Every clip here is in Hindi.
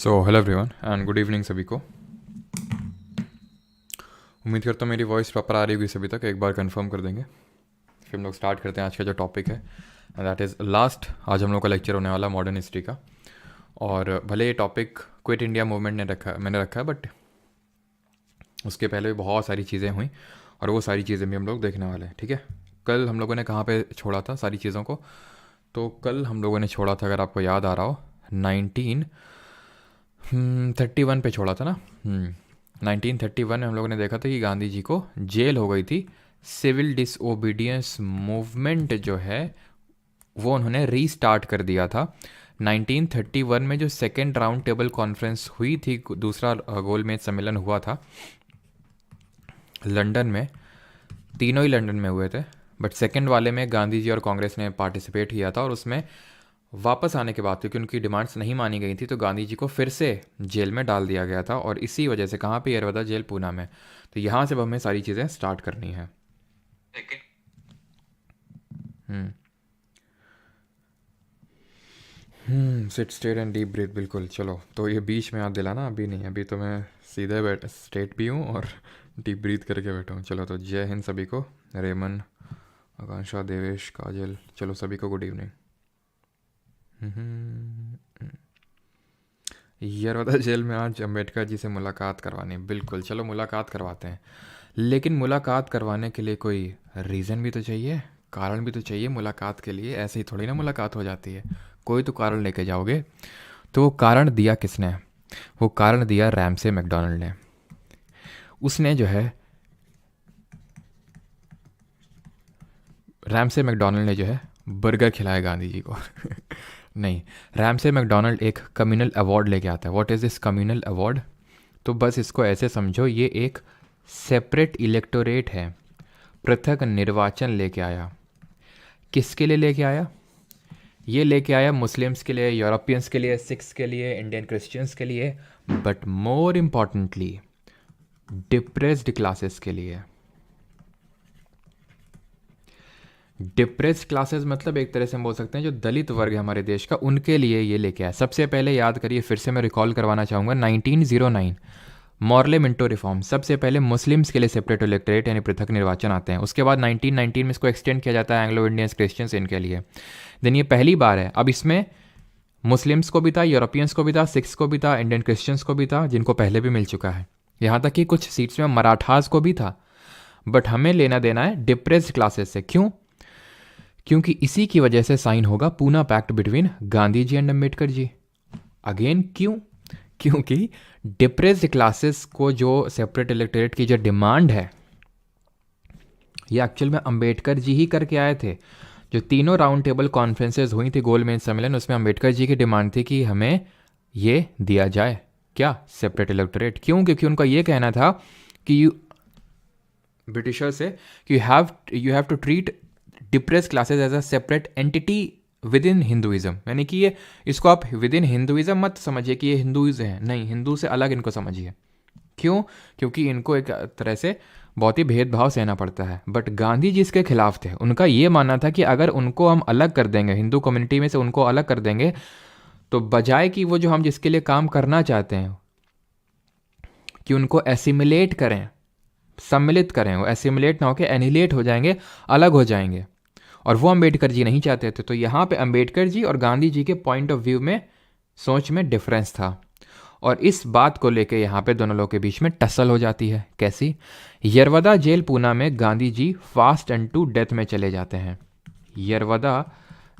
So hello everyone and good evening सभी को। उम्मीद करता हूँ मेरी वॉइस प्रॉपर आ रही होगी सभी तक। एक बार कंफर्म कर देंगे फिर हम लोग स्टार्ट करते हैं आज का जो टॉपिक है, दैट इज़ लास्ट। आज हम लोग का लेक्चर होने वाला मॉडर्न हिस्ट्री का। और भले ये टॉपिक क्विट इंडिया मूवमेंट ने मैंने रखा है, बट उसके पहले भी बहुत सारी चीज़ें हुई और वो सारी चीज़ें भी हम लोग देखने वाले हैं। ठीक है, कल हम लोगों ने कहाँ पे छोड़ा था सारी चीज़ों को? तो कल हम लोगों ने छोड़ा था, अगर आपको याद आ रहा हो, 1931 पे छोड़ा था ना। 1931 में हम लोगों ने देखा था कि गांधी जी को जेल हो गई थी। सिविल डिसओबीडियंस मूवमेंट जो है वो उन्होंने रीस्टार्ट कर दिया था। 1931 में जो सेकेंड राउंड टेबल कॉन्फ्रेंस हुई थी, दूसरा गोलमेज सम्मेलन हुआ था लंदन में। तीनों ही लंदन में हुए थे, बट सेकेंड वाले में गांधी जी और कांग्रेस ने पार्टिसिपेट किया था। और उसमें वापस आने के बाद, क्योंकि उनकी डिमांड्स नहीं मानी गई थी, तो गांधी जी को फिर से जेल में डाल दिया गया था। और इसी वजह से कहाँ पे? यरवदा जेल, पूना में। तो यहाँ से अब हमें सारी चीज़ें स्टार्ट करनी है। Sit straight and deep breath, बिल्कुल। चलो, तो ये बीच में याद दिलाना, अभी नहीं, अभी तो मैं सीधे स्ट्रेट भी हूँ और डीप ब्रीथ करके बैठा हूँ। चलो, तो जय हिंद सभी को। रेमन, आकांक्षा, देवेश, काजल, चलो सभी को गुड इवनिंग। यरवदा जेल में आज अम्बेडकर जी से मुलाकात करवानी, बिल्कुल। चलो मुलाकात करवाते हैं, लेकिन मुलाकात करवाने के लिए कोई रीज़न भी तो चाहिए, कारण भी तो चाहिए मुलाकात के लिए। ऐसे ही थोड़ी ना मुलाकात हो जाती है, कोई तो कारण लेके जाओगे। तो वो कारण दिया किसने? वो कारण दिया रैमसे मैकडोनल्ड ने। उसने जो है, रैमसे मैकडोनल्ड ने जो है बर्गर खिलाया गांधी जी को। नहीं, रैमसे मैकडोनल्ड एक कम्युनल अवार्ड लेके आता है। What is this communal award? तो बस इसको ऐसे समझो, ये एक सेपरेट इलेक्टोरेट है, पृथक निर्वाचन लेके आया। किसके लिए लेके आया? ये लेके आया मुस्लिम्स के लिए, यूरोपियंस के लिए, सिख्स के लिए, इंडियन क्रिश्चियंस के लिए, but more importantly depressed classes के लिए। डिप्रेस्ड क्लासेस मतलब एक तरह से हम बोल सकते हैं जो दलित वर्ग है हमारे देश का, उनके लिए ये लेके आया। सबसे पहले याद करिए, फिर से मैं रिकॉल करवाना चाहूँगा, 1909 मॉर्ले मिंटो रिफॉर्म। सबसे पहले मुस्लिम्स के लिए सेपरेट इलेक्टोरेट यानी पृथक निर्वाचन आते हैं। उसके बाद 1919 में इसको एक्सटेंड किया जाता है एंग्लो इंडियंस, क्रिश्चियंस, इनके लिए। देन ये पहली बार है। अब इसमें मुस्लिम्स को भी था, यूरोपियंस को भी था, सिख्स को भी था, इंडियन क्रिश्चियंस को भी था, जिनको पहले भी मिल चुका है। यहाँ तक कि कुछ सीट्स में मराठास को भी था। बट हमें लेना देना है डिप्रेस्ड क्लासेस से। क्यों? क्योंकि इसी की वजह से साइन होगा Poona pact between Gandhi ji and Ambedkar ji. Again क्यों? क्योंकि डिप्रेस्ड क्लासेस को जो सेपरेट इलेक्टोरेट की जो डिमांड है, ये एक्चुअल में अम्बेडकर जी ही करके आए थे। जो तीनों राउंड टेबल कॉन्फ्रेंसेज हुई थी, गोलमेज सम्मेलन, उसमें अम्बेडकर जी की डिमांड थी कि हमें ये दिया जाए, क्या? Separate electorate. क्यों? क्योंकि उनका ये कहना था कि ब्रिटिशर से कि you have to treat depress classes as a separate entity within Hinduism. यानी कि ये, इसको आप विद इन हिंदुइज्म मत समझिए कि ये हिंदूज हैं, नहीं, हिंदू से अलग इनको समझिए। क्यों? क्योंकि इनको एक तरह से बहुत ही भेदभाव सहना पड़ता है। बट गांधी जी इसके खिलाफ थे। उनका ये मानना था कि अगर उनको हम अलग कर देंगे, हिंदू कम्युनिटी में से उनको अलग कर देंगे, तो बजाय कि वो जो हम जिसके लिए काम करना चाहते हैं कि उनको एसिमिलेट करें, सम्मिलित करें, वो एसिमिलेट ना होकर एनिलेट हो जाएंगे, अलग हो जाएंगे। और वो अम्बेडकर जी नहीं चाहते थे। तो यहाँ पे अम्बेडकर जी और गांधी जी के पॉइंट ऑफ व्यू में, सोच में डिफरेंस था। और इस बात को लेके यहाँ पे दोनों लोगों के बीच में टसल हो जाती है। कैसी? यरवदा जेल पूना में Gandhi ji fast and to death में चले जाते हैं। यरवदा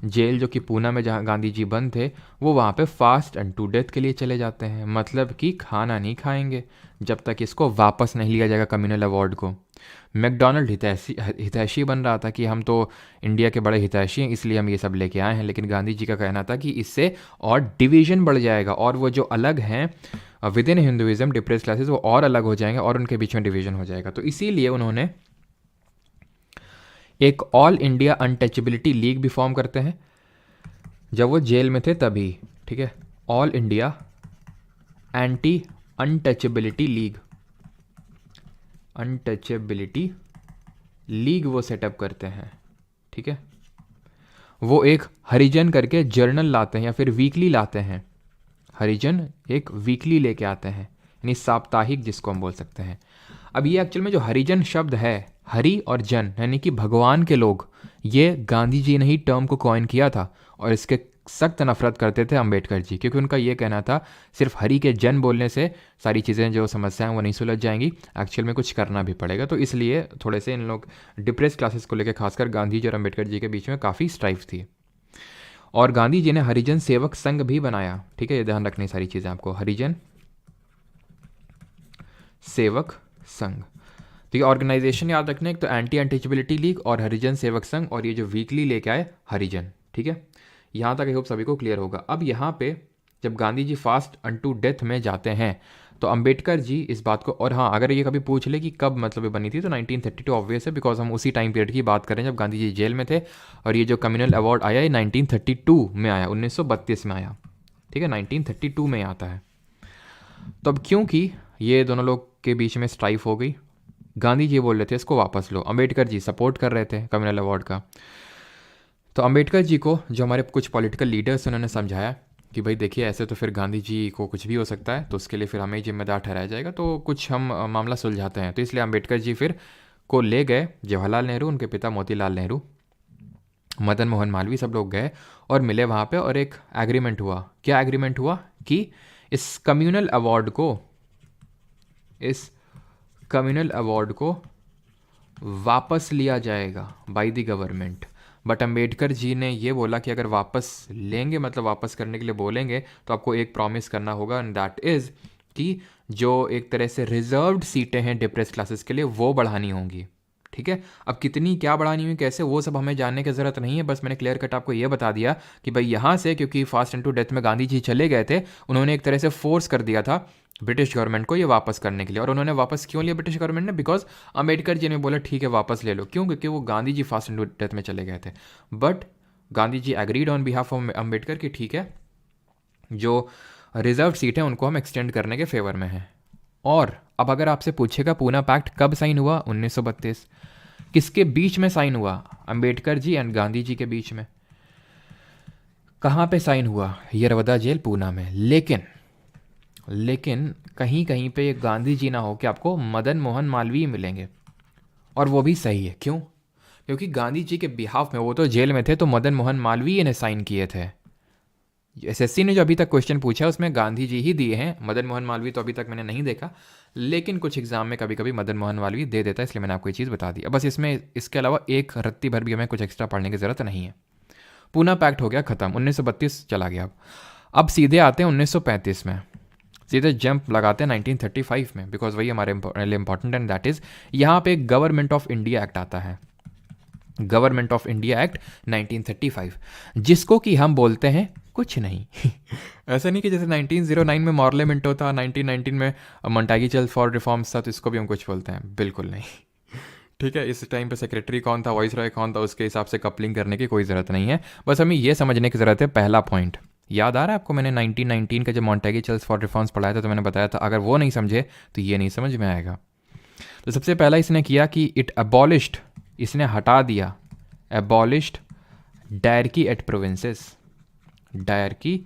जेल जो कि पूना में जहाँ गांधी जी बंद थे, वो वहाँ पे फास्ट एंड टू डेथ के लिए चले जाते हैं। मतलब कि खाना नहीं खाएंगे जब तक इसको वापस नहीं लिया जाएगा कम्युनल अवार्ड को। मैकडोनल्ड हितैषी बन रहा था कि हम तो इंडिया के बड़े हितैषी हैं, इसलिए हम ये सब लेके आए हैं। लेकिन गांधी जी का कहना था कि इससे और डिवीजन बढ़ जाएगा, और वो जो अलग हैं with in Hinduism, depress classes, वो और अलग हो जाएंगे और उनके बीच में डिवीजन हो जाएगा। तो इसीलिए उन्होंने एक ऑल इंडिया अनटचेबिलिटी लीग भी फॉर्म करते हैं जब वो जेल में थे तभी। ठीक है, all India anti untouchability league, untouchability league वो सेटअप करते हैं। ठीक है, वो एक हरिजन करके जर्नल लाते हैं या फिर वीकली लाते हैं। हरिजन एक वीकली लेके आते हैं, यानी साप्ताहिक जिसको हम बोल सकते हैं। अब ये एक्चुअल में जो हरिजन शब्द है, हरि और जन यानी कि भगवान के लोग, ये गांधी जी ने ही टर्म को कॉइन किया था और इसके सख्त नफरत करते थे अंबेडकर जी, क्योंकि उनका ये कहना था सिर्फ हरि के जन बोलने से सारी चीज़ें जो समस्याएं वो नहीं सुलझ जाएंगी, एक्चुअल में कुछ करना भी पड़ेगा। तो इसलिए थोड़े से इन लोग डिप्रेस क्लासेस को लेकर खासकर गांधी जी और अंबेडकर जी के बीच में काफ़ी स्ट्राइफ थी। और गांधी जी ने हरिजन सेवक संघ भी बनाया, ठीक है, ये ध्यान रखनी सारी चीज़ें आपको, हरिजन सेवक संघ। तो ये ऑर्गेनाइजेशन याद रखना, एक तो एंटी अनटचेबिलिटी लीग और हरिजन सेवक संघ, और ये जो वीकली लेके आए हरिजन, ठीक है। यहाँ तक आई होप सभी को क्लियर होगा। अब यहाँ पे जब Gandhi ji fast unto death में जाते हैं तो अंबेडकर जी इस बात को, और हाँ अगर ये कभी पूछ ले कि कब मतलब ये बनी थी, तो 1932 ऑब्वियस है, बिकॉज हम उसी टाइम पीरियड की बात करें जब गांधी जी जेल में थे। और ये जो कम्युनल अवार्ड आया ये 1932 में आया, 1932 में आया, ठीक है, 1932 में आता है। तो अब क्योंकि ये दोनों लोग के बीच में स्ट्राइफ हो गई, गांधी जी बोल रहे थे इसको वापस लो, अंबेडकर जी सपोर्ट कर रहे थे कम्युनल अवार्ड का। तो अंबेडकर जी को जो हमारे कुछ पॉलिटिकल लीडर्स उन्होंने समझाया कि भाई देखिए ऐसे तो फिर गांधी जी को कुछ भी हो सकता है, तो उसके लिए फिर हमें ही जिम्मेदार ठहराया जाएगा, तो कुछ हम मामला सुलझाते हैं। तो इसलिए अंबेडकर जी फिर को ले गए जवाहरलाल नेहरू, उनके पिता मोतीलाल नेहरू, मदन मोहन मालवीय, सब लोग गए और मिले वहाँ पे, और एक एग्रीमेंट हुआ। क्या एग्रीमेंट हुआ कि इस कम्युनल अवार्ड को वापस लिया जाएगा by the government. But Ambedkar ji ने ये बोला कि अगर वापस लेंगे, मतलब वापस करने के लिए बोलेंगे, तो आपको एक प्रॉमिस करना होगा, एंड दैट इज़ कि जो एक तरह से रिजर्व्ड सीटें हैं डिप्रेस क्लासेस के लिए वो बढ़ानी होंगी, ठीक है। अब कितनी क्या बढ़ानी हुई कैसे, वो सब हमें जानने की ज़रूरत नहीं है, बस मैंने क्लियर कट आपको ये बता दिया कि भाई यहाँ से, क्योंकि फास्ट इनटू डेथ में गांधी जी चले गए थे, उन्होंने एक तरह से फोर्स कर दिया था ब्रिटिश गवर्नमेंट को ये वापस करने के लिए। और उन्होंने वापस क्यों लिया ब्रिटिश गवर्नमेंट ने, बिकॉज अंबेडकर जी ने बोला ठीक है वापस ले लो, क्यों, क्योंकि वो Gandhi ji fast into death में चले गए थे। But Gandhi ji agreed on behalf of Ambedkar की ठीक है, जो रिजर्व सीट है उनको हम एक्सटेंड करने के फेवर में हैं। और अब अगर आपसे पूछेगा पूना पैक्ट कब साइन हुआ, 1932। किसके बीच में साइन हुआ, अंबेडकर जी एंड गांधी जी के बीच में। कहाँ पे साइन हुआ, यरवदा जेल पूना में। लेकिन कहीं कहीं पे गांधी जी ना हो कि आपको मदन मोहन मालवीय मिलेंगे, और वो भी सही है। क्यों, क्योंकि गांधी जी के बिहाफ में, वो तो जेल में थे, तो मदन मोहन मालवीय ने साइन किए थे। एसएससी ने जो अभी तक क्वेश्चन पूछा उसमें गांधी जी ही दिए हैं, मदन मोहन मालवीय तो अभी तक मैंने नहीं देखा, लेकिन कुछ एग्जाम में कभी कभी मदन मोहन मालवीय दे देता है, इसलिए मैंने आपको ये चीज़ बता दी। बस इसमें इसके अलावा एक रत्ती भर भी हमें कुछ एक्स्ट्रा पढ़ने की ज़रूरत नहीं है। पूना पैक्ट हो गया ख़त्म, 1932 चला गया। अब सीधे आते हैं 1935 में, सीधे जंप लगाते हैं 1935 में, बिकॉज वही हमारे लिए इंपॉर्टेंट, एंड दैट इज़ यहाँ पे गवर्नमेंट ऑफ इंडिया एक्ट आता है, गवर्नमेंट ऑफ इंडिया एक्ट 1935, जिसको कि हम बोलते हैं कुछ नहीं ऐसा नहीं कि जैसे 1909 में मॉर्ले मिंटो था, 1919 में मोंटागी चल फॉर रिफॉर्म्स था, तो इसको भी हम कुछ बोलते हैं, बिल्कुल नहीं ठीक है। इस टाइम पे सेक्रेटरी कौन था, वाइस रॉय कौन था, उसके हिसाब से कपलिंग करने की कोई ज़रूरत नहीं है, बस हमें ये समझने की ज़रूरत है। पहला पॉइंट याद आ रहा है आपको, मैंने 1919 का जब मोंटागी चल्स फॉर रिफॉर्म्स पढ़ाया था तो मैंने बताया था अगर वो नहीं समझे तो ये नहीं समझ में आएगा। तो सबसे पहला इसने किया कि इट अबॉलिश्ड, इसने हटा दिया, abolished dyarchy at provinces, dyarchy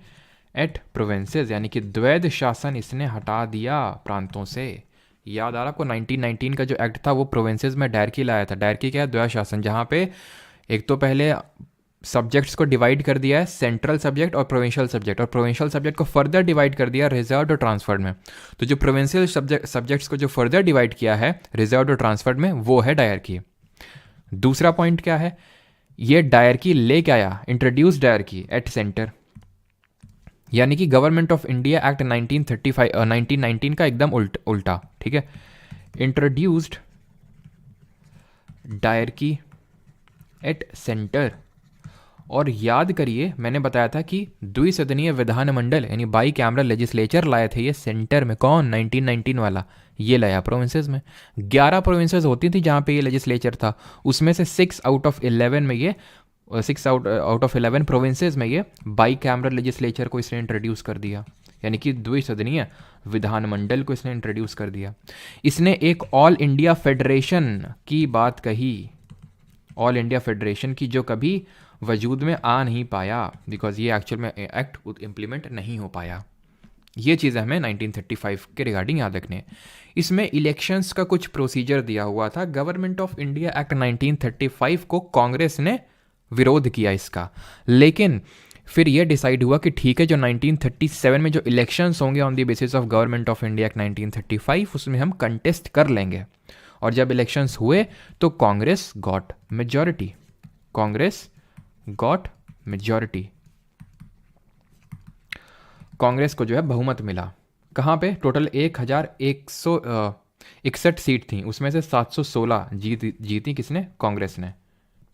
at provinces, यानी कि द्वैध शासन इसने हटा दिया प्रांतों से। याद आ रहा आपको 1919 का जो एक्ट था वो प्रोविंसेस में डायरकी लाया था। डायरकी क्या है, द्वैध शासन, जहाँ पे एक तो पहले सब्जेक्ट्स को डिवाइड कर दिया है, सेंट्रल सब्जेक्ट और प्रोविंशियल सब्जेक्ट, और प्रोविंशियल सब्जेक्ट को फर्दर डिवाइड कर दिया रिजर्व्ड और ट्रांसफर्ड में। तो जो प्रोविंशियल सब्जेक्ट्स को जो फर्दर डिवाइड किया है रिजर्व्ड और ट्रांसफर्ड में, वो है डायरकी। दूसरा पॉइंट क्या है, ये डायरकी लेके आया, इंट्रोड्यूस डायरकी एट सेंटर, यानी कि गवर्नमेंट ऑफ इंडिया एक्ट 1919 का एकदम उल्टा, ठीक है। Introduced dyarchy at centre. और याद करिए मैंने बताया था कि द्विसदनीय विधानमंडल यानी बाई कैमरल लेजिस्लेचर लाए थे ये सेंटर में, कौन, 1919 वाला, ये लाया प्रोविंसेस में। 11 प्रोविंसेस होती थी जहाँ पे ये लेजिस्लेचर था, उसमें से 6 आउट ऑफ 11 में ये 6 आउट ऑफ 11 प्रोविंसेस में ये बाई कैमरल लेजिस्लेचर को इसने इंट्रोड्यूस कर दिया, यानी कि द्विसदनीय विधानमंडल को इसने इंट्रोड्यूस कर दिया। इसने एक ऑल इंडिया फेडरेशन की बात कही, ऑल इंडिया फेडरेशन की, जो कभी वजूद में आ नहीं पाया, बिकॉज ये एक्चुअल में एक्ट इम्प्लीमेंट नहीं हो पाया। ये चीज़ें हमें 1935 के रिगार्डिंग याद रखनी है। इसमें इलेक्शंस का कुछ प्रोसीजर दिया हुआ था। गवर्नमेंट ऑफ इंडिया एक्ट 1935 को कांग्रेस ने विरोध किया इसका, लेकिन फिर यह डिसाइड हुआ कि ठीक है, जो 1937 में जो इलेक्शंस होंगे on the basis of government of India act 1935, उसमें हम कंटेस्ट कर लेंगे। और जब इलेक्शंस हुए तो Congress got majority, Congress got majority, Congress को जो है बहुमत मिला। कहाँ पे? टोटल 1161 सीट थी, उसमें से 716 जीती किसने? कांग्रेस ने।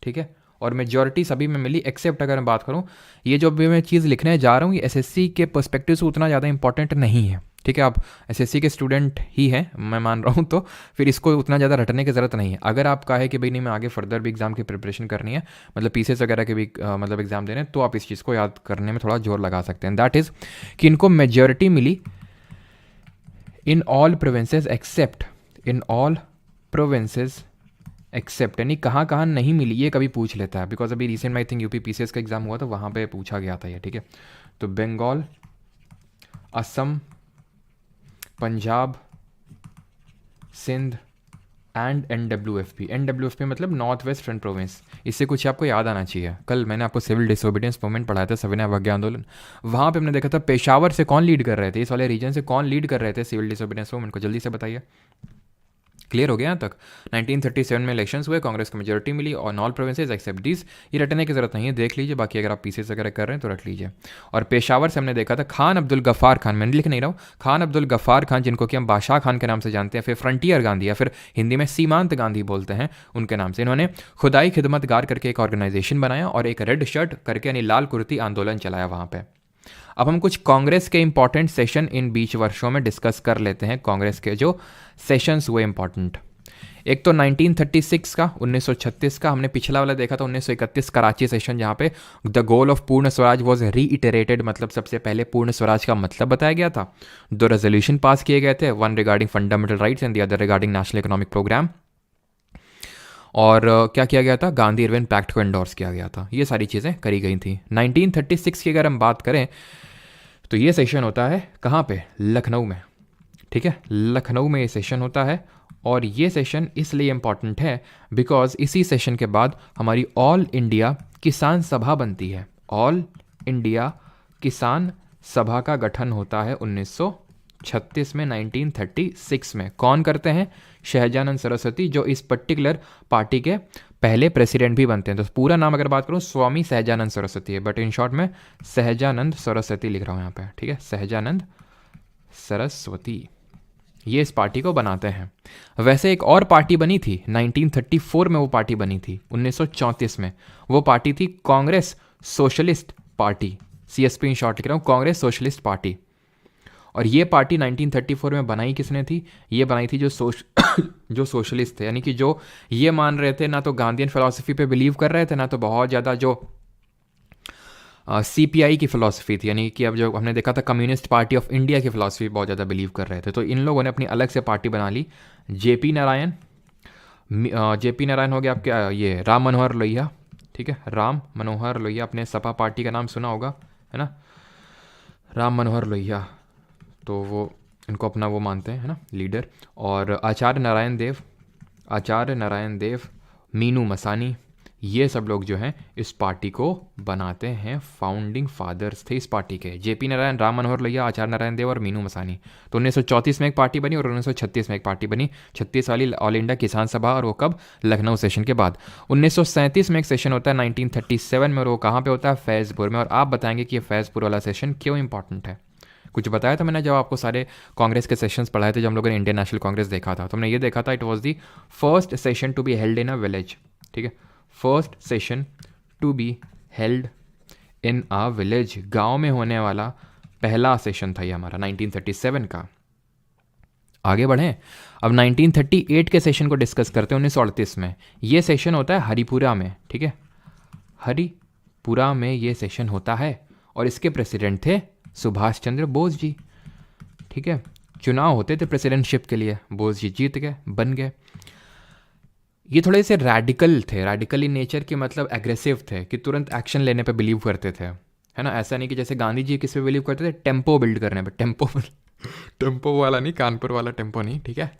ठीक है, और मेजॉरिटी सभी में मिली एक्सेप्ट, अगर मैं बात करूं, ये जो भी मैं चीज़ लिखने जा रहा हूँ ये एसएससी के पर्सपेक्टिव से उतना ज़्यादा इंपॉर्टेंट नहीं है। ठीक है, आप एसएससी के स्टूडेंट ही हैं मैं मान रहा हूँ, तो फिर इसको उतना ज़्यादा रटने की ज़रूरत नहीं है। अगर आप कहे कि भाई नहीं मैं आगे फर्दर भी एग्जाम की प्रिपरेशन करनी है, मतलब पीसीएस वगैरह के भी मतलब एग्जाम देने, तो आप इस चीज़ को याद करने में थोड़ा जोर लगा सकते हैं। दैट इज़ कि इनको मेजॉरिटी मिली in all provinces except, in all provinces except, यानी कहाँ कहाँ नहीं मिली ये कभी पूछ लेता है, बिकॉज अभी रिसेंट में आई थिंक यूपी पीसीएस का एग्जाम हुआ तो वहाँ पे पूछा गया था ये। ठीक है, तो Bengal, Assam, Punjab, Sindh and NWFP. NWFP मतलब नॉर्थ वेस्ट फ्रंट प्रोविंस। इससे कुछ आपको याद आना चाहिए, कल मैंने आपको सिविल डिसोबीडियंस मूवमेंट पढ़ाया था, सविनय अवज्ञा आंदोलन, वहाँ पे हमने देखा था पेशावर से कौन लीड कर रहे थे, इस वाले रीजन से कौन लीड कर रहे थे सिविल डिसोबीडियंस मूवमेंट को, जल्दी से बताइए। क्लियर हो गया यहाँ तक? 1937 में इलेक्शंस हुए, कांग्रेस को मेजॉरिटी मिली और ऑल प्रोविंसेस एक्सेप्ट दिस। ये रटने की जरूरत नहीं है, देख लीजिए, बाकी अगर आप पीसीएस वगैरह कर रहे हैं तो रट लीजिए। और पेशावर से हमने देखा था खान अब्दुल गफ्फार खान, मैंने लिख नहीं रहा हूँ, खान अब्दुल गफ्फार खान, जिनको कि हम बादशाह खान के नाम से जानते हैं, फिर फ्रंटियर गांधी या फिर हिंदी में सीमांत गांधी बोलते हैं उनके नाम से। इन्होंने खुदाई खिदमतगार करके एक ऑर्गेनाइजेशन बनाया और एक रेड शर्ट करके यानी लाल कुर्ती आंदोलन चलाया वहाँ पर। अब हम कुछ कांग्रेस के इंपॉर्टेंट सेशन इन 20 वर्षों में डिस्कस कर लेते हैं, कांग्रेस के जो सेशंस हुए इंपॉर्टेंट। एक तो 1936 का, 1936 का, हमने पिछला वाला देखा था 1931 कराची सेशन, जहाँ पे द गोल ऑफ पूर्ण स्वराज वॉज रीइटरेटेड, मतलब सबसे पहले पूर्ण स्वराज का मतलब बताया गया था। 2 रेजोल्यूशन पास किए गए थे, one regarding fundamental rights and the other regarding national economic programme. और क्या किया गया था? गांधी इरविन पैक्ट को एंडोर्स किया गया था। ये सारी चीज़ें करी गई थी। 1936 की अगर हम बात करें तो ये सेशन होता है कहाँ पे? लखनऊ में। ठीक है, लखनऊ में ये सेशन होता है और ये सेशन इसलिए इम्पॉर्टेंट है बिकॉज इसी सेशन के बाद हमारी ऑल इंडिया किसान सभा बनती है। ऑल इंडिया किसान सभा का गठन होता है 1936 में, 1936 में। कौन करते हैं? शहजानंद सरस्वती, जो इस पर्टिकुलर पार्टी के पहले प्रेसिडेंट भी बनते हैं। तो पूरा नाम अगर बात करूं स्वामी सहजानंद सरस्वती है, बट इन शॉर्ट में सहजानंद सरस्वती लिख रहा हूं यहाँ पे। ठीक है, सहजानंद सरस्वती ये इस पार्टी को बनाते हैं। वैसे एक और पार्टी बनी थी 1934 में, वो पार्टी बनी थी 1934 में, वो पार्टी थी Congress socialist party, CSP in short लिख रहा हूँ, कांग्रेस सोशलिस्ट पार्टी। और ये पार्टी 1934 में बनाई किसने थी? ये बनाई थी जो जो सोशलिस्ट थे, यानी कि जो ये मान रहे थे ना तो गांधीयन फिलॉसफी पे बिलीव कर रहे थे, ना तो बहुत ज़्यादा जो सीपीआई की फ़िलासफ़ी थी, यानी कि अब जो हमने देखा था कम्युनिस्ट पार्टी ऑफ इंडिया की फ़िलासफ़ी बहुत ज़्यादा बिलीव कर रहे थे। तो इन लोगों ने अपनी अलग से पार्टी बना ली। जेपी नारायण, जेपी नारायण हो गया आपके ये राम मनोहर लोहिया। ठीक है, राम मनोहर लोहिया, अपने सपा पार्टी का नाम सुना होगा, है ना, राम मनोहर लोहिया, तो वो इनको अपना वो मानते हैं, है ना, लीडर। और आचार्य नारायण देव, आचार्य नारायण देव, मीनू मसानी, ये सब लोग जो हैं इस पार्टी को बनाते हैं। फाउंडिंग फादर्स थे इस पार्टी के, जेपी नारायण, राम मनोहर लोहिया, आचार्य नारायण देव और मीनू मसानी। तो 1934 में एक पार्टी बनी और 1936 में एक पार्टी बनी, 36 वाली ऑल इंडिया किसान सभा, और वो कब? लखनऊ सेशन के बाद। 1937 में एक सेशन होता है 1937 में, और वो कहाँ पे होता है? फैज़पुर में। और आप बताएंगे कि ये फैज़पुर वाला सेशन क्यों इंपॉर्टेंट है? कुछ बताया था मैंने जब आपको सारे कांग्रेस के सेशंस पढ़ाए थे, जब हम लोगों ने इंडियन नेशनल कांग्रेस देखा था, तो हमने ये देखा था it was the first session to be held in a village. ठीक है, first session to be held in a village, गांव में होने वाला पहला सेशन था ये हमारा 1937 का। आगे बढ़ें, अब 1938 के सेशन को डिस्कस करते हैं 1938 में। ये सेशन होता है हरिपुरा में। ठीक है, हरिपुरा में ये सेशन होता है और इसके प्रेसिडेंट थे सुभाष चंद्र बोस जी। ठीक है, चुनाव होते थे प्रेसिडेंटशिप के लिए, बोस जी जीत गए, बन गए। ये थोड़े से रैडिकल थे, रैडिकल इन नेचर के, मतलब एग्रेसिव थे कि तुरंत एक्शन लेने पे बिलीव करते थे। है ना। ऐसा नहीं कि जैसे गांधी जी किस पे बिलीव करते थे, टेम्पो बिल्ड करने पे, टेम्पो टेम्पो वाला नहीं, कानपुर वाला टेम्पो नहीं, ठीक है,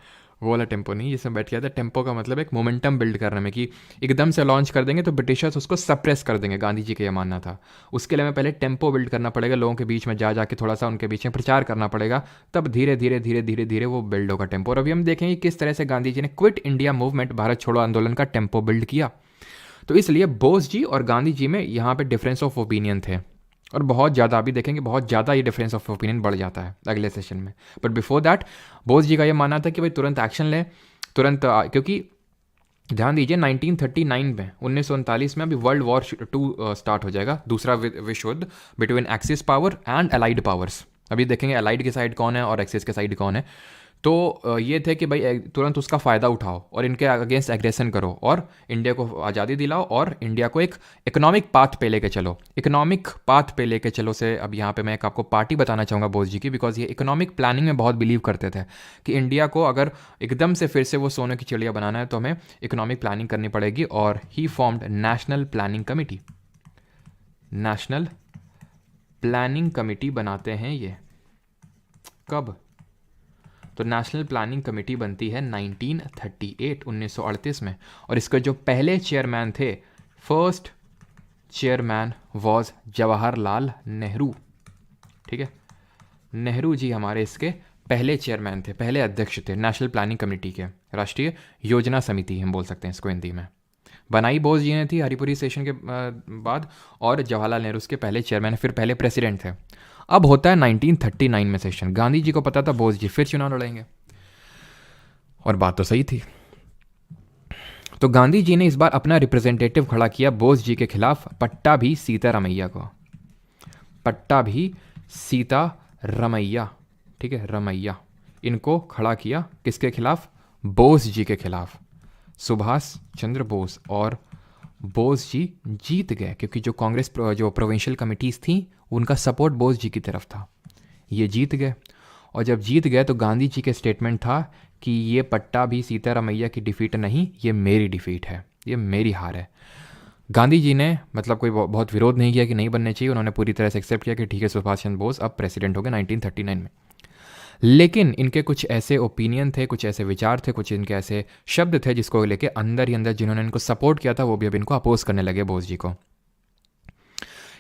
वो वाला टेम्पो नहीं जिसमें बैठ गया था। टेम्पो का मतलब एक मोमेंटम बिल्ड करने में, कि एकदम से लॉन्च कर देंगे तो ब्रिटिशर्स उसको सप्रेस कर देंगे, गांधी जी का ये मानना था। उसके लिए हमें पहले टेम्पो बिल्ड करना पड़ेगा, लोगों के बीच में जा जाके थोड़ा सा उनके बीच में प्रचार करना पड़ेगा, तब धीरे धीरे धीरे धीरे धीरे वो बिल्ड होगा टेम्पो। और अभी हम देखेंगे किस तरह से गांधी जी ने क्विट इंडिया मूवमेंट, भारत छोड़ो आंदोलन का टेम्पो बिल्ड किया। तो इसलिए बोस जी और गांधी जी में यहाँ पे डिफरेंस ऑफ ओपिनियन थे, और बहुत ज़्यादा, अभी देखेंगे बहुत ज़्यादा ये डिफरेंस ऑफ ओपिनियन बढ़ जाता है अगले सेशन में। But before that Bose ji का ये मानना था कि भाई तुरंत एक्शन लें, तुरंत, क्योंकि ध्यान दीजिए 1939 में, 1939 में अभी वर्ल्ड वॉर 2 स्टार्ट हो जाएगा, दूसरा विश्व युद्ध between axis power and allied powers. अभी देखेंगे अलाइड के साइड कौन है और एक्सिस के साइड कौन है। तो ये थे कि भाई तुरंत उसका फ़ायदा उठाओ और इनके अगेंस्ट एग्रेशन करो और इंडिया को आज़ादी दिलाओ और इंडिया को एक इकोनॉमिक पाथ पे लेके चलो। इकोनॉमिक पाथ पे लेके चलो से अब यहाँ पे मैं एक आपको पार्टी बताना चाहूँगा बोस जी की, बिकॉज ये इकोनॉमिक प्लानिंग में बहुत बिलीव करते थे कि इंडिया को अगर एकदम से फिर से वो सोने की चिड़िया बनाना है तो हमें इकोनॉमिक प्लानिंग करनी पड़ेगी। और he formed national planning committee. National planning committee बनाते हैं ये कब? तो नेशनल प्लानिंग कमेटी बनती है 1938 में, और इसके जो पहले चेयरमैन थे, first chairman was Jawaharlal Nehru. ठीक है, नेहरू जी हमारे इसके पहले चेयरमैन थे, पहले अध्यक्ष थे नेशनल प्लानिंग कमेटी के। राष्ट्रीय योजना समिति हम बोल सकते हैं इसको हिंदी में। बनाई बोस जी ने थी हरिपुरी सेशन के बाद, और जवाहरलाल नेहरू उसके पहले चेयरमैन, फिर पहले प्रेसिडेंट थे। अब होता है 1939 में सेशन। गांधी जी को पता था बोस जी फिर चुनाव लड़ेंगे, और बात तो सही थी। तो गांधी जी ने इस बार अपना रिप्रेजेंटेटिव खड़ा किया बोस जी के खिलाफ, पट्टाभी सीतारमैया को। पट्टाभी सीतारमैया, ठीक है, रमैया, इनको खड़ा किया किसके खिलाफ? बोस जी के खिलाफ, सुभाष चंद्र बोस। और बोस जी जीत गए, क्योंकि जो कांग्रेस जो प्रोविंशियल कमिटीज़ थी उनका सपोर्ट बोस जी की तरफ था। ये जीत गए, और जब जीत गए तो गांधी जी के स्टेटमेंट था कि ये पट्टाभी सीतारमैया की डिफीट नहीं, ये मेरी डिफीट है, ये मेरी हार है। गांधी जी ने मतलब कोई बहुत विरोध नहीं किया कि नहीं बनने चाहिए, उन्होंने पूरी तरह से एक्सेप्ट किया कि ठीक है सुभाष चंद्र बोस अब प्रेसिडेंट हो गए 1939 में। लेकिन इनके कुछ ऐसे ओपिनियन थे, कुछ ऐसे विचार थे, कुछ इनके ऐसे शब्द थे जिसको लेके अंदर ही अंदर जिन्होंने इनको सपोर्ट किया था वो भी अब इनको अपोज करने लगे बोस जी को।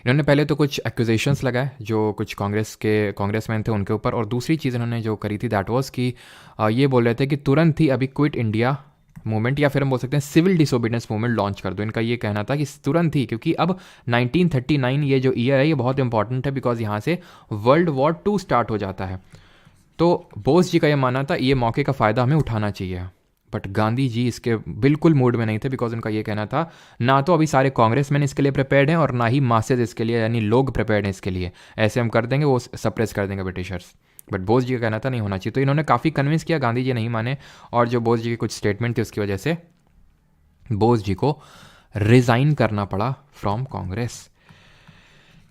इन्होंने पहले तो कुछ एक्यूजेशंस लगाए जो कुछ कांग्रेसमैन थे उनके ऊपर, और दूसरी चीज़ इन्होंने जो करी थी दैट वाज कि ये बोल रहे थे कि तुरंत ही अभी क्विट इंडिया मूवमेंट, या फिर हम बोल सकते हैं सिविल डिसोबीडियंस मूवमेंट लॉन्च कर दो। इनका ये कहना था कि तुरंत ही, क्योंकि अब 1939 ये जो ईयर है ये बहुत इंपॉर्टेंट है, बिकॉज यहाँ से वर्ल्ड वॉर 2 स्टार्ट हो जाता है। तो बोस जी का ये मानना था ये मौके का फ़ायदा हमें उठाना चाहिए। बट गांधी जी इसके बिल्कुल मूड में नहीं थे, बिकॉज उनका ये कहना था ना तो अभी सारे कांग्रेसमैन इसके लिए प्रिपेयर्ड हैं और ना ही मासेज इसके लिए, यानी लोग प्रिपेयर्ड हैं इसके लिए। ऐसे हम कर देंगे वो सप्रेस कर देंगे ब्रिटिशर्स। बट बोस जी का कहना था नहीं होना चाहिए। तो इन्होंने काफ़ी कन्विंस किया, गांधी जी नहीं माने, और जो बोस जी के कुछ स्टेटमेंट थे उसकी वजह से बोस जी को रिज़ाइन करना पड़ा from Congress.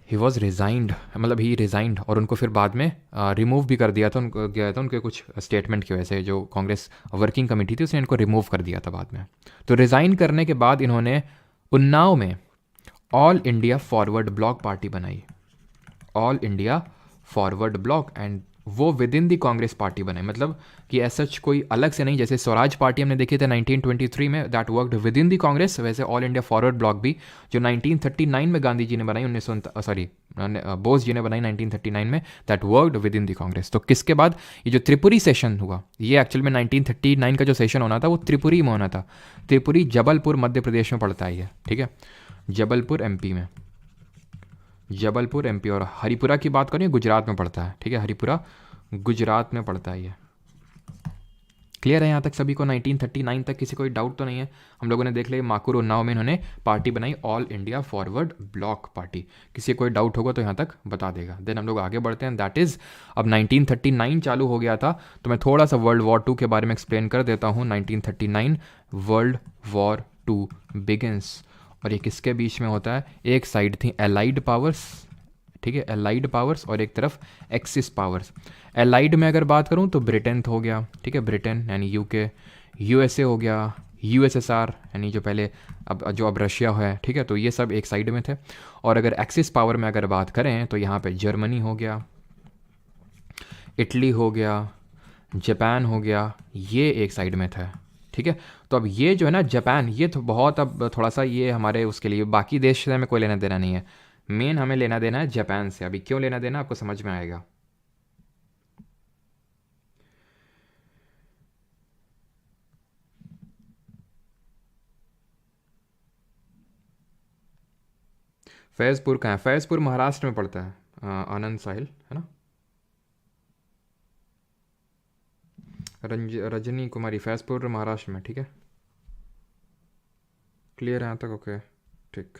He was resigned, मतलब ही रिज़ाइंड, और उनको फिर बाद में रिमूव भी कर दिया था, उनको गया था उनके कुछ स्टेटमेंट की वजह से। जो कांग्रेस वर्किंग कमेटी थी उसने इनको रिमूव कर दिया था बाद में। तो रिज़ाइन करने के बाद इन्होंने उन्नाव में all India forward bloc party बनाई, all India forward bloc, and वो with in the Congress party बनाई। मतलब कि ऐसा कोई अलग से नहीं, जैसे स्वराज पार्टी हमने देखी थे 1923 में, that worked with in the Congress, वैसे ऑल इंडिया फॉरवर्ड ब्लॉक भी जो 1939 में गांधी जी ने बनाई, बोस जी ने बनाई 1939 में, that worked with in the Congress. तो किसके बाद ये जो त्रिपुरी सेशन हुआ, ये एक्चुअल में 1939 का जो सेशन होना था वो त्रिपुरी में होना था। त्रिपुरी जबलपुर मध्य प्रदेश में पड़ता है ये, ठीक है, जबलपुर एमपी में, जबलपुर एमपी। और हरिपुरा की बात करें गुजरात में पड़ता है, ठीक है, हरिपुरा गुजरात में पड़ता है ये। क्लियर है यहाँ तक सभी को? 1939 तक किसी कोई डाउट तो नहीं है? हम लोगों ने देख लिया माकुर उन्नाव में इन्होंने पार्टी बनाई, all India forward bloc party. किसी कोई डाउट होगा तो यहाँ तक बता देगा। देन हम लोग आगे बढ़ते हैं, दैट इज़ अब 1939 चालू हो गया था, तो मैं थोड़ा सा वर्ल्ड वॉर 2 के बारे में एक्सप्लेन कर देता हूँ। 1939 वर्ल्ड वॉर 2 बिगिंस, और ये किसके बीच में होता है? एक साइड थी एलाइड पावर्स, ठीक है, एलाइड पावर्स, और एक तरफ एक्सिस पावर्स। एलाइड में अगर बात करूं तो ब्रिटेन हो गया, ठीक है, ब्रिटेन यानी यूके, यूएसए हो गया, यूएसएसआर यानी जो पहले अब रशिया है, ठीक है, तो ये सब एक साइड में थे। और अगर एक्सिस पावर में अगर बात करें तो यहाँ पे जर्मनी हो गया, इटली हो गया, जापान हो गया, ये एक साइड में था, ठीक है। तो अब ये जो है ना जापान, ये तो बहुत अब थोड़ा सा ये हमारे उसके लिए, बाकी देश से हमें कोई लेना देना नहीं है, मेन हमें लेना देना है जापान से। अभी क्यों लेना देना आपको समझ में आएगा। फैज़पुर कहाँ है? फैज़पुर महाराष्ट्र में पड़ता है, आनंद साहिल है ना। रजनी कुमारी, फैज़पुर महाराष्ट्र में, ठीक है, क्लियर है यहाँ तक? ओके ठीक,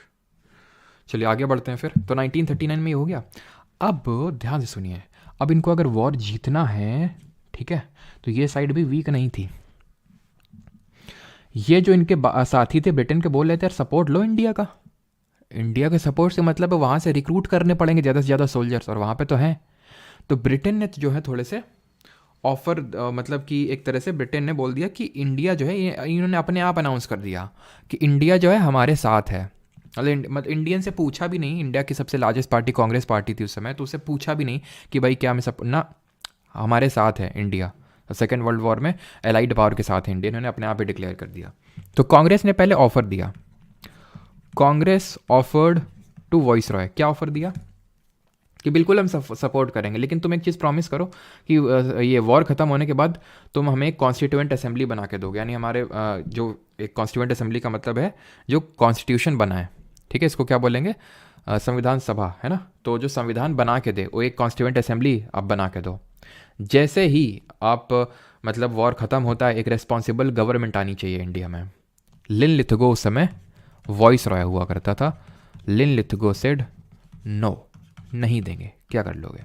चलिए आगे बढ़ते हैं फिर। तो 1939 में ये हो गया। अब ध्यान से सुनिए, अब इनको अगर वॉर जीतना है, ठीक है, तो ये साइड भी वीक नहीं थी। ये जो इनके साथी थे ब्रिटेन के, बोल रहे थे यार सपोर्ट लो इंडिया का। इंडिया के सपोर्ट से मतलब है वहाँ से रिक्रूट करने पड़ेंगे ज़्यादा से ज़्यादा सोल्जर्स, और वहाँ पे तो हैं। तो ब्रिटेन ने जो है थोड़े से ऑफर, मतलब कि एक तरह से ब्रिटेन ने बोल दिया कि इंडिया जो है, ये इन्होंने अपने आप अनाउंस कर दिया कि इंडिया जो है हमारे साथ है। मतलब इंडियन से पूछा भी नहीं, इंडिया की सबसे लार्जेस्ट पार्टी कांग्रेस पार्टी थी उस समय, तो उससे पूछा भी नहीं कि भाई क्या मैं सब ना, हमारे साथ है इंडिया। सेकेंड वर्ल्ड वॉर में एलाइड पावर के साथ है इंडिया, इन्होंने अपने आप ही डिक्लेयर कर दिया। तो कांग्रेस ने पहले ऑफर दिया, Congress offered to viceroy, क्या ऑफर दिया कि बिल्कुल हम सपोर्ट करेंगे, लेकिन तुम एक चीज़ प्रॉमिस करो कि ये वॉर ख़त्म होने के बाद तुम हमें एक कॉन्स्टिट्यूएंट असेंबली बना के दोगे। यानी हमारे जो एक कॉन्स्टिट्यूएंट असेंबली का मतलब है जो कॉन्स्टिट्यूशन बना है, ठीक है, इसको क्या बोलेंगे, संविधान सभा, है ना। तो जो संविधान बना के दे वो एक कॉन्स्टिट्यूएंट असेंबली आप बना के दो। जैसे ही आप मतलब वॉर ख़त्म होता है, एक रेस्पॉन्सिबल गवर्नमेंट आनी चाहिए इंडिया में। लिन लिथगो उस समय वॉइस रॉय हुआ करता था। लिन लिथगो सेड नो, नहीं देंगे, क्या कर लोगे।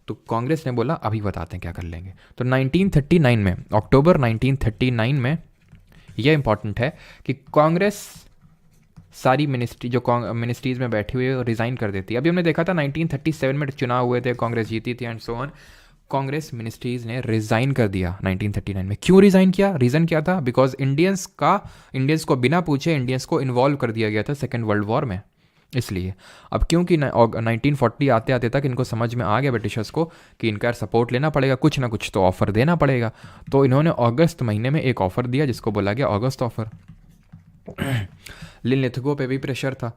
तो कांग्रेस ने बोला अभी बताते हैं क्या कर लेंगे। तो 1939 में, अक्टूबर 1939 में, यह इंपॉर्टेंट है कि कांग्रेस सारी मिनिस्ट्री जो मिनिस्ट्रीज में बैठी हुई है रिज़ाइन कर देती है। अभी हमने देखा था 1937 में चुनाव हुए थे, कांग्रेस जीती थी and so on. Congress ministries ने रिज़ाइन कर दिया 1939 में। क्यों रिज़ाइन किया, रीज़न क्या था? बिकॉज इंडियंस को बिना पूछे इंडियंस को इन्वॉल्व कर दिया गया था सेकेंड वर्ल्ड वॉर में, इसलिए। अब क्योंकि 1940 आते आते तक इनको समझ में आ गया ब्रिटिशर्स को कि इनका सपोर्ट लेना पड़ेगा, कुछ ना कुछ तो ऑफर देना पड़ेगा। तो इन्होंने अगस्त महीने में एक ऑफर दिया जिसको बोला गया अगस्त ऑफर। लिन लिथगो पे भी प्रेशर था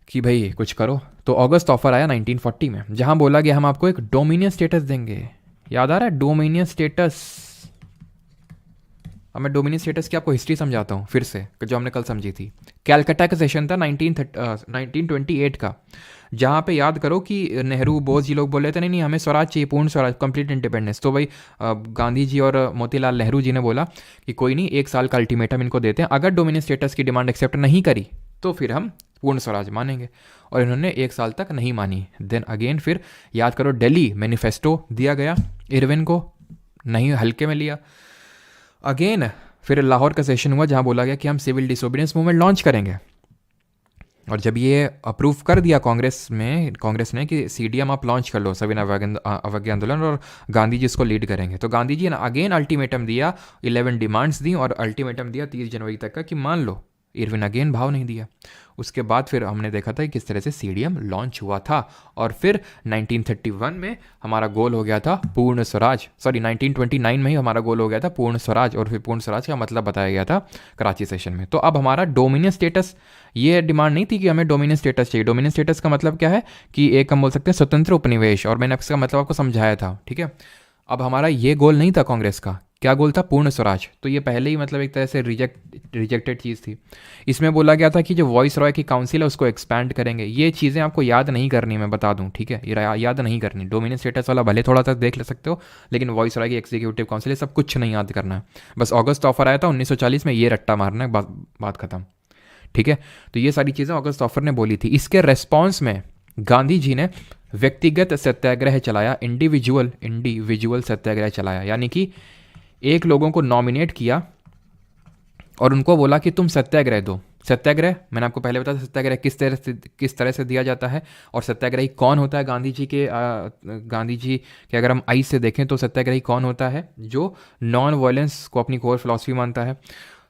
कि भाई कुछ करो। तो अगस्त ऑफर आया 1940 में, जहां बोला गया हम आपको एक डोमिनियन स्टेटस देंगे। याद आ रहा है डोमिनियन स्टेटस? अब मैं डोमिनियन स्टेटस की आपको हिस्ट्री समझाता हूँ फिर से, जो हमने कल समझी थी। कैलकाटा का सेशन था 1928 का, जहाँ पे याद करो कि नेहरू बोस जी लोग बोल रहे थे नहीं हमें स्वराज चाहिए, पूर्ण स्वराज, कंप्लीट इंडिपेंडेंस। तो भाई गांधी जी और मोतीलाल नेहरू जी ने बोला कि कोई नहीं, 1 साल का अल्टीमेटम इनको देते हैं, अगर डोमिनियन स्टेटस की डिमांड एक्सेप्ट नहीं करी तो फिर हम पूर्ण स्वराज मानेंगे। और इन्होंने 1 साल तक नहीं मानी। देन अगेन फिर याद करो दिल्ली मैनिफेस्टो दिया गया इरविन को, नहीं हल्के में लिया। अगेन फिर लाहौर का सेशन हुआ जहां बोला गया कि हम सिविल डिसोबीडियंस मूवमेंट लॉन्च करेंगे। और जब ये अप्रूव कर दिया कांग्रेस ने कि सीडीएम आप लॉन्च कर लो, सविनय अवज्ञा आंदोलन, और गांधी जी इसको लीड करेंगे। तो गांधी जी ने अगेन अल्टीमेटम दिया, 11 डिमांड्स दी और अल्टीमेटम दिया 30 जनवरी तक का कि मान लो। इरविन अगेन भाव नहीं दिया। उसके बाद फिर हमने देखा था कि किस तरह से सीडीएम लॉन्च हुआ था। और फिर 1931 में हमारा गोल हो गया था पूर्ण स्वराज, 1929 में ही हमारा गोल हो गया था पूर्ण स्वराज। और फिर पूर्ण स्वराज का मतलब बताया गया था कराची सेशन में। तो अब हमारा डोमिनियन स्टेटस, ये डिमांड नहीं थी कि हमें डोमिनियन स्टेटस चाहिए। डोमिनियन स्टेटस का मतलब क्या है कि एक हम बोल सकते हैं स्वतंत्र उपनिवेश, और मैंने इसका मतलब आपको समझाया था, ठीक है। अब हमारा ये गोल नहीं था कांग्रेस का, क्या गोल था? पूर्ण स्वराज। तो ये पहले ही मतलब एक तरह से रिजेक्टेड चीज़ थी। इसमें बोला गया था कि जो वॉइस रॉय की काउंसिल है उसको एक्सपैंड करेंगे। ये चीज़ें आपको याद नहीं करनी, मैं बता दूं, ठीक है, ये याद नहीं करनी। डोमिनियन स्टेटस वाला भले थोड़ा सा देख ले सकते हो, लेकिन वॉइस रॉय की एग्जीक्यूटिव काउंसिल, सब कुछ नहीं याद करना है। बस अगस्त ऑफर आया था 1940 में, ये रट्टा मारना है, बात खत्म, ठीक है। तो ये सारी चीज़ें अगस्त ऑफर ने बोली थी। इसके रेस्पॉन्स में गांधी जी ने व्यक्तिगत सत्याग्रह चलाया, इंडिविजुअल सत्याग्रह चलाया। यानी कि एक लोगों को नॉमिनेट किया और उनको बोला कि तुम सत्याग्रह दो। सत्याग्रह मैंने आपको पहले बताया, सत्याग्रह किस तरह से दिया जाता है, और सत्याग्रही कौन होता है। गांधी जी के अगर हम आई से देखें तो सत्याग्रही कौन होता है? जो नॉन वायलेंस को अपनी कोर फिलॉसफी मानता है।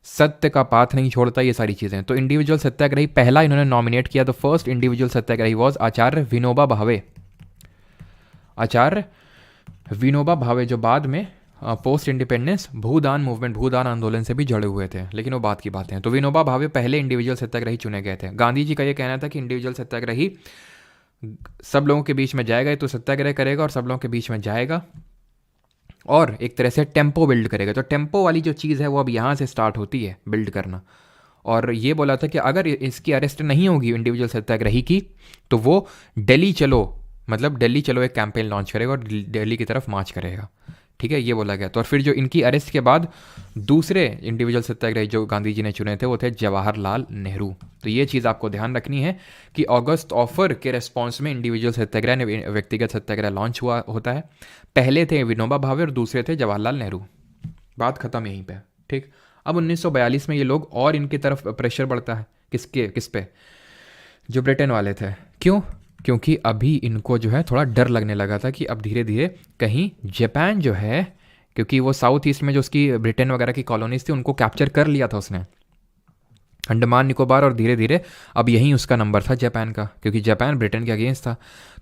सत्य का पाथ नहीं छोड़ता, ये सारी चीज़ें। तो इंडिविजुअल सत्याग्रही पहला इन्होंने नॉमिनेट किया, the first individual Satyagrahi was आचार्य विनोबा भावे। आचार्य विनोबा भावे जो बाद में पोस्ट इंडिपेंडेंस भूदान मूवमेंट, भूदान आंदोलन से भी जुड़े हुए थे, लेकिन वो बात की बातें हैं। तो विनोबा भावे पहले इंडिविजुअल सत्याग्रही चुने गए थे। गांधी जी का ये कहना था कि इंडिविजुअल सत्याग्रही सब लोगों के बीच में जाएगा, तो सत्याग्रह करेगा और सब लोगों के बीच में जाएगा और एक तरह से टेम्पो बिल्ड करेगा। तो टेम्पो वाली जो चीज़ है वो अब यहाँ से स्टार्ट होती है बिल्ड करना। और ये बोला था कि अगर इसकी अरेस्ट नहीं होगी इंडिविजुअल सत्याग्रही की, तो वो दिल्ली चलो, मतलब दिल्ली चलो एक कैंपेन लॉन्च करेगा और दिल्ली की तरफ मार्च करेगा। ठीक है, ये बोला गया। तो और फिर जो इनकी अरेस्ट के बाद दूसरे इंडिविजुअल सत्याग्रही जो गांधी जी ने चुने थे वो थे जवाहरलाल नेहरू। तो ये चीज़ आपको ध्यान रखनी है कि अगस्त ऑफर के रिस्पॉन्स में इंडिविजुअल सत्याग्रह ने व्यक्तिगत सत्याग्रह लॉन्च हुआ होता है। पहले थे विनोबा भावे और दूसरे थे जवाहरलाल नेहरू। बात खत्म यहीं पे। ठीक, अब 1942 में ये लोग और इनकी तरफ प्रेशर बढ़ता है। किस पे? जो ब्रिटेन वाले थे। क्यों? क्योंकि अभी इनको जो है थोड़ा डर लगने लगा था कि अब धीरे धीरे कहीं जापान जो है, क्योंकि वो साउथ ईस्ट में जो उसकी ब्रिटेन वगैरह की कॉलोनीज थी उनको कैप्चर कर लिया था उसने, अंडमान निकोबार, और धीरे धीरे अब यहीं उसका नंबर था जापान का, क्योंकि जापान ब्रिटेन के अगेंस्ट था।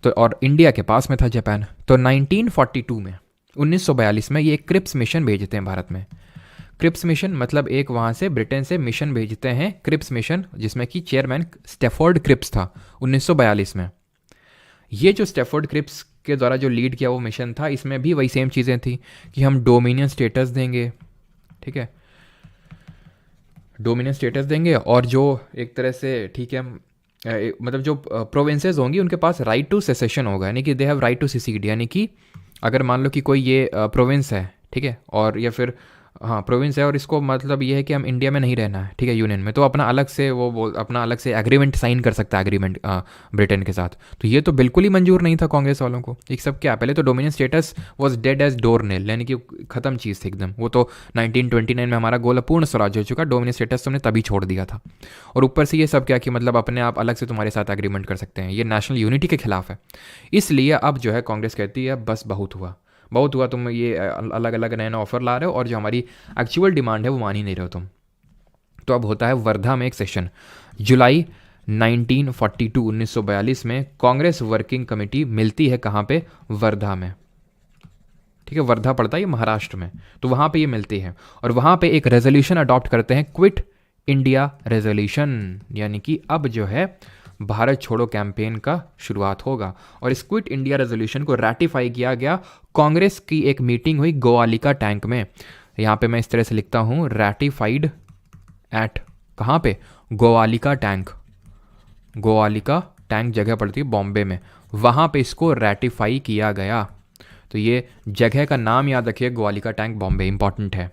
तो और इंडिया के पास में था जापान। तो 1942 में 1942 में ये क्रिप्स मिशन भेजते हैं भारत में। क्रिप्स मिशन मतलब एक वहाँ से ब्रिटेन से मिशन भेजते हैं, क्रिप्स मिशन, जिसमें कि चेयरमैन स्टैफोर्ड क्रिप्स था 1942 में। ये जो स्टैफोर्ड क्रिप्स के द्वारा जो लीड किया वो मिशन था, इसमें भी वही सेम चीज़ें थी कि हम डोमिनियन स्टेटस देंगे। ठीक है, डोमिनियन स्टेटस देंगे और जो एक तरह से, ठीक है, मतलब जो प्रोविंसेस होंगी उनके पास राइट टू सेसेशन होगा, यानी कि they have right to secede. यानी कि अगर मान लो कि कोई ये प्रोविंस है, ठीक है, और या फिर हाँ प्रोविंस है और इसको मतलब ये है कि हम इंडिया में नहीं रहना है, ठीक है, यूनियन में, तो अपना अलग से अपना अलग से एग्रीमेंट साइन कर सकता है, एग्रीमेंट ब्रिटेन के साथ। तो ये तो बिल्कुल ही मंजूर नहीं था कांग्रेस वालों को। एक सब क्या, पहले तो dominion status was dead as door nail, यानी कि खत्म चीज़ थी एकदम। वो तो 1929 में हमारा गोला पूर्ण स्वराज हो चुका, डोमिनियन स्टेटस तुमने तभी छोड़ दिया था। और ऊपर से ये सब क्या कि मतलब अपने आप अलग से तुम्हारे साथ एग्रीमेंट कर सकते हैं, ये नेशनल यूनिटी के खिलाफ है। इसलिए अब जो है कांग्रेस कहती है बस बहुत हुआ, बहुत हुआ, तुम ये अलग अलग नया नया ऑफर ला रहे हो और जो हमारी एक्चुअल डिमांड है वो मान ही नहीं रहे हो तुम। तो अब होता है वर्धा में एक सेशन, जुलाई 1942 में कांग्रेस वर्किंग कमेटी मिलती है कहाँ पे? वर्धा में। ठीक है, वर्धा पड़ता है ये महाराष्ट्र में। तो वहाँ पे ये मिलती है और वहाँ पे एक रेजोल्यूशन अडॉप्ट करते हैं, क्विट इंडिया रेजोल्यूशन, यानी कि अब जो है भारत छोड़ो कैंपेन का शुरुआत होगा। और इस क्विट इंडिया रेजोल्यूशन को रैटिफाई किया गया। कांग्रेस की एक मीटिंग हुई गोवालिका टैंक में। यहाँ पे मैं इस तरह से लिखता हूँ, रैटिफाइड एट, कहाँ पे? गोवालिका टैंक। गोवालिका टैंक जगह पड़ती है बॉम्बे में, वहाँ पे इसको रैटिफाई किया गया। तो ये जगह का नाम याद रखिए, गोवालिका टैंक बॉम्बे, इंपॉर्टेंट है।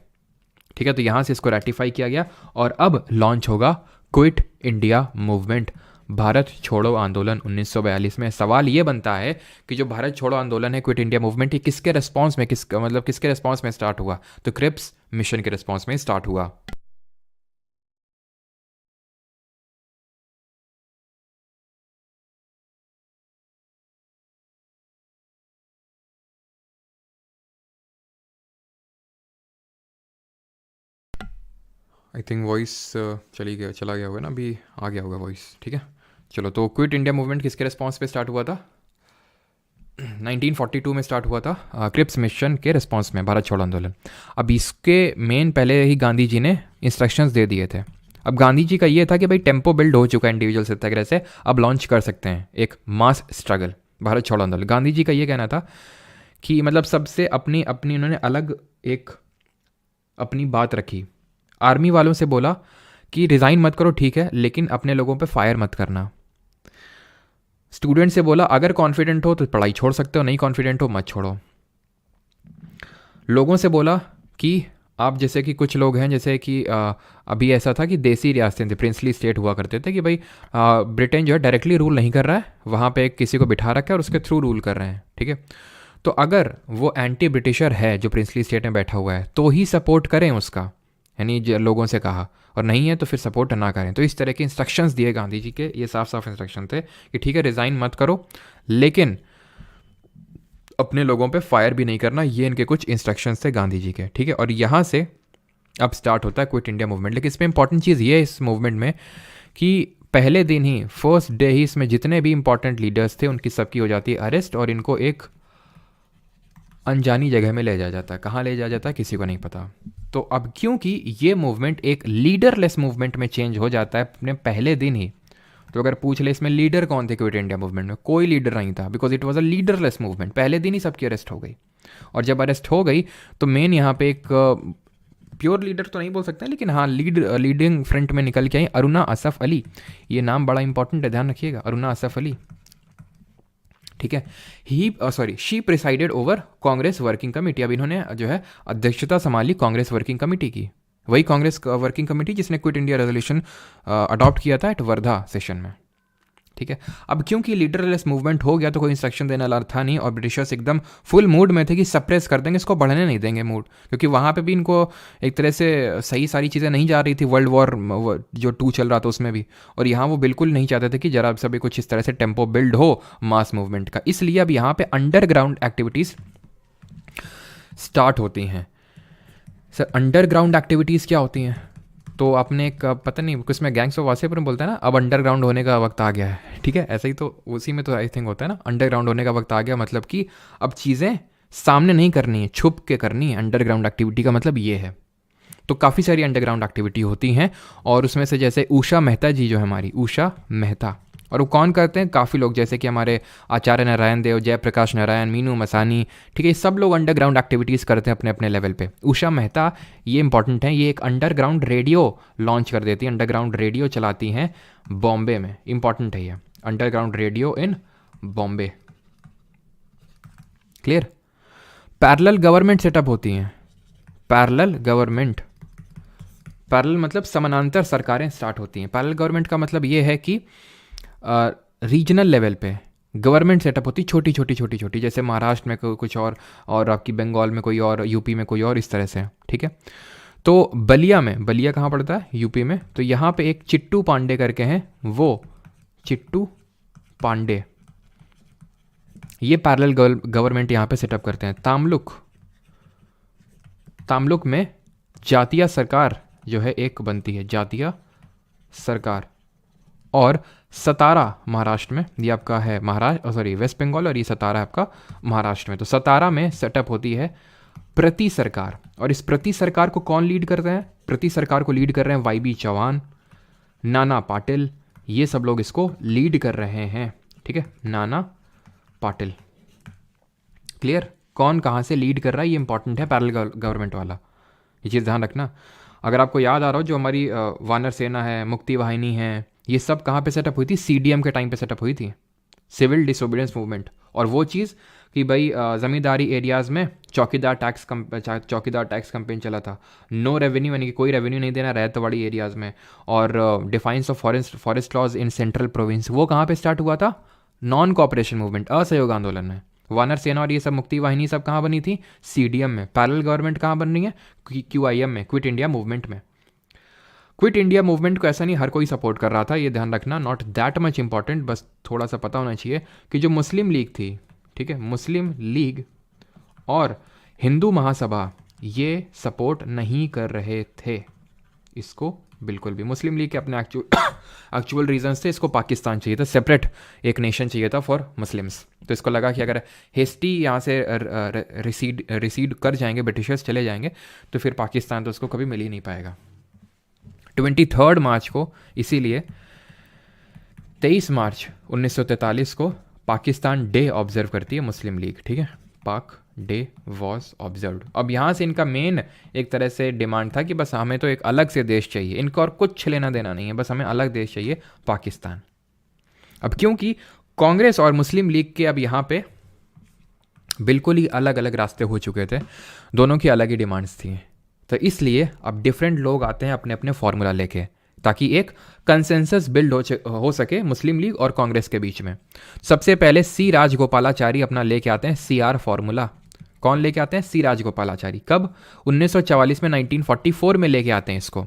ठीक है, तो यहाँ से इसको रैटिफाई किया गया और अब लॉन्च होगा क्विट इंडिया मूवमेंट, भारत छोड़ो आंदोलन 1942 में। सवाल ये बनता है कि जो भारत छोड़ो आंदोलन है, क्विट इंडिया मूवमेंट, ये किसके रिस्पॉन्स में, किसके रिस्पॉन्स में स्टार्ट हुआ? तो क्रिप्स मिशन के रिस्पॉन्स में स्टार्ट हुआ। आई थिंक वॉइस चला गया होगा ना, अभी आ गया होगा वॉइस। ठीक है, चलो, तो क्विट इंडिया मूवमेंट किसके रिस्पॉन्स पे स्टार्ट हुआ था? 1942 में स्टार्ट हुआ था, क्रिप्स मिशन के रिस्पॉन्स में, भारत छोड़ो आंदोलन। अब इसके मेन पहले ही गांधी जी ने इंस्ट्रक्शंस दे दिए थे। अब गांधी जी का ये था कि भाई टेम्पो बिल्ड हो चुका है इंडिविजुअल सत्याग्रह से, अब लॉन्च कर सकते हैं एक मास स्ट्रगल, भारत छोड़ो आंदोलन। गांधी जी का ये कहना था कि मतलब सबसे अपनी अपनी उन्होंने अलग एक अपनी बात रखी। आर्मी वालों से बोला कि रिज़ाइन मत करो, ठीक है, लेकिन अपने लोगों पे फायर मत करना। स्टूडेंट से बोला अगर कॉन्फिडेंट हो तो पढ़ाई छोड़ सकते हो, नहीं कॉन्फिडेंट हो मत छोड़ो। लोगों से बोला कि आप, जैसे कि कुछ लोग हैं, जैसे कि अभी ऐसा था कि देसी रियासतें थी, प्रिंसली स्टेट हुआ करते थे, कि भाई ब्रिटेन जो है डायरेक्टली रूल नहीं कर रहा है, वहाँ पे किसी को बिठा रखा है और उसके थ्रू रूल कर रहे हैं। ठीक है, तो अगर वो एंटी ब्रिटिशर है जो प्रिंसली स्टेट में बैठा हुआ है तो ही सपोर्ट करें उसका, यानी लोगों से कहा, और नहीं है तो फिर सपोर्ट ना करें। तो इस तरह के इंस्ट्रक्शंस दिए गांधी जी के, ये साफ साफ इंस्ट्रक्शन थे कि ठीक है रिज़ाइन मत करो, लेकिन अपने लोगों पे फायर भी नहीं करना। ये इनके कुछ इंस्ट्रक्शंस थे गांधी जी के। ठीक है, और यहाँ से अब स्टार्ट होता है क्विट इंडिया मूवमेंट। लेकिन इसमें इंपॉर्टेंट चीज़ ये है इस मूवमेंट में कि पहले दिन ही, फर्स्ट डे ही, इसमें जितने भी इंपॉर्टेंट लीडर्स थे उनकी सबकी हो जाती है अरेस्ट और इनको एक अनजानी जगह में ले जाया जाता है। कहाँ ले जाया जाता है किसी को नहीं पता। तो अब क्योंकि ये मूवमेंट एक लीडरलेस मूवमेंट में चेंज हो जाता है अपने पहले दिन ही, तो अगर पूछ ले इसमें लीडर कौन थे क्विट इंडिया मूवमेंट में, कोई लीडर नहीं था, because it was a leaderless movement. पहले दिन ही सबकी अरेस्ट हो गई, और जब अरेस्ट हो गई तो मेन यहाँ पे एक प्योर लीडर तो नहीं बोल सकते लेकिन हाँ लीडिंग फ्रंट में निकल के आई अरुणा असफ अली। ये नाम बड़ा इंपॉर्टेंट है, ध्यान रखिएगा, अरुणा असफ अली, ठीक है। She presided over Congress working committee. अब इन्होंने जो है अध्यक्षता संभाली कांग्रेस वर्किंग कमेटी की, वही कांग्रेस वर्किंग कमेटी जिसने क्विट इंडिया रेजोल्यूशन अडॉप्ट किया था एट वर्धा सेशन में, ठीक है। अब क्योंकि लीडरलेस मूवमेंट हो गया तो कोई इंस्ट्रक्शन देने वाला था नहीं, और ब्रिटिशर्स एकदम फुल मूड में थे कि सप्रेस कर देंगे, इसको बढ़ने नहीं देंगे मूड, क्योंकि वहाँ पे भी इनको एक तरह से सही सारी चीज़ें नहीं जा रही थी, वर्ल्ड वॉर जो 2 चल रहा था उसमें भी, और यहाँ वो बिल्कुल नहीं चाहते थे कि जरा सभी कुछ इस तरह से टेम्पो बिल्ड हो मास मूवमेंट का। इसलिए अब यहाँ पे अंडरग्राउंड एक्टिविटीज़ स्टार्ट होती हैं। सर अंडरग्राउंड एक्टिविटीज़ क्या होती हैं? तो आपने एक पता नहीं किसमें गैंग्स ऑफ वासेपुर में बोलता है ना, अब अंडरग्राउंड होने का वक्त आ गया है, ठीक है। ऐसा ही तो उसी में तो आई थिंक होता है ना, अंडरग्राउंड होने का वक्त आ गया, मतलब कि अब चीज़ें सामने नहीं करनी है, छुप के करनी है। अंडरग्राउंड एक्टिविटी का मतलब ये है। तो काफ़ी सारी अंडरग्राउंड एक्टिविटी होती हैं, और उसमें से जैसे उषा मेहता जी जो है हमारी, उषा मेहता, और वो कौन करते हैं? काफ़ी लोग, जैसे कि हमारे आचार्य नारायण देव, जयप्रकाश नारायण, मीनू मसानी, ठीक है, ये सब लोग अंडरग्राउंड एक्टिविटीज़ करते हैं अपने अपने लेवल पे। उषा मेहता ये इंपॉर्टेंट है, ये एक अंडरग्राउंड रेडियो लॉन्च कर देती है, अंडरग्राउंड रेडियो चलाती हैं बॉम्बे में। इंपॉर्टेंट है ये underground radio in Bombay, clear. Parallel government setup होती हैं, पैरेलल गवर्नमेंट, पैरेलल मतलब समानांतर सरकारें स्टार्ट होती हैं। पैरेलल गवर्नमेंट का मतलब ये है कि रीजनल लेवल पे गवर्नमेंट सेटअप होती छोटी छोटी छोटी छोटी, जैसे महाराष्ट्र में कुछ और आपकी बंगाल में कोई और, यूपी में कोई और, इस तरह से, ठीक है। तो बलिया में, बलिया कहाँ पड़ता है? यूपी में। तो यहाँ पे एक चिट्टू पांडे करके हैं, वो चिट्टू पांडे, ये पैरेलल गवर्नमेंट यहाँ पे सेटअप करते हैं। तामलुक में जातीय सरकार जो है एक बनती है, जातीय सरकार। और सतारा महाराष्ट्र में, ये आपका है वेस्ट बंगाल, और ये सतारा है आपका महाराष्ट्र में। तो सतारा में सेटअप होती है प्रति सरकार, और इस प्रति सरकार को कौन लीड करते हैं? प्रति सरकार को लीड कर रहे हैं वाई.बी. चौहान, नाना पाटिल, ये सब लोग इसको लीड कर रहे हैं, ठीक है, नाना पाटिल, क्लियर। कौन कहाँ से लीड कर रहा है ये इंपॉर्टेंट है, पैरेलल गवर्नमेंट वाला, ये चीज़ ध्यान रखना। अगर आपको याद आ रहा हो, जो हमारी वानर सेना है, मुक्ति वाहिनी है, ये सब कहाँ पे सेटअप हुई थी? सीडीएम के टाइम पे सेटअप हुई थी, सिविल डिसोबीडियंस मूवमेंट। और वो चीज़ कि भाई ज़मींदारी एरियाज़ में चौकीदार टैक्स कैंपेन चला था, नो रेवेन्यू, यानी कि कोई रेवेन्यू नहीं देना रैयतवाड़ी एरियाज़ में, और defiance of forest laws in central province, वो कहाँ पे स्टार्ट हुआ था? नॉन कॉपरेशन मूवमेंट, असहयोग आंदोलन में। वानर सेना और ये सब मुक्ति वाहिनी सब कहाँ बनी थी? सीडीएम में। पैरेलल गवर्नमेंट कहाँ बन रही है? क्यूआईएम में, क्विट इंडिया मूवमेंट में। क्विट इंडिया मूवमेंट को ऐसा नहीं हर कोई सपोर्ट कर रहा था, ये ध्यान रखना, नॉट दैट मच इंपॉर्टेंट, बस थोड़ा सा पता होना चाहिए कि जो मुस्लिम लीग थी, ठीक है, मुस्लिम लीग और हिंदू महासभा ये सपोर्ट नहीं कर रहे थे इसको बिल्कुल भी। मुस्लिम लीग के अपने एक्चुअल रीजंस थे, इसको पाकिस्तान चाहिए था, सेपरेट एक नेशन चाहिए था फॉर मुस्लिम्स। तो इसको लगा कि अगर हेस्टी यहाँ से रिसीड कर जाएंगे, ब्रिटिशर्स चले जाएंगे, तो फिर पाकिस्तान तो उसको कभी मिल ही नहीं पाएगा। 23 मार्च को, इसीलिए 23 मार्च 1943 को पाकिस्तान डे ऑब्जर्व करती है मुस्लिम लीग, ठीक है, पाक डे वॉज ऑब्जर्व्ड। अब यहाँ से इनका मेन एक तरह से डिमांड था कि बस हमें तो एक अलग से देश चाहिए, इनको और कुछ लेना देना नहीं है, बस हमें अलग देश चाहिए, पाकिस्तान। अब क्योंकि कांग्रेस और मुस्लिम लीग के अब यहाँ पे बिल्कुल ही अलग अलग रास्ते हो चुके थे, दोनों की अलग ही डिमांड्स थी, तो इसलिए अब डिफरेंट लोग आते हैं अपने अपने फॉर्मूला लेके, ताकि एक कंसेंसस बिल्ड हो सके मुस्लिम लीग और कांग्रेस के बीच में। सबसे पहले सी राजगोपालाचारी अपना लेके आते हैं CR फॉर्मूला। कौन लेके आते हैं? सी राजगोपालाचारी। कब? 1944 में, 1944 में लेके आते हैं इसको।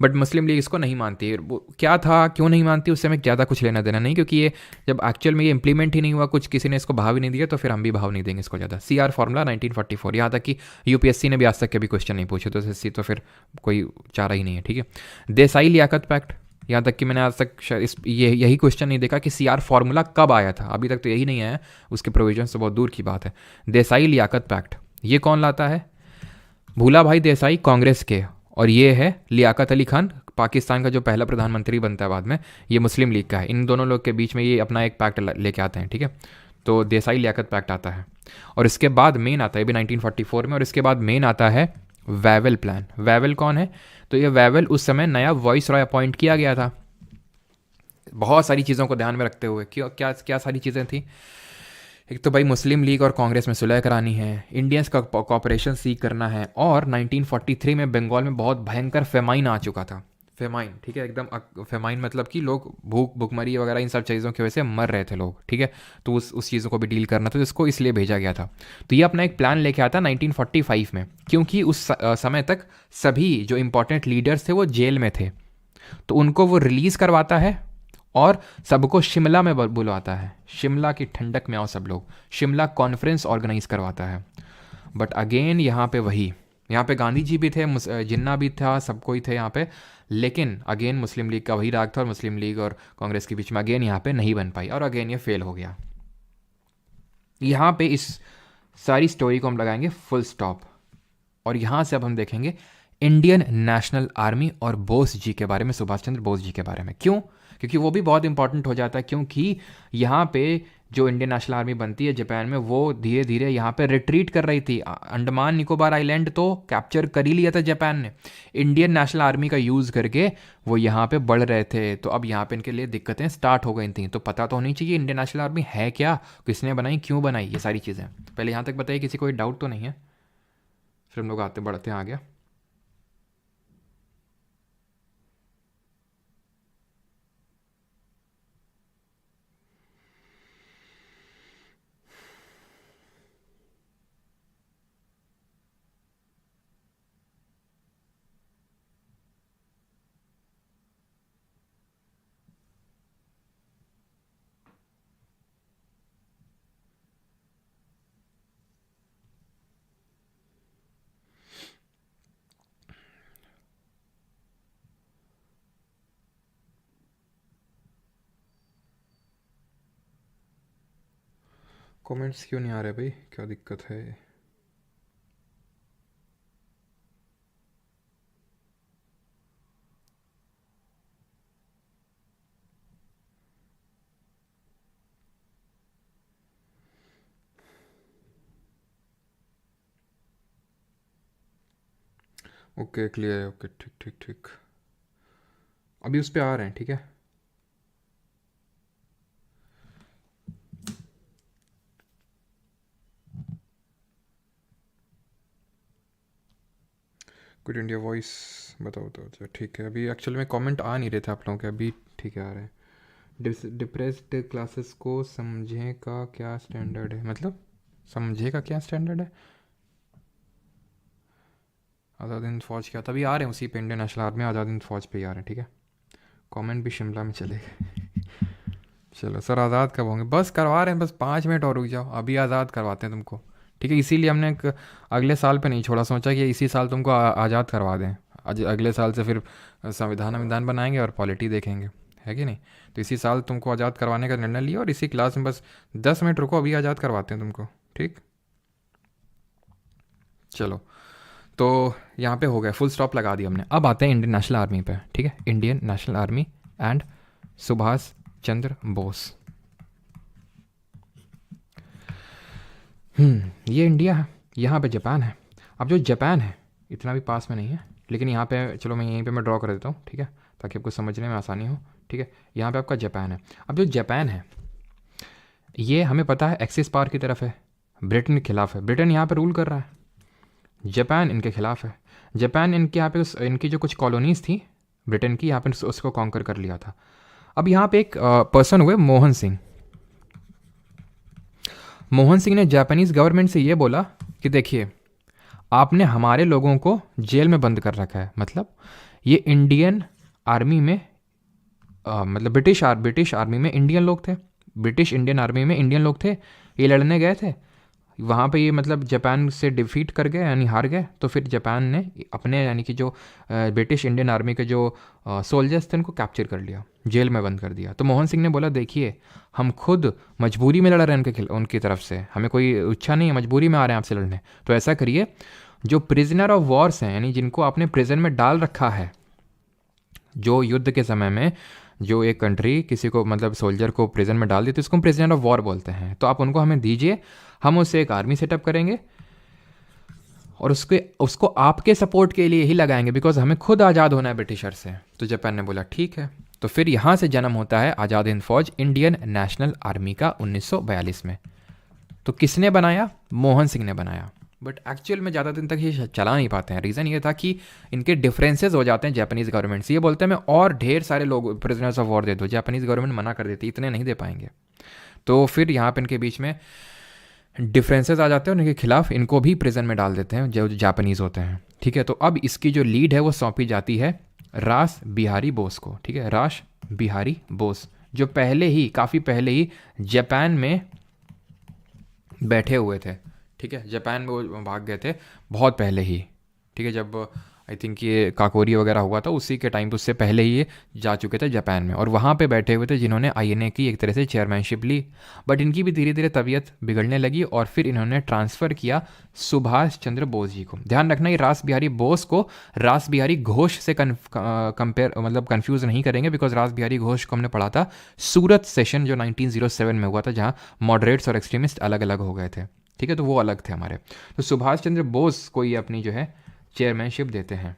बट मुस्लिम लीग इसको नहीं मानती है। वो क्या था, क्यों नहीं मानती, उससे हमें ज़्यादा कुछ लेना देना नहीं, क्योंकि ये जब एक्चुअल में ये इंप्लीमेंट ही नहीं हुआ, कुछ किसी ने इसको भाव ही नहीं दिया, तो फिर हम भी भाव नहीं देंगे इसको ज़्यादा। CR फॉर्मूला 1944, यहाँ तक कि UPSC ने भी आज तक कभी क्वेश्चन नहीं पूछे, तो SSC तो फिर कोई चारा ही नहीं है, ठीक है। देसाई लियाकत पैक्ट, यहाँ तक कि मैंने आज तक यही क्वेश्चन नहीं देखा कि CR फॉर्मूला कब आया था, अभी तक तो यही नहीं आया, उसके प्रोविजन से बहुत दूर की बात है। देसाई लियाकत पैक्ट ये कौन लाता है? भूला भाई देसाई कांग्रेस के, और ये है लियाकत अली खान, पाकिस्तान का जो पहला प्रधानमंत्री बनता है बाद में, ये मुस्लिम लीग का है। इन दोनों लोग के बीच में ये अपना एक पैक्ट लेके आते हैं, ठीक है। तो देसाई लियाकत पैक्ट आता है, और इसके बाद मेन आता है भी 1944 में, और इसके बाद मेन आता है वेवल प्लान। वेवल कौन है? तो ये वेवल उस समय नया वॉइस रॉय अपॉइंट किया गया था, बहुत सारी चीज़ों को ध्यान में रखते हुए। क्यों, क्या क्या सारी चीज़ें थी? एक तो भाई मुस्लिम लीग और कांग्रेस में सुलह करानी है, इंडियंस का कॉपरेशन सीख करना है, और 1943 में बंगाल में बहुत भयंकर फेमाइन आ चुका था। फेमाइन, ठीक है, एकदम फेमाइन मतलब कि लोग भूखमरी वगैरह इन सब चीज़ों की वजह से मर रहे थे लोग, ठीक है। तो उस चीज़ों को भी डील करना था, इसको इसलिए भेजा गया था। तो ये अपना एक प्लान लेके आता 1945 में, क्योंकि उस समय तक सभी जो इंपॉर्टेंट लीडर्स थे वो जेल में थे, तो उनको वो रिलीज़ करवाता है और सबको शिमला में बुलवाता है। शिमला की ठंडक में आओ सब लोग, शिमला कॉन्फ्रेंस ऑर्गेनाइज करवाता है। बट अगेन यहाँ पे वही, यहाँ पे गांधी जी भी थे, जिन्ना भी था, सब कोई थे यहाँ पे, लेकिन अगेन मुस्लिम लीग का वही राग था, और मुस्लिम लीग और कांग्रेस के बीच में अगेन यहाँ पे नहीं बन पाई, और अगेन ये फेल हो गया। यहाँ पे इस सारी स्टोरी को हम लगाएंगे फुल स्टॉप, और यहाँ से अब हम देखेंगे इंडियन नेशनल आर्मी और बोस जी के बारे में, सुभाष चंद्र बोस जी के बारे में। क्यों? क्योंकि वो भी बहुत इंपॉर्टेंट हो जाता है, क्योंकि यहाँ पे जो इंडियन नेशनल आर्मी बनती है जापान में, वो धीरे धीरे यहाँ पे रिट्रीट कर रही थी। अंडमान निकोबार आइलैंड तो कैप्चर कर ही लिया था जापान ने, इंडियन नेशनल आर्मी का यूज़ करके वो यहाँ पे बढ़ रहे थे। तो अब यहाँ पे इनके लिए दिक्कतें स्टार्ट हो गई थी। तो पता तो होनी चाहिए इंडियन नेशनल आर्मी है क्या, किसने बनाई, क्यों बनाई, ये सारी चीज़ें पहले यहाँ तक बताइए, किसी कोई डाउट तो नहीं है? फिर हम लोग आते बढ़ते आ गया। कमेंट्स क्यों नहीं आ रहे भाई, क्या दिक्कत है? ओके क्लियर है, ओके ठीक ठीक ठीक, अभी उस पर आ रहे हैं, ठीक है। गुड इंडिया वॉइस, बताओ तो, अच्छा ठीक है। अभी एक्चुअली में कमेंट आ नहीं रहे थे आप लोगों के, अभी ठीक है आ रहे हैं। डिप्रेस्ड क्लासेस को समझे का क्या स्टैंडर्ड है, मतलब समझे का क्या स्टैंडर्ड है? आज़ाद हिंद फौज क्या, तभी आ रहे हैं उसी पे, Indian national army Azad Hind फौज पे ही आ रहे हैं, ठीक है। कमेंट भी शिमला में चले गए। चलो सर, आज़ाद कब होंगे? बस करवा रहे हैं, बस 5 मिनट और रुक जाओ, अभी आज़ाद करवाते हैं तुमको, ठीक है। इसीलिए हमने एक अगले साल पे नहीं छोड़ा, सोचा कि इसी साल तुमको आज़ाद करवा दें। अगले साल से फिर संविधान बनाएंगे और पॉलिटी देखेंगे, है कि नहीं। तो इसी साल तुमको आज़ाद करवाने का निर्णय लिया, और इसी क्लास में बस 10 मिनट रुको, अभी आज़ाद करवाते हैं तुमको, ठीक। चलो, तो यहाँ पे हो गया, फुल स्टॉप लगा दिया हमने। अब आते हैं इंडियन नेशनल आर्मी पे, ठीक है। Indian national army and Subhash Chandra Bose. ये इंडिया है, यहाँ पे जापान है। अब जो जापान है इतना भी पास में नहीं है, लेकिन यहाँ पे चलो मैं यहीं पे मैं ड्रॉ कर देता हूँ, ठीक है, ताकि आपको समझने में आसानी हो, ठीक है। यहाँ पे आपका जापान है। अब जो जापान है ये हमें पता है एक्सिस पावर की तरफ है, ब्रिटेन के खिलाफ है, ब्रिटेन यहाँ पे रूल कर रहा है, जापान इनके खिलाफ है। जापान इनके यहाँ पे इनकी जो कुछ कॉलोनीज़ थी ब्रिटेन की, यहाँ पे उसको कॉन्कर कर लिया था। अब यहाँ पे एक पर्सन हुए मोहन सिंह। मोहन सिंह ने जापानीज़ गवर्नमेंट से ये बोला कि देखिए, आपने हमारे लोगों को जेल में बंद कर रखा है। मतलब ये इंडियन आर्मी में मतलब ब्रिटिश आर्मी में इंडियन लोग थे, ब्रिटिश इंडियन आर्मी में इंडियन लोग थे, ये लड़ने गए थे वहाँ पे, ये मतलब जापान से डिफीट कर गए यानी हार गए। तो फिर जापान ने अपने यानी कि जो ब्रिटिश इंडियन आर्मी के जो सोल्जर्स थे उनको कैप्चर कर लिया, जेल में बंद कर दिया। तो मोहन सिंह ने बोला देखिए हम खुद मजबूरी में लड़ रहे हैं उनकी तरफ से, हमें कोई इच्छा नहीं है, मजबूरी में आ रहे हैं आपसे लड़ने। तो ऐसा करिए, जो प्रिजनर ऑफ वॉर्स हैं यानी जिनको आपने प्रिजन में डाल रखा है, जो युद्ध के समय में जो एक कंट्री किसी को मतलब सोल्जर को प्रिजन में डाल देती है उसको हम प्रिजनर ऑफ वॉर बोलते हैं। तो आप उनको हमें दीजिए, हम उससे एक आर्मी सेटअप करेंगे और उसको आपके सपोर्ट के लिए ही लगाएंगे, बिकॉज हमें खुद आज़ाद होना है ब्रिटिशर से। तो जापान ने बोला ठीक है। तो फिर यहाँ से जन्म होता है आज़ाद हिंद फौज, इंडियन नेशनल आर्मी का 1942 में। तो किसने बनाया? मोहन सिंह ने बनाया। बट एक्चुअल में ज़्यादा दिन तक ये चला नहीं पाते हैं। रीज़न ये था कि इनके डिफरेंसेस हो जाते हैं जापानीज़ गवर्नमेंट से। ये बोलते हैं मैं और ढेर सारे लोग प्रिजनर्स ऑफ वॉर दे दो, जापानीज़ गवर्नमेंट मना कर देती, इतने नहीं दे पाएंगे। तो फिर यहाँ पे इनके बीच में डिफरेंसेस आ जाते हैं और इनके खिलाफ इनको भी प्रिजन में डाल देते हैं जो जापानीज़ होते हैं। ठीक है, तो अब इसकी जो लीड है वो सौंपी जाती है रास बिहारी बोस को। ठीक है, रास बिहारी बोस जो पहले ही काफ़ी पहले ही जापान में बैठे हुए थे। ठीक है, जापान में वो भाग गए थे बहुत पहले ही। ठीक है, जब आई थिंक ये काकोरी वगैरह हुआ था उसी के टाइम पे, उससे पहले ही ये जा चुके थे जापान में और वहाँ पे बैठे हुए थे जिन्होंने आईएनए की एक तरह से चेयरमैनशिप ली। बट इनकी भी धीरे धीरे तबीयत बिगड़ने लगी और फिर इन्होंने ट्रांसफ़र किया सुभाष चंद्र बोस जी को। ध्यान रखना ये रास बिहारी बोस को रास बिहारी घोष से कंपेयर मतलब कन्फ्यूज़ नहीं करेंगे, बिकॉज रास बिहारी घोष को हमने पढ़ा था सूरत सेशन जो 1907 में हुआ था, जहाँ मॉडरेट्स और एक्सट्रीमिस्ट अलग अलग हो गए थे। ठीक है, तो वो अलग थे हमारे। तो सुभाष चंद्र बोस को ये अपनी जो है चेयरमैनशिप देते हैं।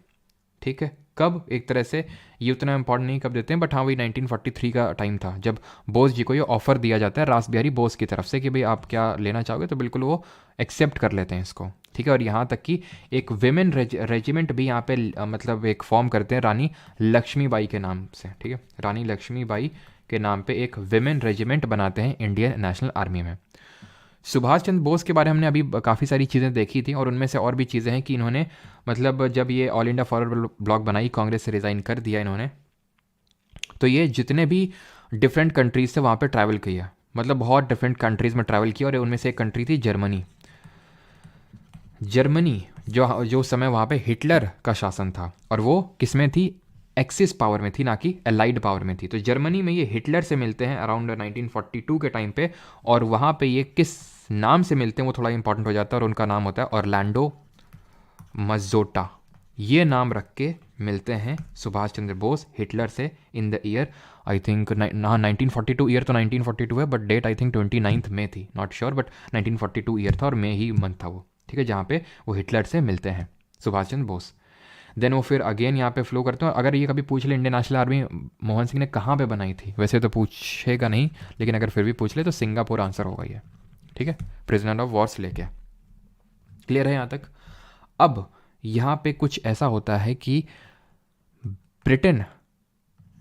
ठीक है, कब? एक तरह से ये उतना इंपॉर्टेंट नहीं कब देते हैं, बट हाँ वही 1943 का टाइम था जब बोस जी को ये ऑफर दिया जाता है रास बिहारी बोस की तरफ से कि भाई आप क्या लेना चाहोगे, तो बिल्कुल वो एक्सेप्ट कर लेते हैं इसको। ठीक है, और यहाँ तक कि एक विमेन रेजिमेंट भी यहाँ पे मतलब एक फॉर्म करते हैं रानी लक्ष्मीबाई के नाम से। ठीक है, रानी लक्ष्मीबाई के नाम पे एक विमेन रेजिमेंट बनाते हैं इंडियन नेशनल आर्मी में। सुभाष चंद्र बोस के बारे में हमने अभी काफ़ी सारी चीज़ें देखी थी और उनमें से और भी चीज़ें हैं कि इन्होंने मतलब जब ये ऑल इंडिया फॉरवर्ड ब्लॉक बनाई, कांग्रेस से रिज़ाइन कर दिया इन्होंने, तो ये जितने भी डिफरेंट कंट्रीज से वहाँ पे ट्रैवल किया, मतलब बहुत डिफरेंट कंट्रीज़ में ट्रैवल किया। और उनमें से एक कंट्री थी जर्मनी। जर्मनी जो समय वहाँ पे हिटलर का शासन था और वो किस में थी? एक्सिस पावर में थी, ना कि एलाइड पावर में थी। तो जर्मनी में ये हिटलर से मिलते हैं अराउंड 1942 के टाइम पे, और वहाँ पे ये किस नाम से मिलते हैं वो थोड़ा इंपॉर्टेंट हो जाता है, और उनका नाम होता है ऑरलैंडो मज़ोटा। ये नाम रख के मिलते हैं सुभाष चंद्र बोस हिटलर से in the year I think 1942। Year तो 1942 है बट डेट आई थिंक 29 मई थी, नॉट श्योर, बट 1942 ईयर था और मई ही मंथ था वो। ठीक है, जहाँ पे वो हिटलर से मिलते हैं सुभाष चंद्र बोस। देन वो फिर अगेन यहाँ पे फ्लो करते हैं। अगर ये कभी पूछ ले Indian national army Mohan Singh ने कहाँ पे बनाई थी, वैसे तो पूछेगा नहीं, लेकिन अगर फिर भी पूछ ले तो सिंगापुर आंसर होगा ये। ठीक है, प्रिजनर ऑफ वॉर्स लेके। क्लियर है यहाँ तक? अब यहाँ पे कुछ ऐसा होता है कि ब्रिटेन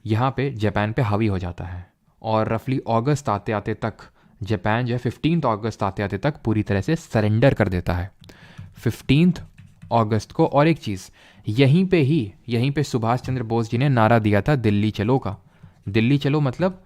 यहाँ पे जापान पे हावी हो जाता है और रफली अगस्त आते आते तक जापान जो है 15 अगस्त आते आते तक पूरी तरह से सरेंडर कर देता है 15 अगस्त को। और एक चीज़, यहीं पे सुभाष चंद्र बोस जी ने नारा दिया था दिल्ली चलो का। दिल्ली चलो मतलब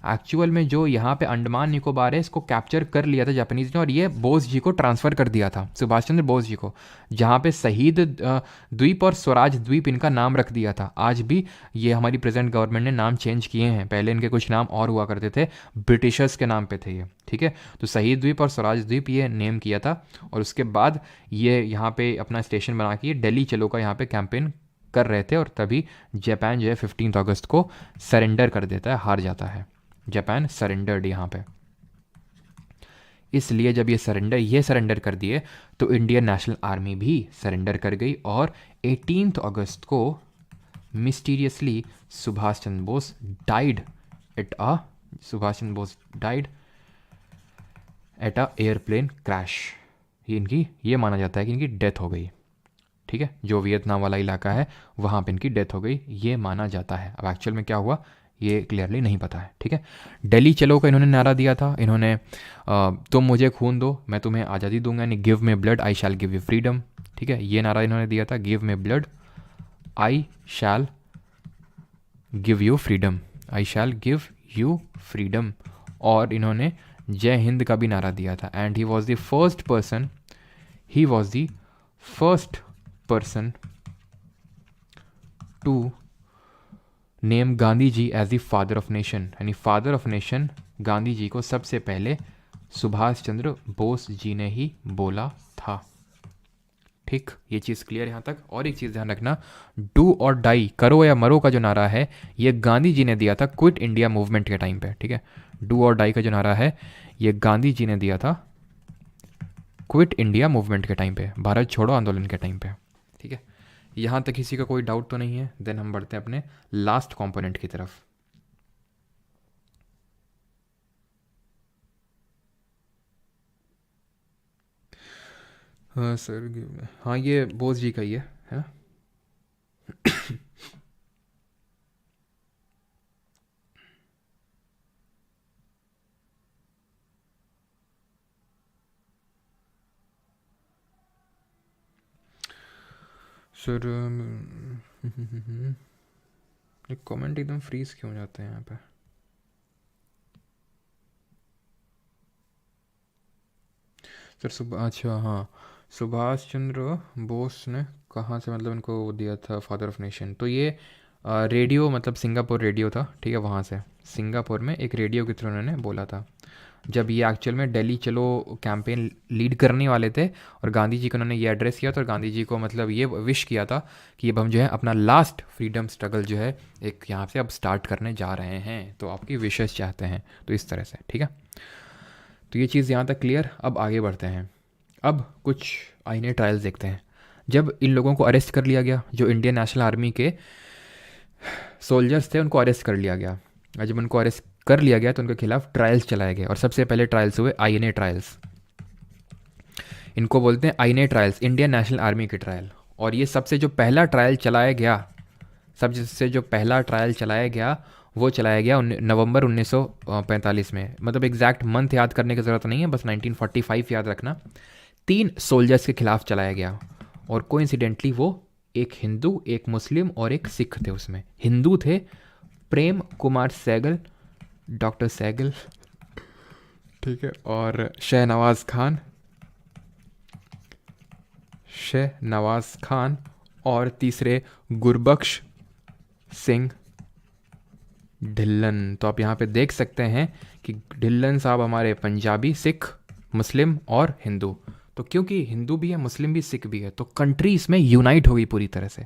एक्चुअल में जो यहाँ पे अंडमान निकोबार है इसको कैप्चर कर लिया था जापानीज ने और ये बोस जी को ट्रांसफ़र कर दिया था, सुभाष चंद्र बोस जी को, जहाँ पे शहीद द्वीप और स्वराज द्वीप इनका नाम रख दिया था। आज भी ये हमारी प्रेजेंट गवर्नमेंट ने नाम चेंज किए हैं, पहले इनके कुछ नाम और हुआ करते थे, ब्रिटिशर्स के नाम पे थे ये। ठीक है, तो शहीद द्वीप और स्वराज द्वीप ये नेम किया था और उसके बाद ये यहाँ पे अपना स्टेशन बना के दिल्ली चलो का यहाँ पे कैंपेन कर रहे थे और तभी जापान जो है 15 अगस्त को सरेंडर कर देता है, हार जाता है। जापान सरेंडर्ड यहाँ पे। इसलिए जब ये सरेंडर कर दिए तो इंडियन नेशनल आर्मी भी सरेंडर कर गई और 18 अगस्त को mysteriously Subhash Chandra Bose died at a airplane crash. ये माना जाता है कि इनकी डेथ हो गई। ठीक है, जो वियतनाम वाला इलाका है वहाँ पे इनकी डेथ हो गई, ये माना जाता है। अब एक्चुअल में क्या हुआ ये क्लियरली नहीं पता है। ठीक है, दिल्ली चलो का इन्होंने नारा दिया था, इन्होंने तुम मुझे खून दो मैं तुम्हें आज़ादी दूंगा, यानी give me blood I shall give you freedom. ठीक है, ये नारा इन्होंने दिया था, give me blood, I shall give you freedom, I shall give you freedom. और इन्होंने जय हिंद का भी नारा दिया था। And he was the first person to name Gandhi ji as the father of nation, यानी father of nation Gandhi ji को सबसे पहले सुभाष चंद्र बोस जी ने ही बोला था। ठीक, ये चीज़ क्लियर यहाँ तक। और एक चीज़ ध्यान रखना, डू और डाई, करो या मरो का जो नारा है ये गांधी जी ने दिया था क्विट इंडिया मूवमेंट के टाइम पे। ठीक है, डू और डाई का जो नारा है ये गांधी जी ने दिया था क्विट इंडिया मूवमेंट के टाइम पे, भारत छोड़ो आंदोलन के टाइम पे। ठीक है, यहाँ तक किसी का कोई डाउट तो नहीं है। देन हम बढ़ते हैं अपने लास्ट कंपोनेंट की तरफ। हाँ सर, हाँ ये बोस जी का ही है? सर कमेंट एकदम फ्रीज क्यों हो जाते हैं यहाँ पे? सर अच्छा हाँ, सुभाष चंद्र बोस ने कहाँ से मतलब इनको वो दिया था फादर ऑफ नेशन? तो ये रेडियो, मतलब सिंगापुर रेडियो था। ठीक है, वहाँ से सिंगापुर में एक रेडियो के थ्रू उन्होंने बोला था, जब ये एक्चुअल में दिल्ली चलो कैंपेन लीड करने वाले थे। और गांधी जी को उन्होंने ये एड्रेस किया था और गांधी जी को मतलब ये विश किया था कि अब हम जो है अपना लास्ट फ्रीडम स्ट्रगल जो है एक यहाँ से अब स्टार्ट करने जा रहे हैं, तो आपकी विशेष चाहते हैं। तो इस तरह से, ठीक है, तो ये चीज़ यहाँ तक क्लियर। अब आगे बढ़ते हैं। अब कुछ आईने ट्रायल्स देखते हैं। जब इन लोगों को अरेस्ट कर लिया गया, जो इंडियन नेशनल आर्मी के सोल्जर्स थे उनको अरेस्ट कर लिया गया। और जब उनको अरेस्ट कर लिया गया तो उनके खिलाफ ट्रायल्स चलाए गए। और सबसे पहले ट्रायल्स हुए आईएनए ट्रायल्स। इनको बोलते हैं INA trials, Indian national army के ट्रायल। और ये सबसे जो पहला ट्रायल चलाया गया, सबसे जो पहला ट्रायल चलाया गया वो चलाया गया नवंबर 1945 में। मतलब एग्जैक्ट मंथ याद करने की ज़रूरत नहीं है, बस 1945 याद रखना। 3 सोल्जर्स के खिलाफ चलाया गया। और कोइंसिडेंटली वो एक हिंदू, एक मुस्लिम और एक सिख थे। उसमें हिंदू थे प्रेम कुमार सहगल, डॉक्टर सहगल, ठीक है, और शहनवाज खान और तीसरे गुरबख्श सिंह ढिल्लन। तो आप यहाँ पे देख सकते हैं कि ढिल्लन साहब हमारे पंजाबी, सिख, मुस्लिम और हिंदू। तो क्योंकि हिंदू भी है, मुस्लिम भी, सिख भी है, तो कंट्री इसमें यूनाइट हो गई पूरी तरह से।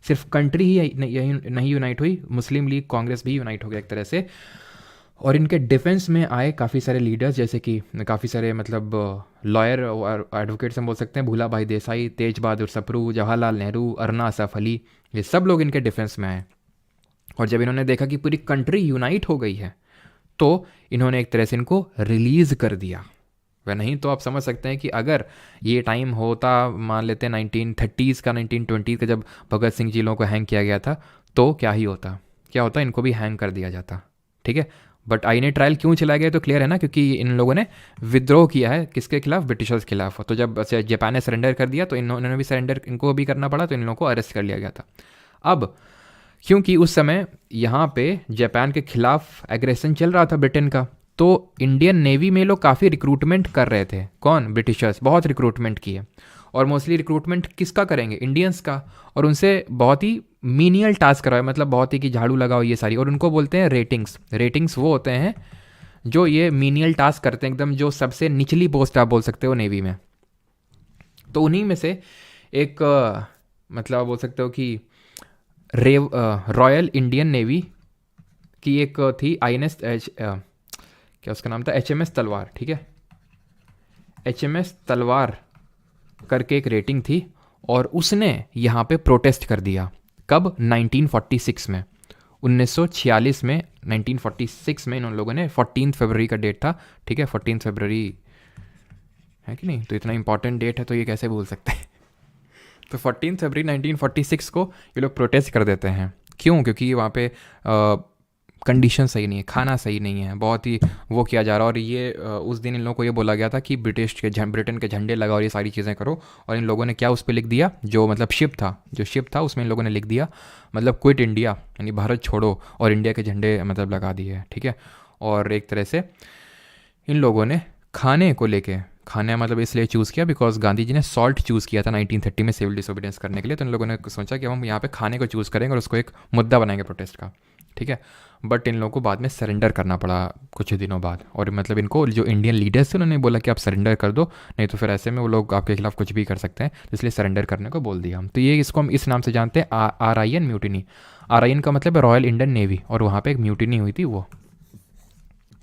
सिर्फ कंट्री ही नहीं यूनाइट हुई, मुस्लिम लीग कांग्रेस भी यूनाइट हो गया एक तरह से। और इनके डिफेंस में आए काफ़ी सारे लीडर्स, जैसे कि काफ़ी सारे मतलब लॉयर और एडवोकेट्स हम बोल सकते हैं, भूला भाई देसाई, तेज बहादुर सप्रू, जवाहरलाल नेहरू, अरुणा असफ अली, ये सब लोग इनके डिफेंस में आए। और जब इन्होंने देखा कि पूरी कंट्री यूनाइट हो गई है तो इन्होंने एक तरह से इनको रिलीज़ कर दिया। वह नहीं तो आप समझ सकते हैं कि अगर ये टाइम होता, मान लेते हैं 1930s का, 1920s का, जब भगत सिंह जी लोगों को हैंग किया गया था, तो क्या ही होता, क्या होता, इनको भी हैंग कर दिया जाता। ठीक है, बट आईएनए ट्रायल क्यों चलाया गया तो क्लियर है ना, क्योंकि इन लोगों ने विद्रोह किया है किसके खिलाफ, ब्रिटिशर्स के खिलाफ। तो जब जापान ने सरेंडर कर दिया तो इन्होंने भी सरेंडर इनको भी करना पड़ा, तो इन लोगों को अरेस्ट कर लिया गया था। अब क्योंकि उस समय यहाँ पे जापान के खिलाफ एग्रेशन चल रहा था ब्रिटेन का, तो इंडियन नेवी में लोग काफ़ी रिक्रूटमेंट कर रहे थे। कौन? ब्रिटिशर्स, बहुत रिक्रूटमेंट किए। और मोस्टली रिक्रूटमेंट किसका करेंगे? इंडियंस का। और उनसे बहुत ही मीनियल टास्क करवाए, मतलब बहुत ही कि झाड़ू लगाओ ये सारी। और उनको बोलते हैं रेटिंग्स। रेटिंग्स वो होते हैं जो ये मीनियल टास्क करते हैं, एकदम जो सबसे निचली पोस्ट आप बोल सकते हो नेवी में। तो उन्हीं में से एक मतलब आप बोल सकते हो कि रॉयल इंडियन नेवी की एक थी आईएनएस, क्या उसका नाम था, एचएमएस तलवार। ठीक है, एचएमएस तलवार करके एक रेटिंग थी और उसने यहाँ पे प्रोटेस्ट कर दिया। कब? 1946 में, 1946 में, 1946 में इन लोगों ने 14 फरवरी का डेट था। ठीक है, 14 फरवरी है कि नहीं, तो इतना इंपॉर्टेंट डेट है तो ये कैसे भूल सकते हैं। तो 14 फरवरी 1946 को ये लोग प्रोटेस्ट कर देते हैं। क्यों? क्योंकि वहाँ पे कंडीशन सही नहीं है, खाना सही नहीं है, बहुत ही वो किया जा रहा है। और ये उस दिन इन लोगों को ये बोला गया था कि ब्रिटेन के झंडे लगाओ और ये सारी चीज़ें करो, और इन लोगों ने क्या उस पर लिख दिया, जो मतलब शिप था उसमें इन लोगों ने लिख दिया मतलब क्विट इंडिया, यानी भारत छोड़ो, और इंडिया के झंडे मतलब लगा दिए, ठीक है। और एक तरह से इन लोगों ने खाने को लेके, खाने मतलब इसलिए चूज़ किया बिकॉज गांधी जी ने सॉल्ट चूज़ किया था 1930 में सिविल डिसोबीडियंस करने के लिए, तो इन लोगों ने सोचा कि हम यहाँ पे खाने को चूज़ करेंगे और उसको एक मुद्दा बनाएंगे प्रोटेस्ट का, ठीक है। बट इन लोगों को बाद में सरेंडर करना पड़ा कुछ दिनों बाद, और मतलब इनको जो इंडियन लीडर्स थे उन्होंने बोला कि आप सरेंडर कर दो, नहीं तो फिर ऐसे में वो लोग आपके खिलाफ कुछ भी कर सकते हैं, तो इसलिए सरेंडर करने को बोल दिया हम। तो ये इसको हम इस नाम से जानते हैं, RIN म्यूटिनी। RIN का मतलब है रॉयल इंडियन नेवी, और वहाँ पर एक म्यूटिनी हुई थी वो,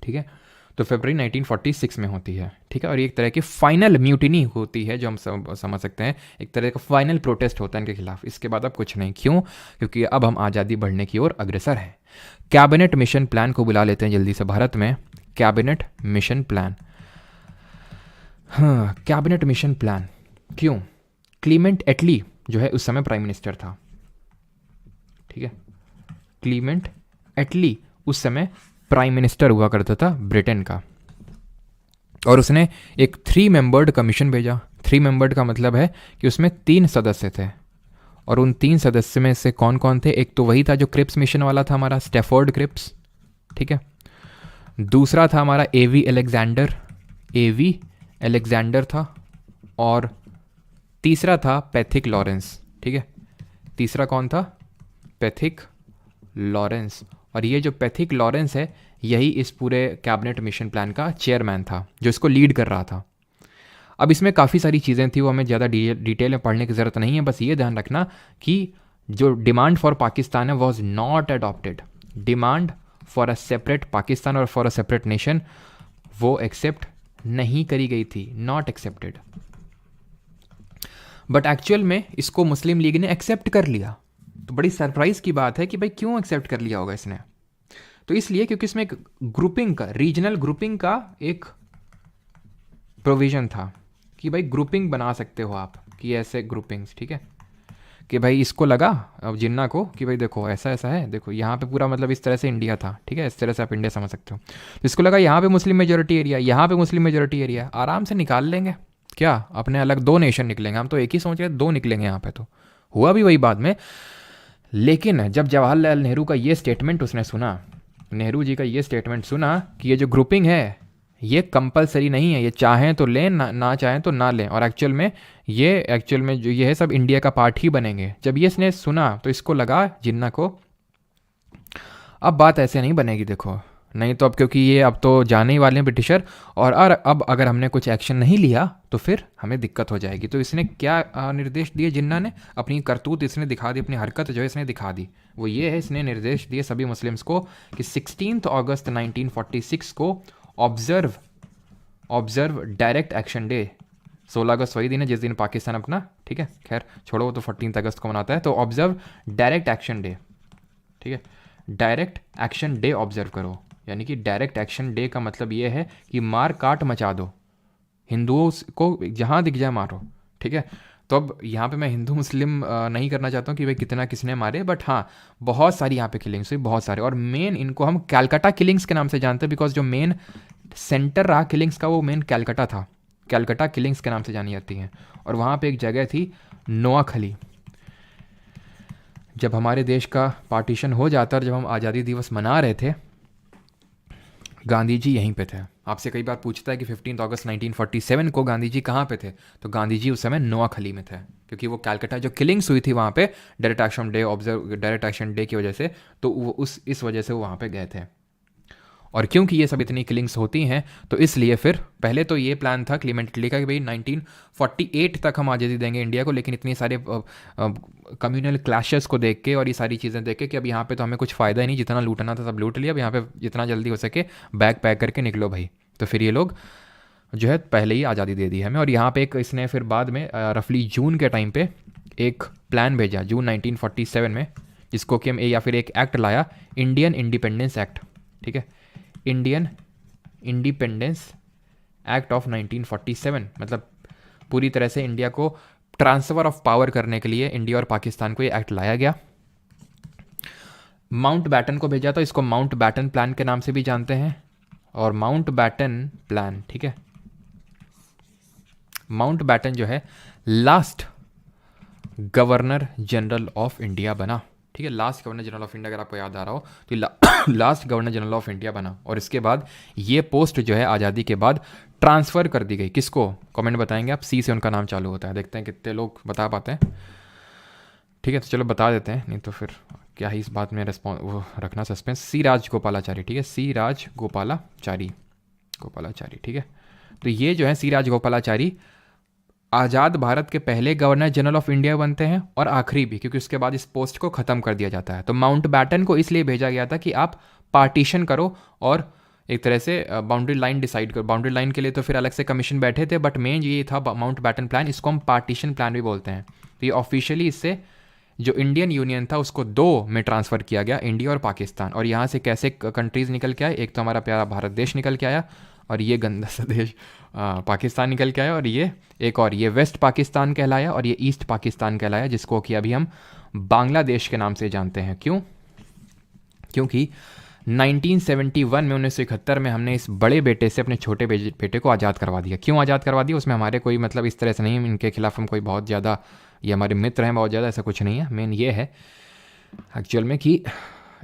ठीक है। तो फरवरी 1946 में होती है, ठीक है। और ये एक तरह की फाइनल म्यूटिनी होती है जो हम समझ सकते हैं, एक तरह का फाइनल प्रोटेस्ट होता है इनके खिलाफ। इसके बाद अब कुछ नहीं, क्यों? क्योंकि अब हम आज़ादी बढ़ने की ओर अग्रसर हैं। कैबिनेट मिशन प्लान को बुला लेते हैं जल्दी से भारत में। कैबिनेट मिशन प्लान, हाँ कैबिनेट मिशन प्लान क्यों? क्लीमेंट एटली जो है उस समय प्राइम मिनिस्टर था, ठीक है। क्लीमेंट एटली उस समय प्राइम मिनिस्टर हुआ करता था ब्रिटेन का, और उसने एक 3 मेंबर्ड कमीशन भेजा। 3 मेंबर्ड का मतलब है कि उसमें 3 सदस्य थे, और उन 3 सदस्य में से कौन कौन थे? एक तो वही था जो क्रिप्स मिशन वाला था हमारा, स्टैफोर्ड क्रिप्स, ठीक है। दूसरा था हमारा एवी एलेक्जेंडर था, और तीसरा था पैथिक लॉरेंस, ठीक है। तीसरा कौन था? Pethick Lawrence. और ये जो पैथिक लॉरेंस है यही इस पूरे कैबिनेट मिशन प्लान का चेयरमैन था, जो इसको लीड कर रहा था। अब इसमें काफ़ी सारी चीज़ें थी, वो हमें ज़्यादा डिटेल में पढ़ने की ज़रूरत नहीं है, बस ये ध्यान रखना कि जो डिमांड फॉर पाकिस्तान है was not adopted. Demand for a separate Pakistan और फॉर अ सेपरेट नेशन वो एक्सेप्ट नहीं करी गई थी, नॉट एक्सेप्टेड। बट एक्चुअल में इसको मुस्लिम लीग ने एक्सेप्ट कर लिया। तो बड़ी सरप्राइज की बात है कि भाई क्यों एक्सेप्ट कर लिया होगा इसने? तो इसलिए क्योंकि इसमें एक ग्रुपिंग का, रीजनल ग्रुपिंग का एक प्रोविजन था कि भाई ग्रुपिंग बना सकते हो आप, कि ऐसे ग्रुपिंग्स, ठीक है। कि भाई इसको लगा अब जिन्ना को कि भाई देखो ऐसा ऐसा है, देखो यहाँ पे पूरा मतलब इस तरह से इंडिया था, ठीक है, इस तरह से आप इंडिया समझ सकते हो। तो इसको लगा यहाँ पे मुस्लिम मेजोरिटी एरिया, यहाँ पे मुस्लिम मेजोरिटी एरिया, आराम से निकाल लेंगे क्या अपने अलग 2 नेशन निकलेंगे। हम तो एक ही सोच रहे 2 निकलेंगे यहाँ पे, तो हुआ भी वही बाद में। लेकिन जब जवाहरलाल नेहरू का ये स्टेटमेंट उसने सुना, नेहरू जी का ये स्टेटमेंट सुना कि ये जो ग्रुपिंग है ये कंपलसरी नहीं है, ये चाहें तो लें ना चाहें तो ना लें, और एक्चुअल में जो ये है सब इंडिया का पार्ट ही बनेंगे। जब ये इसने सुना तो इसको लगा जिन्ना को अब बात ऐसे नहीं बनेगी, देखो नहीं तो अब क्योंकि ये अब तो जाने ही वाले हैं ब्रिटिशर, और अब अगर हमने कुछ एक्शन नहीं लिया तो फिर हमें दिक्कत हो जाएगी। तो इसने क्या निर्देश दिए जिन्ना ने? अपनी करतूत इसने दिखा दी, अपनी हरकत जो है इसने दिखा दी। वो ये है, इसने निर्देश दिए सभी मुस्लिम्स को कि 16 अगस्त 1946 को ऑब्जर्व डायरेक्ट एक्शन डे। 16 अगस्त वही दिन है जिस दिन पाकिस्तान अपना, ठीक है, खैर छोड़ो, वो तो 14 अगस्त को मनाता है। तो ऑब्जर्व डायरेक्ट एक्शन डे, ठीक है, डायरेक्ट एक्शन डे ऑब्जर्व करो। यानी कि डायरेक्ट एक्शन डे का मतलब ये है कि मार काट मचा दो, हिंदुओं को जहाँ दिख जाए मारो, ठीक है। तो अब यहाँ पे मैं हिंदू मुस्लिम नहीं करना चाहता हूँ कि भाई कितना किसने मारे, बट हाँ बहुत सारी यहाँ पे किलिंग्स हुई, बहुत सारे। और मेन इनको हम कैलकाटा किलिंग्स के नाम से जानते हैं, बिकॉज जो मेन सेंटर रहा किलिंग्स का वो मेन कैलकाटा था, कैलकाटा किलिंग्स के नाम से जानी जाती हैं। और वहाँ पे एक जगह थी नोआखली। जब हमारे देश का पार्टीशन हो जाता और जब हम आज़ादी दिवस मना रहे थे, गांधी जी यहीं पे थे। आपसे कई बार पूछता है कि 15 अगस्त 1947 को गांधी जी कहाँ पे थे, तो गांधी जी उस समय नोआखली में थे, क्योंकि वो कैलकाटा जो किलिंग्स हुई थी वहाँ पे डायरेक्ट एक्शन डे की वजह से, तो वो इस वजह से वो वहाँ पे गए थे। और क्योंकि ये सब इतनी किलिंग्स होती हैं तो इसलिए फिर पहले तो ये प्लान था क्लीमेंट एटली का कि भाई 1948 तक हम आज़ादी देंगे इंडिया को, लेकिन इतनी सारे कम्युनल क्लैशेस को देख के और ये सारी चीज़ें देख के कि अब यहाँ पे तो हमें कुछ फ़ायदा ही नहीं, जितना लूटना था सब लूट लिया, अब यहाँ पे जितना जल्दी हो सके बैग पैक करके निकलो भाई। तो फिर ये लोग जो है पहले ही आज़ादी दे दी हमें। और यहाँ पे एक इसने फिर बाद में रफली जून के टाइम पे एक प्लान भेजा, जून 1947 में, जिसको कि हम या फिर एक एक्ट लाया, इंडियन इंडिपेंडेंस एक्ट, ठीक है, इंडियन इंडिपेंडेंस एक्ट ऑफ 1947। मतलब पूरी तरह से इंडिया को ट्रांसफ़र ऑफ पावर करने के लिए इंडिया और पाकिस्तान को ये एक्ट लाया गया। माउंट बैटन को भेजा था, इसको माउंट बैटन प्लान के नाम से भी जानते हैं। और माउंट बैटन प्लान, ठीक है, माउंट बैटन जो है last governor general of India बना, ठीक है, last governor general of India, अगर आपको याद आ रहा हो तो last governor general of India बना। और इसके बाद ये पोस्ट जो है आज़ादी के बाद ट्रांसफ़र कर दी गई, किसको, कमेंट बताएंगे आप, सी से उनका नाम चालू होता है, देखते हैं कितने लोग बता पाते हैं। ठीक है, तो चलो बता देते हैं, नहीं तो फिर क्या ही इस बात में वो रखना सस्पेंस। सी राजगोपालाचारी, ठीक है, सी राजगोपालाचारी, गोपालाचारी, ठीक है। तो ये जो है सी राजगोपालाचारी आज़ाद भारत के पहले गवर्नर जनरल ऑफ इंडिया बनते हैं और आखिरी भी, क्योंकि उसके बाद इस पोस्ट को ख़त्म कर दिया जाता है। तो माउंट बैटन को इसलिए भेजा गया था कि आप पार्टीशन करो और एक तरह से बाउंड्री लाइन डिसाइड करो। बाउंड्री लाइन के लिए तो फिर अलग से कमीशन बैठे थे, बट मेन ये था माउंट बैटन प्लान, इसको हम पार्टीशन प्लान भी बोलते हैं। तो ये ऑफिशियली इससे जो इंडियन यूनियन था उसको दो में ट्रांसफ़र किया गया, इंडिया और पाकिस्तान। और यहाँ से कैसे कंट्रीज़ निकल के आए, एक तो हमारा प्यारा भारत देश निकल के आया, और ये गंदा सा देश पाकिस्तान निकल के आया, और ये एक और ये वेस्ट पाकिस्तान कहलाया, और ये ईस्ट पाकिस्तान कहलाया, जिसको कि अभी हम बांग्लादेश के नाम से जानते हैं। क्यों? क्योंकि 1971 में 1971 में हमने इस बड़े बेटे से अपने छोटे बेटे को आज़ाद करवा दिया। क्यों आज़ाद करवा दिया? उसमें हमारे कोई मतलब इस तरह से नहीं, इनके खिलाफ हम कोई बहुत ज़्यादा, ये हमारे मित्र हैं बहुत ज़्यादा, ऐसा कुछ नहीं है। मेन ये है एक्चुअल में कि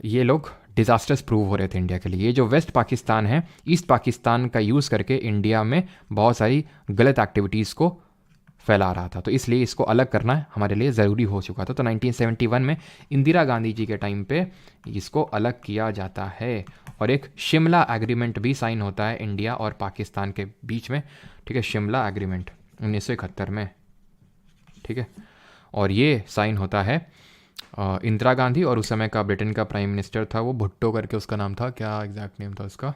ये लोग डिज़ास्टर्स प्रूव हो रहे थे इंडिया के लिए। ये जो वेस्ट पाकिस्तान है, ईस्ट पाकिस्तान का यूज़ करके इंडिया में बहुत सारी गलत एक्टिविटीज़ को फैला रहा था, तो इसलिए इसको अलग करना हमारे लिए ज़रूरी हो चुका था। तो 1971 में इंदिरा गांधी जी के टाइम पे इसको अलग किया जाता है, और एक शिमला एग्रीमेंट भी साइन होता है इंडिया और पाकिस्तान के बीच में, ठीक है, शिमला एग्रीमेंट 1971 में, ठीक है। और ये साइन होता है इंदिरा गांधी, और उस समय का ब्रिटेन का प्राइम मिनिस्टर था वो भुट्टो करके उसका नाम था, क्या एग्जैक्ट नेम था उसका,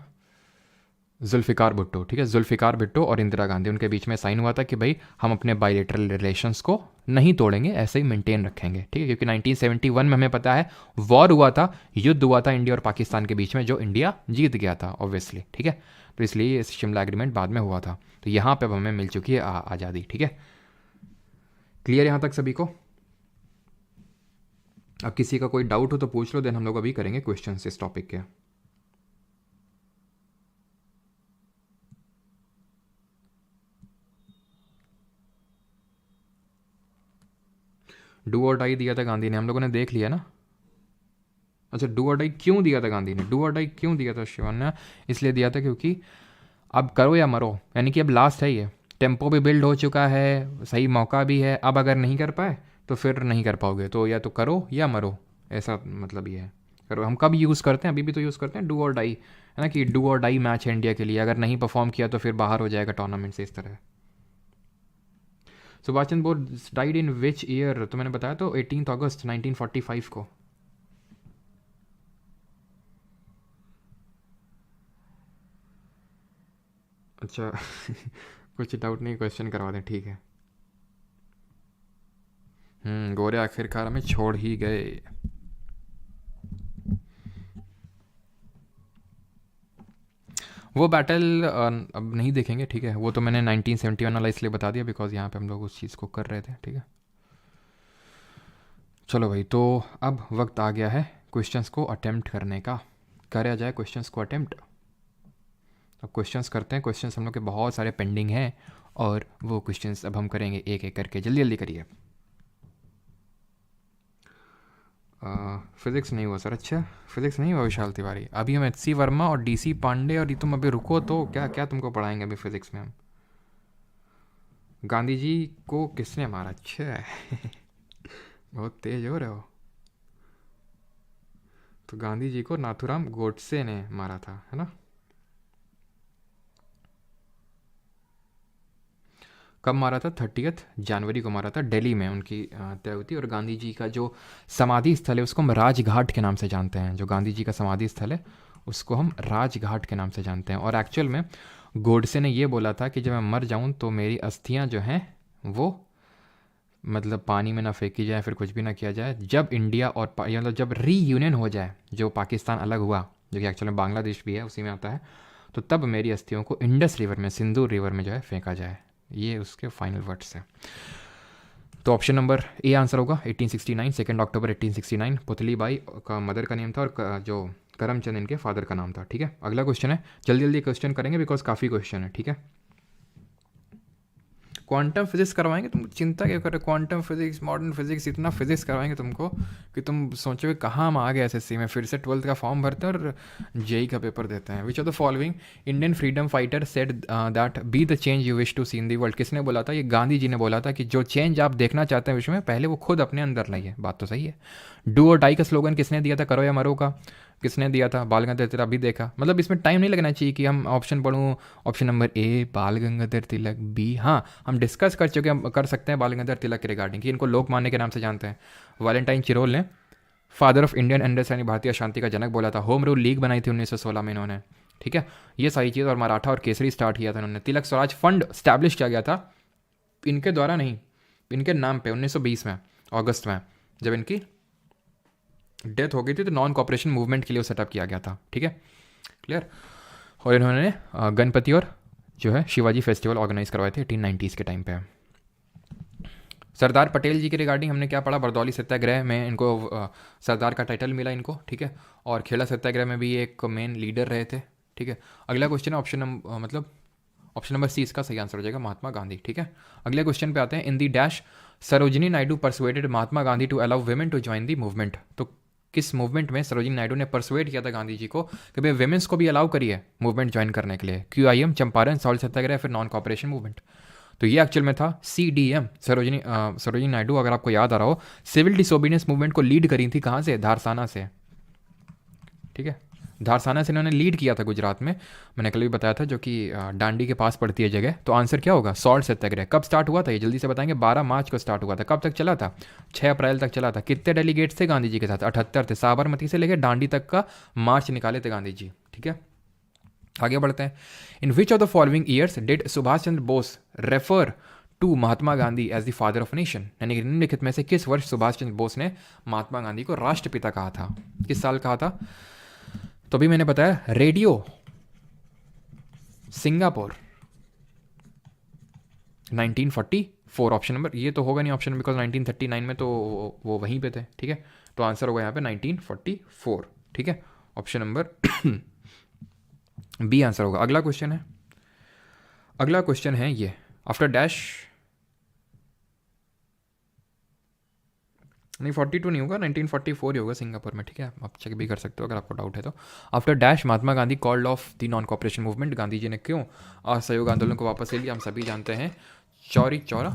जुल्फ़िकार भुट्टो, ठीक है, जुल्फ़िकार भुट्टो और इंदिरा गांधी, उनके बीच में साइन हुआ था कि भाई हम अपने बायलैटरल रिलेशंस को नहीं तोड़ेंगे, ऐसे ही मेंटेन रखेंगे, ठीक है। क्योंकि 1971 में हमें पता है वॉर हुआ था, युद्ध हुआ था इंडिया और पाकिस्तान के बीच में, जो इंडिया जीत गया था ऑब्वियसली, ठीक है। तो इसलिए इस शिमला एग्रीमेंट बाद में हुआ था। तो यहाँ पर हमें मिल चुकी है आज़ादी, ठीक है। क्लियर यहाँ तक सभी को? अब किसी का कोई डाउट हो तो पूछ लो, देन हम लोग अभी करेंगे क्वेश्चन इस टॉपिक के। डू और डाई दिया था गांधी ने, हम लोगों ने देख लिया ना। अच्छा, डू और डाई क्यों दिया था गांधी ने? डू और डाई क्यों दिया था शिवन ने? इसलिए दिया था क्योंकि अब करो या मरो, यानी कि अब लास्ट है, ये टेम्पो भी बिल्ड हो चुका है, सही मौका भी है, अब अगर नहीं कर पाए तो फिर नहीं कर पाओगे, तो या तो करो या मरो, ऐसा मतलब ये है। करो, हम कब यूज़ करते हैं, अभी भी तो यूज़ करते हैं डू और डाई, है ना, कि डू और डाई मैच है इंडिया के लिए, अगर नहीं परफॉर्म किया तो फिर बाहर हो जाएगा टूर्नामेंट से, इस तरह। Subhash Chandra Bose died in which year? तो मैंने बताया तो 18 अगस्त 1945 को। अच्छा कुछ डाउट नहीं, क्वेश्चन करवा दें, ठीक है। गोरे आखिरकार हमें छोड़ ही गए। वो बैटल अब नहीं देखेंगे, ठीक है, वो तो मैंने 1971 वाला इसलिए बता दिया बिकॉज यहाँ पे हम लोग उस चीज़ को कर रहे थे, ठीक है। चलो भाई, तो अब वक्त आ गया है क्वेश्चंस को अटेम्प्ट करने का। करा जाए क्वेश्चंस को अटेम्प्ट। अब क्वेश्चंस करते हैं। क्वेश्चंस हम लोग के बहुत सारे पेंडिंग हैं, और वो क्वेश्चंस अब हम करेंगे एक एक करके। जल्दी जल्दी करिए। फिज़िक्स नहीं हुआ सर? अच्छा, फिज़िक्स नहीं हुआ विशाल तिवारी। अभी हम HC वर्मा और DC पांडे, और ये तुम अभी रुको, तो क्या क्या तुमको पढ़ाएंगे अभी फिज़िक्स में हम? गांधी जी को किसने मारा? अच्छा बहुत तेज हो रहे हो। तो गांधी जी को नाथूराम गोडसे ने मारा था, है ना? कब मारा था? 30 जनवरी को मारा था, दिल्ली में उनकी तय हुई थी। और गांधी जी का जो समाधि स्थल है उसको हम राजघाट के नाम से जानते हैं। जो गांधी जी का समाधि स्थल है उसको हम राजघाट के नाम से जानते हैं। और एक्चुअल में गोडसे ने ये बोला था कि जब मैं मर जाऊं तो मेरी अस्थियां जो हैं वो मतलब पानी में ना फेंकी जाए, फिर कुछ भी ना किया जाए। जब इंडिया और मतलब जब रीयूनियन हो जाए, जो पाकिस्तान अलग हुआ, जो कि एक्चुअल में बांग्लादेश भी है उसी में आता है, तो तब मेरी अस्थियों को इंडस रिवर में, सिंधु रिवर में जो है फेंका जाए। ये उसके फाइनल वर्ड्स हैं। तो ऑप्शन नंबर ए आंसर होगा 1869, 2 अक्टूबर 1869 पुतली बाई का मदर का नेम था और जो करमचंद इनके फादर का नाम था। ठीक है, अगला क्वेश्चन है, जल्दी जल्दी क्वेश्चन करेंगे बिकॉज काफ़ी क्वेश्चन है। ठीक है, क्वांटम फिजिक्स करवाएंगे, तुम चिंता क्या कर रहे हो, क्वांटम फिजिक्स, मॉडर्न फिजिक्स, इतना फिजिक्स करवाएंगे तुमको कि तुम सोचोगे कहाँ हम आ गए एसएससी में, फिर से 12th का फॉर्म भरते हैं और जेई का पेपर देते हैं। Which of the following Indian freedom fighter said that be the change you wish to see in the world? किसने बोला था? ये गांधी जी ने बोला था कि जो चेंज आप देखना चाहते हैं विश्व में, पहले वो खुद अपने अंदर लाइए। बात तो सही है। डू और डाई का स्लोगन किसने दिया था? करो या मरो का किसने दिया था? बाल गंगाधर तिलक। अभी देखा, मतलब इसमें टाइम नहीं लगना चाहिए कि हम ऑप्शन पढ़ूँ। ऑप्शन नंबर ए बाल गंगाधर तिलक, बी, हाँ हम डिस्कस कर चुके, हम कर सकते हैं बाल गंगाधर तिलक के रिगार्डिंग कि इनको लोकमान्य के नाम से जानते हैं। वैलेंटाइन चिरोल ने फादर ऑफ इंडियन अंडरस्टैंडिंग, भारतीय शांति का जनक बोला था। होम रूल लीग बनाई थी 1916 में इन्होंने। ठीक है, ये सारी चीज़, और मराठा और केसरी स्टार्ट किया था इन्होंने। तिलक स्वराज फंड स्टैब्लिश किया गया था इनके द्वारा नहीं, इनके नाम पे 1920 में अगस्त में, जब इनकी डेथ हो गई थी, तो नॉन कॉपरेशन मूवमेंट के लिए सेटअप किया गया था। ठीक है, क्लियर। और इन्होंने गणपति और जो है शिवाजी फेस्टिवल ऑर्गेनाइज करवाए थे 1890s के टाइम पे। सरदार पटेल जी के रिगार्डिंग हमने क्या पढ़ा? बरदौली सत्याग्रह में इनको सरदार का टाइटल मिला इनको। ठीक है, और खेड़ा सत्याग्रह में भी एक मेन लीडर रहे थे। ठीक है, अगला क्वेश्चन है ऑप्शन नंबर सी इसका सही आंसर हो जाएगा, महात्मा गांधी। ठीक है, अगले क्वेश्चन पे आते हैं। In the dash Sarojini Naidu persuaded Mahatma Gandhi to allow women to join the movement? तो किस मूवमेंट में सरोजिनी नायडू ने परसुएट किया था गांधी जी को कि भाई वेमेंस को भी अलाउ करिए मूवमेंट ज्वाइन करने के लिए? QIM, चंपारण, सॉल्ट सत्याग्रह, फिर नॉन कॉपरेशन मूवमेंट? तो ये एक्चुअल में था CDM, सरोजिनी नायडू। अगर आपको याद आ रहा हो, सिविल डिसोबीडियंस मूवमेंट को लीड करी थी कहाँ से? धारसाना से। ठीक है, धारसाना से इन्होंने लीड किया था गुजरात में, मैंने कल भी बताया था, जो कि डांडी के पास पड़ती है जगह। तो आंसर क्या होगा? सॉल्ट सत्याग्रह। कब स्टार्ट हुआ था ये जल्दी से बताएंगे? 12 मार्च को स्टार्ट हुआ था। कब तक चला था? 6 अप्रैल तक चला था। कितने डेलीगेट्स थे गांधी जी के साथ? 78 थे। साबरमती से लेकर डांडी तक का मार्च निकाले थे गांधी जी। ठीक है, आगे बढ़ते हैं। In which of the following years did Subhash Chandra Bose refer to Mahatma Gandhi as the father of nation? यानी कि निम्नलिखित में से किस वर्ष सुभाष चंद्र बोस ने महात्मा गांधी को राष्ट्रपिता कहा था? किस साल कहा था? तो भी मैंने बताया, रेडियो सिंगापुर 1944। ऑप्शन नंबर, ये तो होगा नहीं ऑप्शन, बिकॉज 1939 में तो वो वहीं पे थे। ठीक है, तो आंसर होगा यहाँ पे 1944। ठीक है, ऑप्शन नंबर बी आंसर होगा। अगला क्वेश्चन है ये, आफ्टर डैश नहीं 42 नहीं होगा, 1944 ही होगा सिंगापुर में। ठीक है, आप चेक भी कर सकते हो अगर आपको डाउट है तो। After dash Mahatma Gandhi called off the non cooperation movement? Gandhi ji ने क्यों असहयोग आंदोलन को वापस ले लिया? हम सभी जानते हैं, चौरी चौरा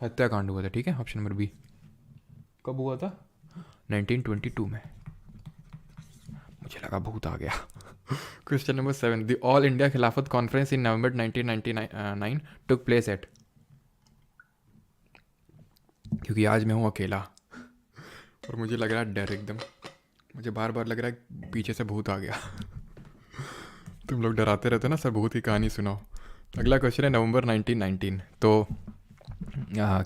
हत्याकांड हुआ था। ठीक है, ऑप्शन नंबर बी। कब हुआ था? 1922 में। मुझे लगा भूत आ गया। Question number 7, the all India Khilafat conference in November 1999 took place at? क्योंकि आज मैं हूँ अकेला और मुझे लग रहा है डर एकदम, मुझे बार बार लग रहा है पीछे से भूत आ गया। तुम लोग डराते रहते हो ना सर, भूत की कहानी सुनाओ। अगला क्वेश्चन है नवंबर 1919, तो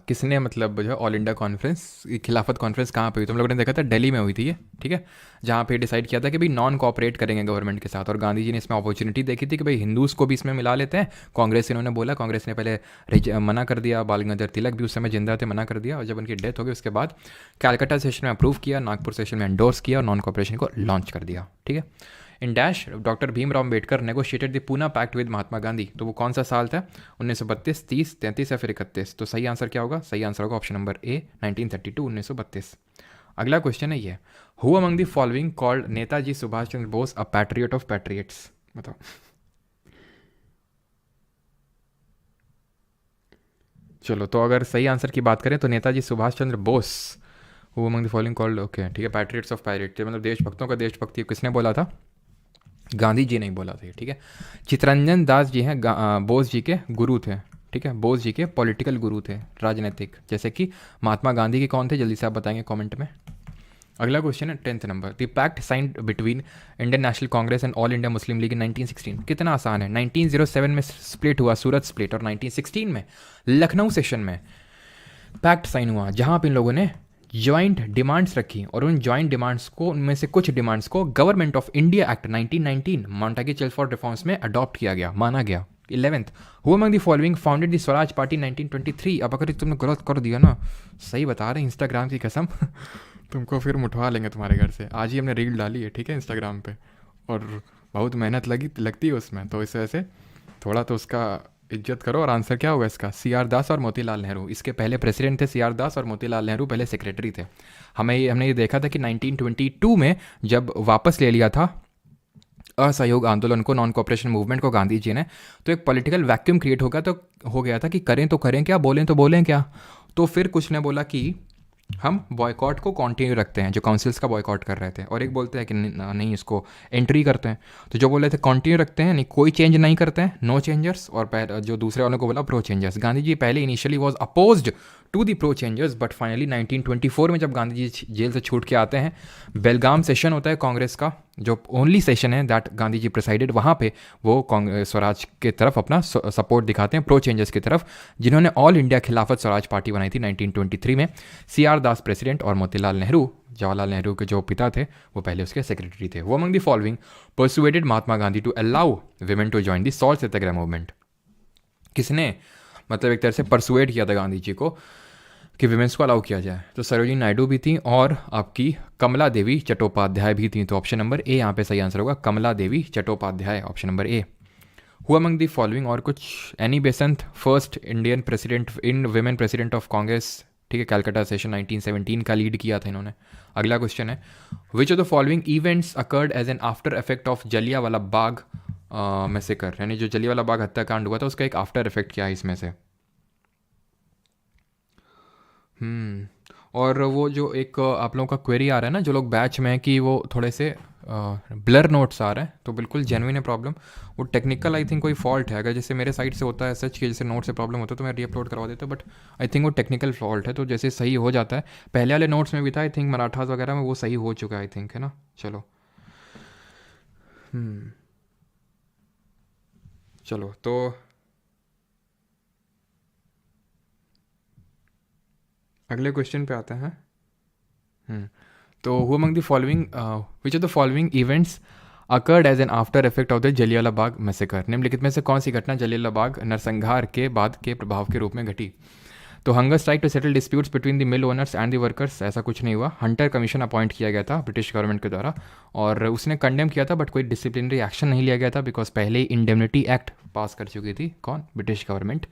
किसने मतलब जो ऑल इंडिया कॉन्फ्रेंस, खिलाफत कॉन्फ्रेंस कहाँ पे हुई? तुम लोगों ने देखा था दिल्ली में हुई थी ये। ठीक है, जहाँ पे डिसाइड किया था कि भाई नॉन कॉपरेट करेंगे गवर्नमेंट के साथ, और गांधी जी ने इसमें अपॉर्चुनिटी देखी थी कि भाई हिंदूज़ को भी इसमें मिला लेते हैं। कांग्रेस इन्होंने बोला, कांग्रेस ने पहले मना कर दिया, बाल गंगाधर तिलक भी उस समय जिंदा थे, मना कर दिया, और जब उनकी डेथ हो गई उसके बाद कैलकाटा सेशन में अप्रूव किया, नागपुर सेशन में एंडोर्स किया और नॉन कॉपरेशन को लॉन्च कर दिया। ठीक है, in dash doctor Bhimrao Ambedkar negotiated the Poona pact with Mahatma Gandhi? तो वो कौन सा साल था? 1932, 30, 33 या फिर 31? तो सही आंसर क्या होगा? सही आंसर होगा ऑप्शन नंबर ए 1932, 1932। अगला क्वेश्चन है ये, who among the following called Netaji Subhash Chandra Bose a patriot of patriots? बताओ। चलो, तो अगर सही आंसर की बात करें तो Netaji Subhash Chandra Bose, who among the following called, okay ठीक है, पैट्रियट्स ऑफ पैट्रियट, मतलब देशभक्तों का देशभक्ति किसने बोला था? गांधी जी ने बोला था। ठीक है, चित्तरंजन दास जी हैं बोस जी के गुरु थे। ठीक है, बोस जी के पॉलिटिकल गुरु थे, राजनीतिक, जैसे कि महात्मा गांधी के कौन थे? जल्दी से आप बताएंगे कमेंट में। अगला क्वेश्चन है 10th नंबर, the pact signed between Indian national Congress and all India Muslim League in 1916? कितना आसान है, 1907 में स्प्लिट हुआ, सूरत स्प्लिट, और 1916 में लखनऊ सेशन में पैक्ट साइन हुआ, जहाँ पे इन लोगों ने ज्वाइंट डिमांड्स रखी, और उन ज्वाइंट डिमांड्स को, उनमें से कुछ डिमांड्स को government of India act 1919 Montagu Chelmsford reforms में अडॉप्ट किया गया, माना गया। 11th, who among the following founded the Swaraj party 1923? अब अगर तुमने गलत कर दिया ना, सही बता रहे इंस्टाग्राम की कसम तुमको फिर उठवा लेंगे तुम्हारे घर से। आज ही हमने रील डाली है, ठीक है, इंस्टाग्राम पे, और बहुत मेहनत लगती है उसमें, तो इस वजह से थोड़ा तो उसका इज्जत करो। और आंसर क्या होगा इसका? सी आर दास और मोतीलाल नेहरू। इसके पहले प्रेसिडेंट थे सी आर दास और मोतीलाल नेहरू पहले सेक्रेटरी थे। हमने ये देखा था कि 1922 में जब वापस ले लिया था असहयोग आंदोलन को, नॉन कोऑपरेशन मूवमेंट को गांधी जी ने, तो एक पॉलिटिकल वैक्यूम क्रिएट हो गया था कि करें तो करें क्या, बोलें तो बोलें क्या। तो फिर कुछ ने बोला कि हम बॉयकॉट को कंटिन्यू रखते हैं, जो काउंसिल्स का बॉयकॉट कर रहे थे, और एक बोलते हैं कि नहीं इसको एंट्री करते हैं। तो जो बोल रहे थे कंटिन्यू रखते हैं, नहीं कोई चेंज नहीं करते हैं, नो चेंजर्स, और जो दूसरे वालों को बोला प्रो चेंजर्स। गांधी जी पहले initially was opposed to the pro changers, but finally 1924 में जब गांधी जी जेल से छूट के आते हैं, बेलगाम सेशन होता है कांग्रेस का, जो ओनली सेशन है दैट गांधी जी प्रिसाइडेड, वहाँ पे वो स्वराज के तरफ अपना सपोर्ट दिखाते हैं, प्रो चेंजर्स की तरफ, जिन्होंने ऑल इंडिया खिलाफत स्वराज पार्टी बनाई थी 1923 में। सी आर दास प्रेसिडेंट और मोतीलाल नेहरू, जवाहरलाल नेहरू के जो पिता थे, वो पहले उसके सेक्रेटरी थे। वो among the following persuaded Mahatma Gandhi to allow women to join the salt satyagraha movement? किसने मतलब एक तरह से परसुएड किया था गांधी जी को कि विमेंस को अलाउ किया जाए? तो सरोजिनी नायडू भी थी और आपकी कमला देवी चट्टोपाध्याय भी थी। तो ऑप्शन नंबर ए यहाँ पे सही आंसर होगा, Kamala Devi Chattopadhyay, option number A. Who among the following, और कुछ, Annie Besant first Indian president in women president of Congress, ठीक है, कैलकाटा सेशन 1917 का लीड किया था इन्होंने। अगला क्वेश्चन है, which of the following events occurred as an after effect of Jallianwala Bagh massacre? यानी जो जलियांवाला बाग हत्याकांड हुआ था उसका एक आफ्टर इफेक्ट क्या है इसमें से? और वो जो एक आप लोगों का क्वेरी आ रहा है ना, जो लोग बैच में हैं, कि वो थोड़े से ब्लर नोट्स आ रहे हैं, तो बिल्कुल जेन्युइन है प्रॉब्लम। वो टेक्निकल आई थिंक कोई फॉल्ट है, अगर जैसे मेरे साइड से होता है सच कि जैसे नोट से प्रॉब्लम होता है तो मैं रीअपलोड करवा देता हूँ, बट आई थिंक वो टेक्निकल फॉल्ट है, तो जैसे सही हो जाता है। पहले वाले नोट्स में भी था आई थिंक, मराठास वगैरह में, वो सही हो चुका है आई थिंक, है ना। चलो चलो तो अगले क्वेश्चन पे आते हैं। तो who among the following, which of the following events occurred as an after effect of the Jallianwala Bagh massacre? निम्नलिखित में से कौन सी घटना जलियांवाला बाग नरसंहार के बाद के प्रभाव के रूप में घटी? तो hunger strike to settle disputes between the mill owners and the workers, ऐसा कुछ नहीं हुआ। हंटर कमीशन अपॉइंट किया गया था ब्रिटिश गवर्नमेंट के द्वारा, और उसने कंडेम किया था, बट कोई डिसिप्लिनरी एक्शन नहीं लिया गया था, बिकॉज पहले ही इंडेमनिटी एक्ट पास कर चुकी थी कौन? British government.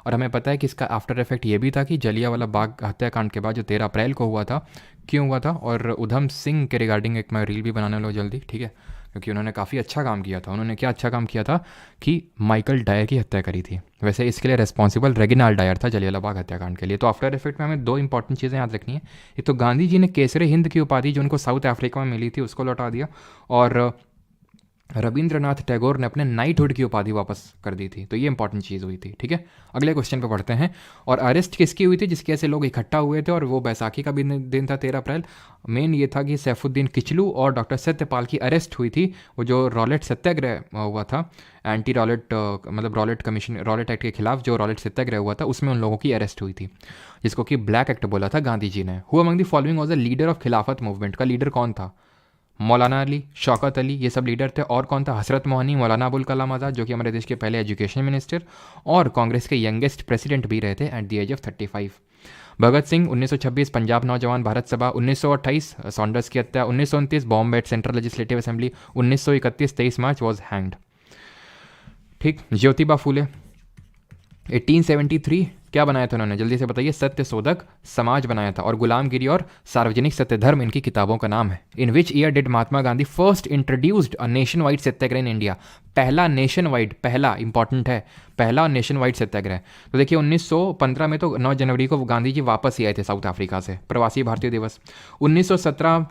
और हमें पता है कि इसका आफ्टर इफेक्ट ये भी था कि जलियांवाला बाग हत्याकांड के बाद जो 13 अप्रैल को हुआ था, क्यों हुआ था, और उधम सिंह के रिगार्डिंग एक मैं रील भी बनाने वाला हूँ जल्दी, ठीक है, क्योंकि उन्होंने काफ़ी अच्छा काम किया था। उन्होंने क्या अच्छा काम किया था कि माइकल डायर की हत्या करी थी। वैसे इसके लिए रिस्पॉन्सिबल रेगिनाल्ड डायर था जलियांवाला बाग हत्याकांड के लिए। तो आफ्टर इफेक्ट में हमें दो इंपॉर्टेंट चीज़ें याद रखनी है। एक तो गांधी जी ने केसरे हिंद की उपाधि जो उनको साउथ अफ्रीका में मिली थी उसको लौटा दिया, और रविंद्रनाथ टैगोर ने अपने नाइटहुड की उपाधि वापस कर दी थी। तो ये इंपॉर्टेंट चीज़ हुई थी, ठीक है। अगले क्वेश्चन पे पढ़ते हैं। और अरेस्ट किसकी हुई थी? जिसके ऐसे लोग इकट्ठा हुए थे, और वो बैसाखी का भी दिन था 13 अप्रैल। मेन ये था कि सैफुद्दीन किचलू और डॉक्टर सत्यपाल की अरेस्ट हुई थी। वो जो रॉलेट सत्याग्रह हुआ था, एंटी रॉलेट मतलब रॉलेट एक्ट के खिलाफ जो रॉलेट सत्याग्रह हुआ था, उसमें उन लोगों की अरेस्ट हुई थी, जिसको कि ब्लैक एक्ट बोला था गांधी जी ने। Who among the following was the leader of खिलाफत मूवमेंट? का लीडर कौन था? मौलाना अली, शौकत अली, ये सब लीडर थे। और कौन था? हसरत मोहनी, मौलाना अबुल कलाम आज़ाद, जो कि हमारे देश के पहले एजुकेशन मिनिस्टर और कांग्रेस के यंगेस्ट प्रेसिडेंट भी रहे थे eight the age of 35। Bhagat Singh 1926 Punjab नौजवान भारत सभा, 1928 सॉन्डर्स की हत्या, 1929 Bombay central legislative assembly, 1931 23 March was hanged. ठीक। ज्योतिबा फूले 1873 क्या बनाया था उन्होंने? जल्दी से बताइए। सत्य शोधक समाज बनाया था, और गुलामगिरी और सार्वजनिक सत्य धर्म इनकी किताबों का नाम है। In which year did Mahatma Gandhi first introduced a nation wide satyagraha in India? पहला नेशन वाइड, पहला इंपॉर्टेंट है, पहला नेशन वाइड सत्याग्रह। तो देखिए 1915 में तो 9 जनवरी को गांधी जी वापस ही आए थे साउथ अफ्रीका से, प्रवासी भारतीय दिवस। 1917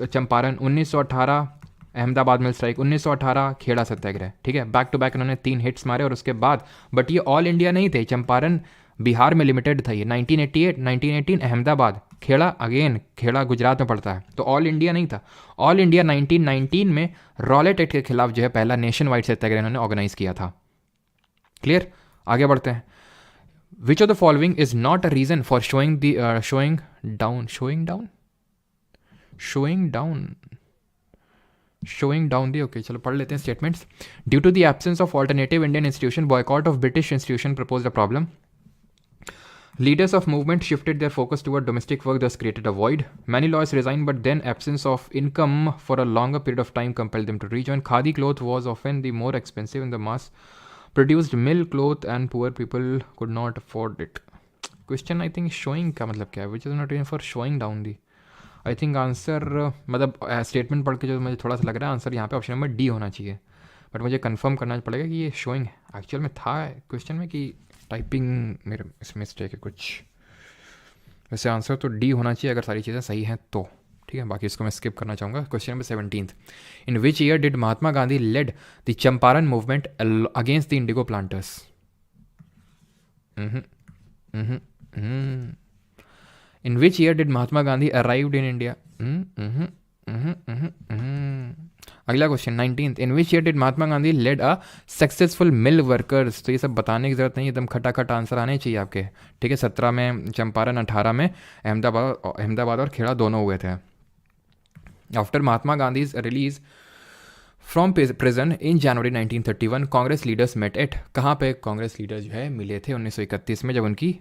चंपारण, 1918 अहमदाबाद मिल स्ट्राइक, 1918 खेड़ा सत्याग्रह, ठीक है। बैक टू बैक उन्होंने 3 हिट्स मारे, और उसके बाद बट ये ऑल इंडिया नहीं थे। चंपारण बिहार में लिमिटेड था ये। 1988 1918 अहमदाबाद, खेड़ा अगेन, खेड़ा गुजरात में पड़ता है, तो ऑल इंडिया नहीं था। ऑल इंडिया 1919 में रॉलेट एक्ट के खिलाफ जो है पहला नेशन वाइड सत्याग्रह इन्होंने ऑर्गेनाइज किया था। क्लियर? आगे बढ़ते हैं। Which of the following is not a reason for showing down showing down the, okay चलो पढ़ लेते हैं statements. Due to the absence of alternative Indian institution, boycott of British institution propose a problem. Leaders of movement shifted their focus toward domestic work, thus created a void. Many lawyers resigned, but then absence of income for a longer period of time compelled them to rejoin. Khadi cloth was often the more expensive in the mass-produced mill cloth, and poor people could not afford it. Question I think showing का मतलब क्या है? Which is not even for showing down the. I think answer मतलब स्टेटमेंट पढ़ के जो मुझे थोड़ा सा लग रहा है आंसर यहाँ पे ऑप्शन नंबर डी होना चाहिए, बट मुझे कंफर्म करना पड़ेगा कि ये शोइंग एक्चुअल में था क्वेश्चन में कि टाइपिंग मेरे इसमें मिस्टेक है कुछ. वैसे आंसर तो डी होना चाहिए अगर सारी चीज़ें सही हैं तो, ठीक है. बाकी इसको मैं स्किप करना चाहूँगा. Question number 17. In which year did Mahatma Gandhi led the Champaran movement against the indigo planters? In which year did Mahatma Gandhi arrived in India? अगला question 19th. In which year did Mahatma Gandhi led a successful mill workers? तो ये सब बताने की जरूरत नहीं, एकदम खटाखट आंसर आने चाहिए आपके, ठीक है. 17 में चंपारण, 18 में अहमदाबाद और खेड़ा दोनों हुए थे. After Mahatma Gandhi's release from prison in January 1931, Congress leaders met at. कहाँ पे कांग्रेस लीडर जो है मिले थे 1931 में, जब उनकी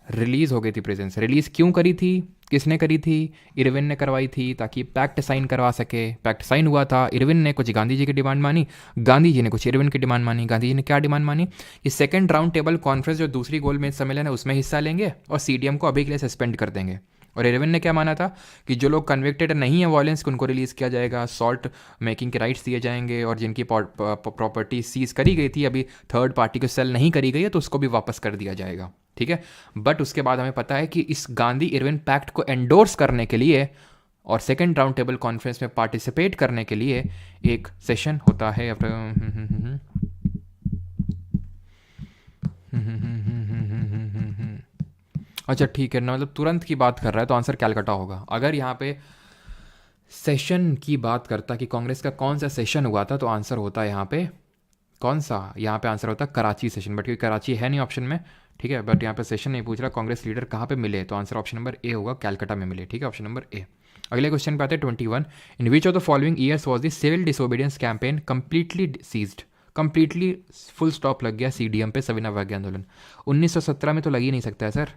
रिलीज़ हो गई थी प्रेजेंस. रिलीज़ क्यों करी थी, किसने करी थी? इरविन ने करवाई थी ताकि पैक्ट साइन करवा सके. पैक्ट साइन हुआ था, इरविन ने कुछ गांधी जी की डिमांड मानी, गांधी जी ने कुछ इरविन की डिमांड मानी. गांधी जी ने क्या डिमांड मानी कि सेकंड राउंड टेबल कॉन्फ्रेंस जो दूसरी गोलमेज सम्मेलन है उसमें हिस्सा लेंगे और सीडीएम को अभी के लिए सस्पेंड कर देंगे. और इरविन ने क्या माना था कि जो लोग कन्विक्टेड नहीं है वायलेंस उनको रिलीज़ किया जाएगा, सॉल्ट मेकिंग के राइट्स दिए जाएंगे, और जिनकी प्रॉपर्टी सीज करी गई थी अभी थर्ड पार्टी को सेल नहीं करी गई है तो उसको भी वापस कर दिया जाएगा, ठीक है. बट उसके बाद हमें पता है कि इस गांधी इरविन पैक्ट को एंडोर्स करने के लिए और सेकेंड राउंड टेबल कॉन्फ्रेंस में पार्टिसिपेट करने के लिए एक सेशन होता है. अच्छा ठीक है ना, मतलब तुरंत की बात कर रहा है तो आंसर कैलकाटा होगा. अगर यहाँ पे सेशन की बात करता कि कांग्रेस का कौन सा सेशन हुआ था तो आंसर होता है यहाँ पे कौन सा, यहाँ पे आंसर होता है कराची सेशन. बट क्योंकि कराची है नहीं ऑप्शन में, ठीक है, बट यहाँ पे सेशन नहीं पूछ रहा कांग्रेस लीडर कहाँ पे मिले, तो आंसर ऑप्शन नंबर ए होगा, कैलकाटा में मिले, ठीक है, ऑप्शन नंबर ए. अगले क्वेश्चन पे आते हैं 21. In which of the following years was the civil disobedience campaign completely ceased? Completely full stop लग गया सीडीएम पे सविनय अवज्ञा आंदोलन. 1917 में तो लग ही नहीं सकता है सर.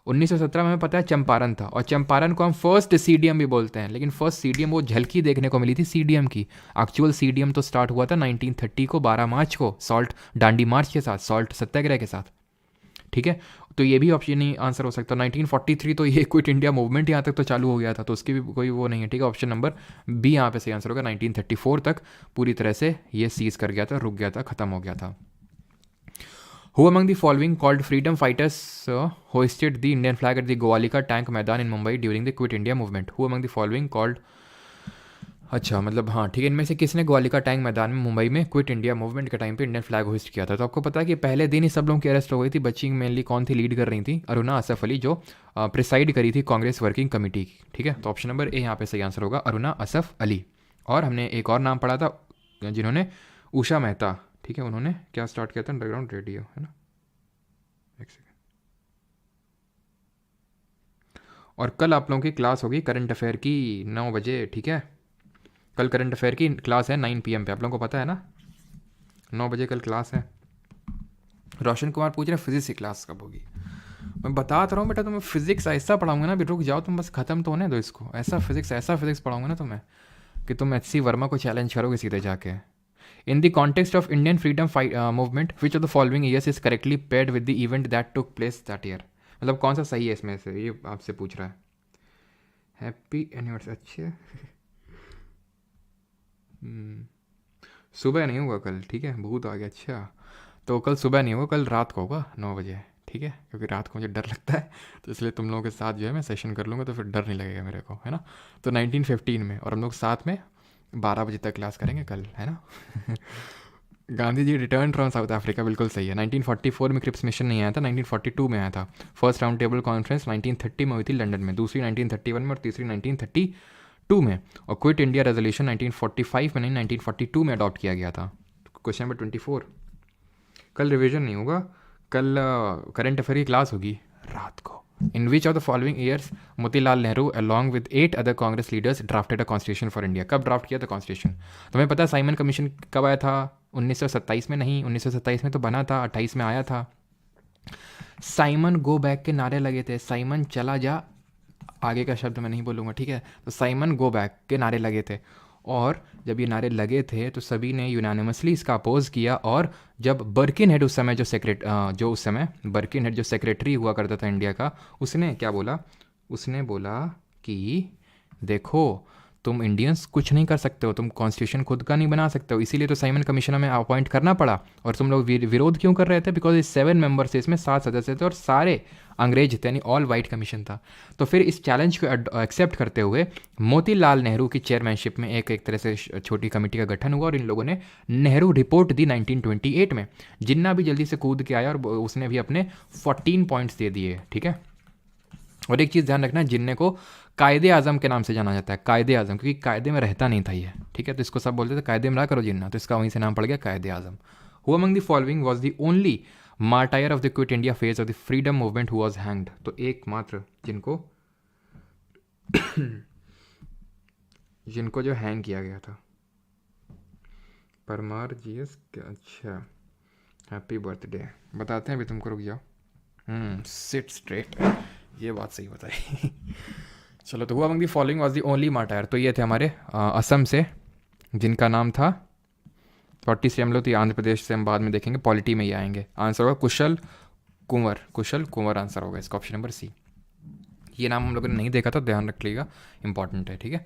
1917 में हमें पता है चंपारण था, और चंपारण को हम फर्स्ट सीडीएम भी बोलते हैं, लेकिन फर्स्ट सीडीएम वो झलकी देखने को मिली थी सीडीएम की. एक्चुअल सीडीएम तो स्टार्ट हुआ था 1930 को 12 मार्च को सॉल्ट दांडी मार्च के साथ, सॉल्ट सत्याग्रह के साथ, ठीक है. तो ये भी ऑप्शन नहीं आंसर हो सकता. 1943 तो ये क्विट इंडिया मूवमेंट यहाँ तक तो चालू हो गया था, तो उसकी भी कोई वो नहीं है, ठीक है. ऑप्शन नंबर बी यहाँ पे सही आंसर होगा. 1934 तक पूरी तरह से ये सीज कर गया था, रुक गया था, खत्म हो गया था. Who among the following called freedom fighters hoisted the Indian flag at the Goalika tank मैदान in Mumbai during the Quit India movement? Who among the following called, अच्छा मतलब हाँ ठीक है, इनमें से किसने ग्वालिका टैंक मैदान में मुंबई में क्विट इंडिया मूवमेंट के टाइम पे इंडियन फ्लैग होस्ट किया था? तो आपको पता है कि पहले दिन ही सब लोगों की अरेस्ट हो गई थी. बच्ची मेनली कौन थी लीड कर रही थी? अरुणा असफ अली, जो प्रिसाइड करी थी कांग्रेस वर्किंग कमेटी की, ठीक है. तो ऑप्शन नंबर ए यहाँ पे सही आंसर होगा, अरुणा असफ अली. और हमने एक और नाम पढ़ा था जिन्होंने, उषा मेहता, ठीक है, उन्होंने क्या स्टार्ट किया था? अंडरग्राउंड रेडियो, है ना. एक सेकेंड. और कल आप लोगों की क्लास होगी करंट अफेयर की 9 बजे, ठीक है. कल करंट अफेयर की क्लास है 9 PM पे, आप लोगों को पता है ना, 9 बजे कल क्लास है. रोशन कुमार पूछ रहे हैं फिजिक्स की क्लास कब होगी. मैं बता तो रहा हूँ बेटा, तुम्हें फिजिक्स ऐसा पढ़ाऊंगा ना, अभी रुक जाओ तुम, बस खत्म तो होने दो इसको. ऐसा फिजिक्स पढ़ाऊंगा ना तुम्हें कि तुम HC वर्मा को चैलेंज करोगे सीधे जाके. In the context of Indian freedom movement which of the following years is correctly paid with the event that took place that year? मतलब कौन सा सही है इसमें से, ये आपसे पूछ रहा है. Happy anniversary. अच्छे सुबह नहीं होगा कल, ठीक है, भूत आ गया. अच्छा तो कल सुबह नहीं होगा, कल रात को होगा 9 बजे, ठीक है, क्योंकि रात को मुझे डर लगता है, तो इसलिए तुम लोगों के साथ जो है मैं सेशन कर लूँगा, तो फिर डर नहीं लगेगा मेरे को, है ना. तो 1915 में, और हम लोग साथ में 12 बजे तक क्लास करेंगे कल, है ना. Gandhi ji return from South Africa, बिल्कुल सही है. 1944 में क्रिप्स मिशन नहीं आया था, 1942 में आया था. फर्स्ट राउंड टेबल कॉन्फ्रेंस 1930 में हुई थी लंदन में, दूसरी 1931 में और तीसरी 1932 में. और क्विट इंडिया रेजोल्यूशन 1945 में नहीं 1942 में अडॉप्ट किया गया था. Question number 24. कल रिवीजन नहीं होगा, कल करंट अफेयर की क्लास होगी रात को, in which of the following years Motilal Nehru along with 8 other Congress leaders drafted a constitution for India? कब ड्राफ्ट किया था कॉन्स्टिट्यूशन? तुम्हें पता है साइमन कमीशन कब आया था? 1927 में नहीं, 1927 में तो बना था, 28 में आया था। साइमन गो बैक के नारे लगे थे, साइमन चला जा, आगे का शब्द मैं नहीं बोलूँगा, ठीक है? तो साइमन गो बैक के नारे लगे थे, और जब ये नारे लगे थे तो सभी ने यूनानिमसली इसका अपोज किया। और जब बर्किनहेड उस समय जो उस समय बर्किनहेड जो सेक्रेटरी हुआ करता था इंडिया का, उसने क्या बोला? उसने बोला कि देखो, तुम इंडियंस कुछ नहीं कर सकते हो, तुम कॉन्स्टिट्यूशन खुद का नहीं बना सकते हो, इसीलिए तो साइमन कमीशन में अपॉइंट करना पड़ा। और तुम लोग विरोध क्यों कर रहे थे? बिकॉज इस 7 मेंबर्स थे, इसमें 7 सदस्य थे और सारे अंग्रेज थे, यानी ऑल वाइट कमीशन था। तो फिर इस चैलेंज को एक्सेप्ट करते हुए मोतीलाल नेहरू की चेयरमैनशिप में एक तरह से छोटी कमेटी का गठन हुआ, और इन लोगों ने नेहरू रिपोर्ट दी 1928 में। जिन्ना भी जल्दी से कूद के आया और उसने भी अपने 14 पॉइंट्स दे दिए, ठीक है? और एक चीज़ ध्यान रखना, जिन्ने को कायदे आज़म के नाम से जाना जाता है, कायदे आज़म, क्योंकि कायदे में रहता नहीं था ये, ठीक है? तो इसको सब बोलते थे कायदे में रहा करो जिन्ना, तो इसका वहीं से नाम पड़ गया कायदे आज़म। Who among the following was the only martyr of the quit India phase of the freedom movement who was hanged? तो एकमात्र जिनको जो हैंग किया गया था, परमार जीएस। अच्छा, हैप्पी बर्थडे बताते हैं अभी, तुमको रुक जाओ। सिट स्ट्रेट, ये बात सही बताई। चलो, तो who among the following was the only martyr, तो ये थे हमारे असम से, जिनका नाम था 40 से हम लोग, तो आंध्र प्रदेश से हम बाद में देखेंगे, पॉलिटी में ही आएंगे। आंसर होगा कुशल कुंवर, कुशल कुंवर आंसर होगा इसका, ऑप्शन नंबर सी। ये नाम हम लोगों ने नहीं देखा था, ध्यान रख लीजिएगा, इंपॉर्टेंट है, ठीक है?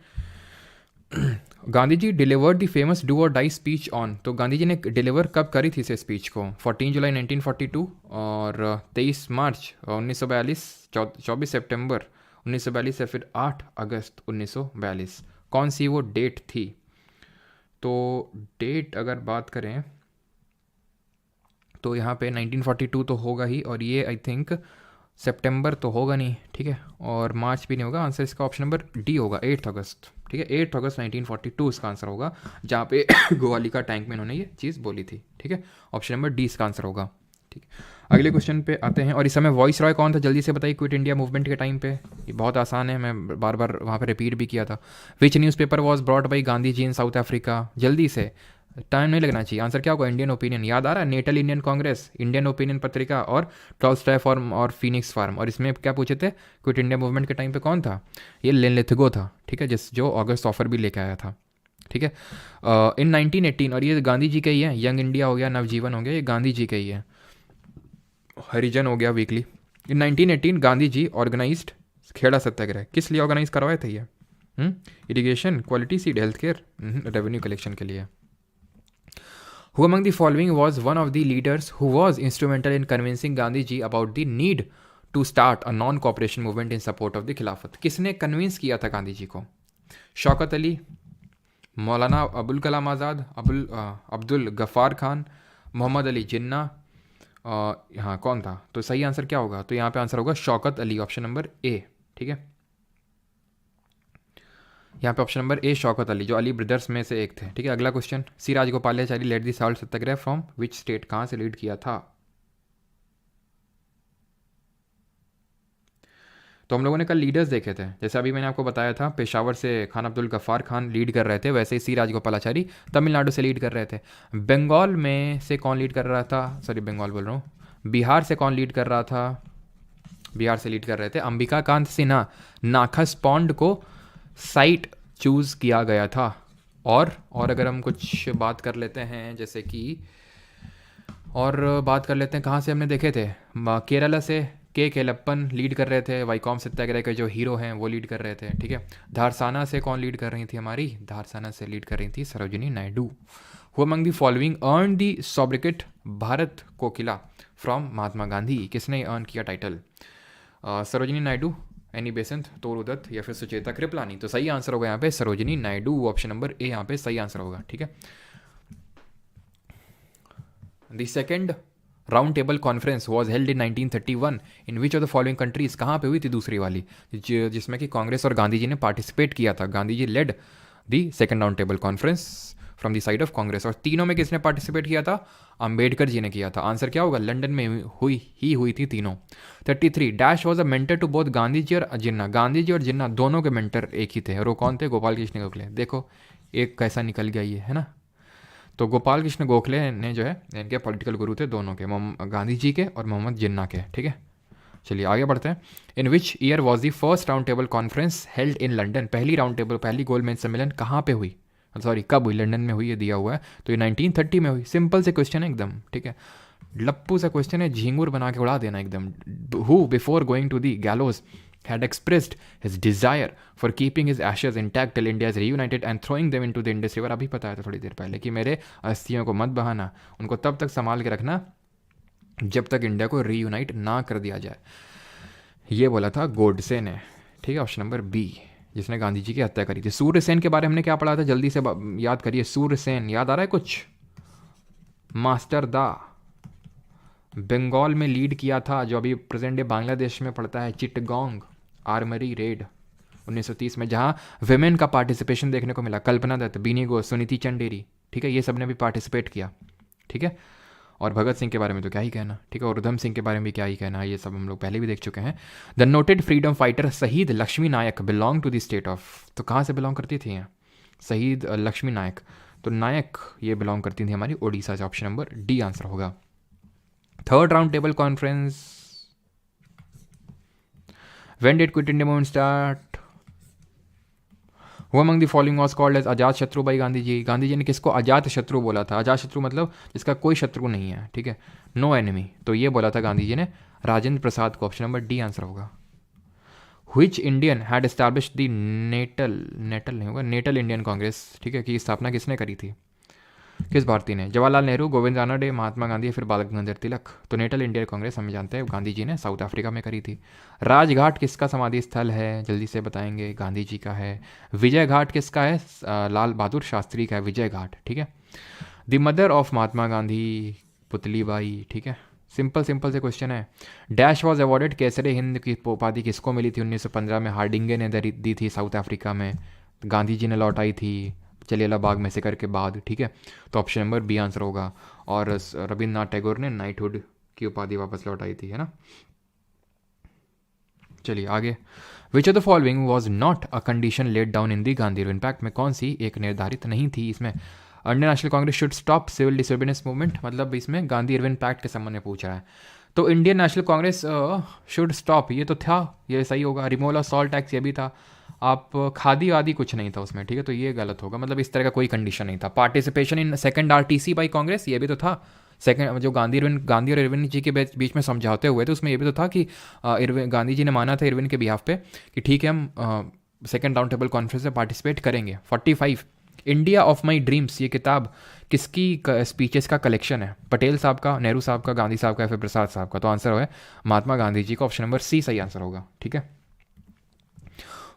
Gandhi ji delivered the famous do और डाई स्पीच ऑन, तो गांधी जी ने डिलीवर कब करी थी इस स्पीच को? 14 जुलाई 1942 और 23 मार्च 1942, 24 सितंबर 1942 या फिर 8 अगस्त 1942, कौन सी वो डेट थी? तो डेट अगर बात करें तो यहाँ पे 1942 तो होगा ही, और ये आई थिंक सितंबर तो होगा नहीं, ठीक है? और मार्च भी नहीं होगा। आंसर इसका ऑप्शन नंबर डी होगा, 8 अगस्त, ठीक है? 8 अगस्त 1942 इसका आंसर होगा, जहाँ पे गोवाली का टैंक में इन्होंने ये चीज़ बोली थी, ठीक है? ऑप्शन नंबर डी इसका आंसर होगा, ठीक है? अगले क्वेश्चन पे आते हैं, और इस समय वॉइस रॉय कौन था? जल्दी से बताइए, क्विट इंडिया मूवमेंट के टाइम पे। ये बहुत आसान है, मैं बार बार वहाँ पे रिपीट भी किया था। Which newspaper was brought by Gandhi ji in South Africa? जल्दी से, टाइम नहीं लगना चाहिए। आंसर क्या होगा? इंडियन ओपिनियन, याद आ रहा है? Natal Indian Congress, Indian opinion पत्रिका, और टॉलस्टॉय फार्म और फिनिक्स फार्म। और इसमें क्या पूछे थे? क्विट इंडिया मूवमेंट के टाइम पे कौन था? ये लेनलेथिगो था, ठीक है? जो ऑगस्ट ऑफर भी लेके आया था, ठीक है? इन 1918, और ये गांधी जी के ही है। यंग इंडिया हो गया, नवजीवन हो गया, ये गांधी जी के ही है। हरिजन हो गया, वीकली। इन 1918 गांधी जी ऑर्गेनाइज्ड खेड़ा सत्याग्रह, किस लिए ऑर्गेनाइज करवाए थे ये? Irrigation, quality seed, health care, revenue collection के लिए। Who among the following was one of the leaders who was instrumental in convincing Gandhi ji about the need to start a non-cooperation movement in support of the खिलाफत? किसने कन्विंस किया था गांधी जी को? शौकत अली, मौलाना अबुल कलाम आज़ाद, अब्दुल गफ़ार खान, मोहम्मद अली जिन्ना, हाँ कौन था? तो सही आंसर क्या होगा? तो यहाँ पे आंसर होगा शौकत अली, ऑप्शन नंबर ए, ठीक है? यहाँ पे ऑप्शन नंबर ए शौकत अली, जो अली ब्रदर्स में से एक थे, ठीक है? अगला question, C Rajagopalachari led the salt satyagraha from which state? कहाँ से लीड किया था? तो हम लोगों ने कल लीडर्स देखे थे, जैसे अभी मैंने आपको बताया था, पेशावर से खान अब्दुल गफ़ार खान लीड कर रहे थे, वैसे ही सी राजगोपालाचारी तमिलनाडु से लीड कर रहे थे। बंगाल में से कौन लीड कर रहा था? सॉरी, बंगाल बोल रहा हूँ, बिहार से कौन लीड कर रहा था? बिहार से लीड कर रहे थे अंबिका कांत सिन्हा। नाखस पॉन्ड को साइट चूज़ किया गया था। और अगर हम कुछ बात कर लेते हैं, जैसे कि और बात कर लेते हैं, कहाँ से हमने देखे थे? केरला से के केलप्पन लीड कर रहे थे, वाईकॉम सत्याग्रह के जो हीरो हैं वो लीड कर रहे थे, ठीक है? धारसाना से कौन लीड कर रही थी हमारी? धारसाना से लीड कर रही थी Sarojini Naidu. Who among the following earn the सॉब्रिकेट Bharat Kokila from Mahatma Gandhi? किसने अर्न किया title? Sarojini Naidu, Annie Besant, तोरुदत्त, या फिर सुचेता कृपलानी? तो सही आंसर होगा यहाँ पे सरोजिनी नायडू, ऑप्शन नंबर ए यहाँ पे सही आंसर होगा, ठीक है? The second round table conference was held in 1931 in which of the following countries? कहाँ पे हुई थी दूसरी वाली, जिसमें कि कांग्रेस और गांधी जी ने पार्टिसिपेट किया था? Gandhi ji led the second round table conference. From the side of Congress. और तीनों में किसने पार्टिसिपेट किया था? अंबेडकर जी ने किया था। आंसर क्या होगा? लंदन में हुई थी तीनों। 33 dash was a mentor to both Gandhi ji और जिन्ना। गांधी जी और जिन्ना दोनों के मेंटर एक ही थे, और वो कौन थे? गोपाल कृष्ण गोखले। देखो एक कैसा निकल गया ये, है ना। तो गोपाल कृष्ण गोखले ने जो है इनके पॉलिटिकल गुरु थे दोनों के, गांधी जी के और मोहम्मद जिन्ना के। ठीक है, चलिए आगे बढ़ते हैं। In which year was the first round table conference held in London? पहली गोलमेज सम्मेलन कहाँ पे हुई? सॉरी, कब हुई? लंदन में हुई, ये दिया हुआ है। तो ये 1930 में हुई। सिंपल से क्वेश्चन है एकदम, ठीक है। लप्पू सा क्वेश्चन है, झींगुर बना के उड़ा देना एकदम। Who before going to the gallows had expressed his desire for keeping his ashes intact till India is reunited and throwing them into the Indus River? अभी बताया था थोड़ी देर पहले कि मेरे अस्थियों को मत बहाना, उनको तब तक संभाल के रखना जब तक इंडिया को रीयूनाइट ना कर दिया जाए। ये बोला था गोडसे ने। ठीक है, ऑप्शन नंबर बी, जिसने गांधी जी की हत्या करी थी। सूर्य सेन के बारे में हमने क्या पढ़ा था? जल्दी से याद करिए। सूर्य सेन याद आ रहा है कुछ? मास्टर दा, बंगाल में लीड किया था, जो अभी प्रेजेंट डे बांग्लादेश में पड़ता है, चिटगोंग आर्मरी रेड 1930 में, जहां विमेन का पार्टिसिपेशन देखने को मिला। कल्पना दत्त, बीनी घोष, सुनीति चंदेरी, ठीक है, ये सब ने भी पार्टिसिपेट किया। ठीक है, और भगत सिंह के बारे में तो क्या ही कहना। ठीक है, और उधम सिंह के बारे में भी क्या ही कहना, ये सब हम लोग पहले भी देख चुके हैं। The noted freedom fighter Shaheed Lakshmi Nayak belong to the state of, तो कहाँ से बिलोंग करती थी ये शहीद लक्ष्मी नायक? तो नायक ये बिलोंग करती थी हमारी ओडिशा से। ऑप्शन नंबर डी आंसर होगा। Third round table conference, when did quit India movement start? Who among the following was called as अजात शत्रु बाई गांधी जी? गांधी जी ने किसको अजात शत्रु बोला था? अजात शत्रु मतलब जिसका कोई शत्रु नहीं है, ठीक है, नो एनिमी। तो ये बोला था गांधी जी ने राजेंद्र प्रसाद को। ऑप्शन नंबर डी आंसर होगा। Which Indian had establish the Natal नहीं होगा, नेटल इंडियन कांग्रेस, ठीक है, की स्थापना किसने करी थी? किस भारतीय ने? जवाहरलाल नेहरू, गोविंद रानडे, महात्मा गांधी, फिर बाल गंगाधर तिलक। तो नेटल इंडियन कांग्रेस हम जानते हैं गांधी जी ने साउथ अफ्रीका में करी थी। राजघाट किसका समाधि स्थल है? जल्दी से बताएंगे। गांधी जी का है। विजय घाट किसका है? लाल बहादुर शास्त्री का है विजय घाट। ठीक है, the mother of Mahatma Gandhi, Putli Bai. ठीक है, सिंपल से क्वेश्चन है। Dash was awarded Kesare Hind की उपाधि किसको मिली थी? 1915 में हार्डिंगे ने दी थी साउथ अफ्रीका में। गांधी जी ने लौटाई थी जलियांवाला बाग मैसेकर के बाद। ठीक है, तो ऑप्शन नंबर बी आंसर होगा। और रविन्द्रनाथ टैगोर ने नाइटहुड की उपाधि वापस लौटाई थी, है ना। चलिए आगे। Which of the following was not a condition laid down in the Gandhi impact में कौन सी एक निर्धारित नहीं थी इसमें? Indian national Congress should stop civil disobedience movement, मतलब इसमें गांधी इरविन पैक्ट के संबंध में पूछ रहा है। तो Indian national Congress should stop, ये तो था, ये सही होगा। रिमूवल ऑफ सॉल्ट टैक्स, ये भी था। आप खादी आदि कुछ नहीं था उसमें, ठीक है, तो ये गलत होगा। मतलब इस तरह का कोई कंडीशन नहीं था। Participation in second RTC by Congress, ये भी तो था। सेकंड जो गांधी और इरविन जी के बीच में समझौते हुए थे, उसमें ये भी तो था कि गांधी जी ने माना था इरविन के बिहाफ पे कि ठीक है हम सेकंड राउंड टेबल कॉन्फ्रेंस में पार्टिसिपेट करेंगे। 45 इंडिया ऑफ माई ड्रीम्स, ये किताब किसकी स्पीचेस का कलेक्शन है? पटेल साहब का, नेहरू साहब का, गांधी साहब का, या फिर प्रसाद साहब का? तो आंसर है महात्मा गांधी जी का। ऑप्शन नंबर सी सही आंसर होगा। ठीक है,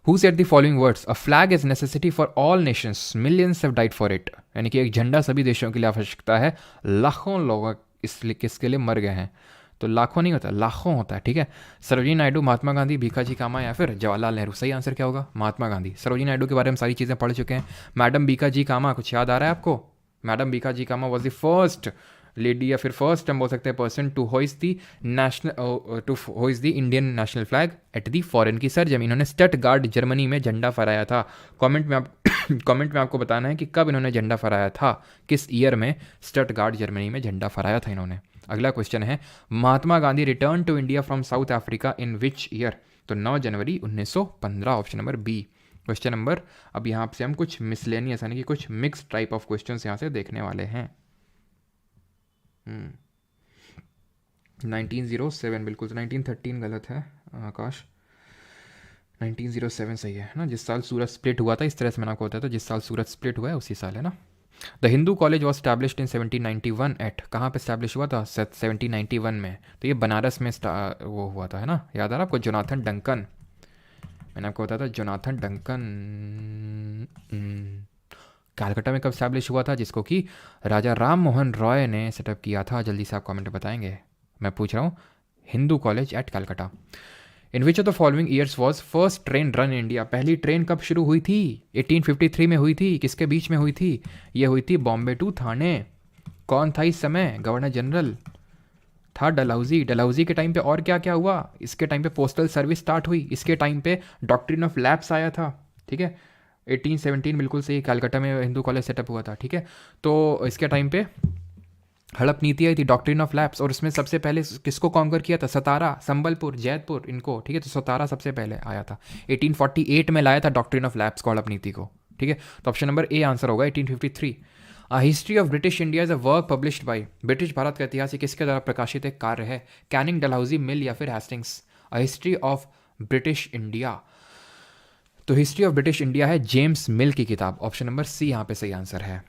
Who said the following words? A flag is necessity for all nations. Millions have died for it. यानी कि एक झंडा सभी देशों के लिए आवश्यकता है, लाखों लोग इसलिए किसके लिए मर गए हैं। तो लाखों नहीं होता, लाखों होता है। ठीक है, सरोजिनी नायडू, महात्मा गांधी, भीखाजी कामा, या फिर जवाहरलाल नेहरू। सही आंसर क्या होगा? महात्मा गांधी। सरोजिनी नायडू के बारे में सारी चीज़ें पढ़ चुके हैं। मैडम भीखाजी कामा, कुछ याद आ रहा है आपको? Madam Bhikaji Cama was the first lady, या फिर फर्स्ट हम बोल सकते हैं person to hoist the national to hoist the Indian national flag at the foreign की सरजमी। इन्होंने स्टटगार्ड जर्मनी में झंडा फहराया था। कमेंट में आपको बताना है कि कब इन्होंने झंडा फहराया था, किस ईयर में स्टटगार्ड जर्मनी में झंडा फहराया था इन्होंने। अगला क्वेश्चन है, Mahatma Gandhi return to India from South Africa in which year? तो 9 जनवरी 1915। Option number B question number. अब यहाँ से हम कुछ मिसलेनियस यानी कि कुछ मिक्स टाइप ऑफ क्वेश्चन यहाँ से देखने वाले हैं। 1907 बिल्कुल, तो 1913 गलत है आकाश, 1907 सही है ना। जिस साल सूरत स्प्लिट हुआ था, इस तरह से मैंने आपको बताया था, जिस साल सूरत स्प्लिट हुआ है उसी साल है ना। The Hindu college was established in 1791 at, कहाँ पे स्टैब्लिश हुआ था? 1791 में। तो ये बनारस में वो हुआ था, है ना। याद आ रहा आपको? जोनाथन डंकन, मैंने आपको बताया था जोनाथन डंकन। कलकत्ता में कब स्टैब्लिश हुआ था, जिसको कि राजा राम मोहन रॉय ने सेटअप किया था? जल्दी से आप कमेंट बताएंगे। मैं पूछ रहा हूँ, Hindu college eight Calcutta. In which of the following years was first train run in India, पहली ट्रेन कब शुरू हुई थी? 1853 में हुई थी। किसके बीच में हुई थी? ये हुई थी बॉम्बे टू थाने। कौन था इस समय गवर्नर जनरल? था डलहौजी। डलहौजी के टाइम पे और क्या क्या हुआ? इसके टाइम पे पोस्टल सर्विस स्टार्ट हुई, इसके टाइम पे डॉक्ट्रिन ऑफ लैप्स आया था, ठीक है। 1817 बिल्कुल सही, कलकत्ता में हिंदू कॉलेज सेटअप हुआ था, ठीक है। तो इसके टाइम पे हड़प नीति आई थी, डॉक्ट्रिन ऑफ लैप्स, और उसमें सबसे पहले किसको कॉन्कर किया था? सतारा, संबलपुर, जैतपुर, इनको, ठीक है। तो सतारा सबसे पहले आया था, 1848 में लाया था डॉक्ट्रिन ऑफ लैप्स को, हड़प नीति को, ठीक है। तो ऑप्शन नंबर ए आंसर होगा 1853। A history of British India is a work published by, British Bharat का इतिहास ये किसके द्वारा प्रकाशित एक कार्य है? कैनिंग, डलहौजी, मिल या फिर Hastings? A history of British India, तो हिस्ट्री ऑफ ब्रिटिश इंडिया है जेम्स मिल की किताब। ऑप्शन नंबर सी यहाँ पे सही आंसर है,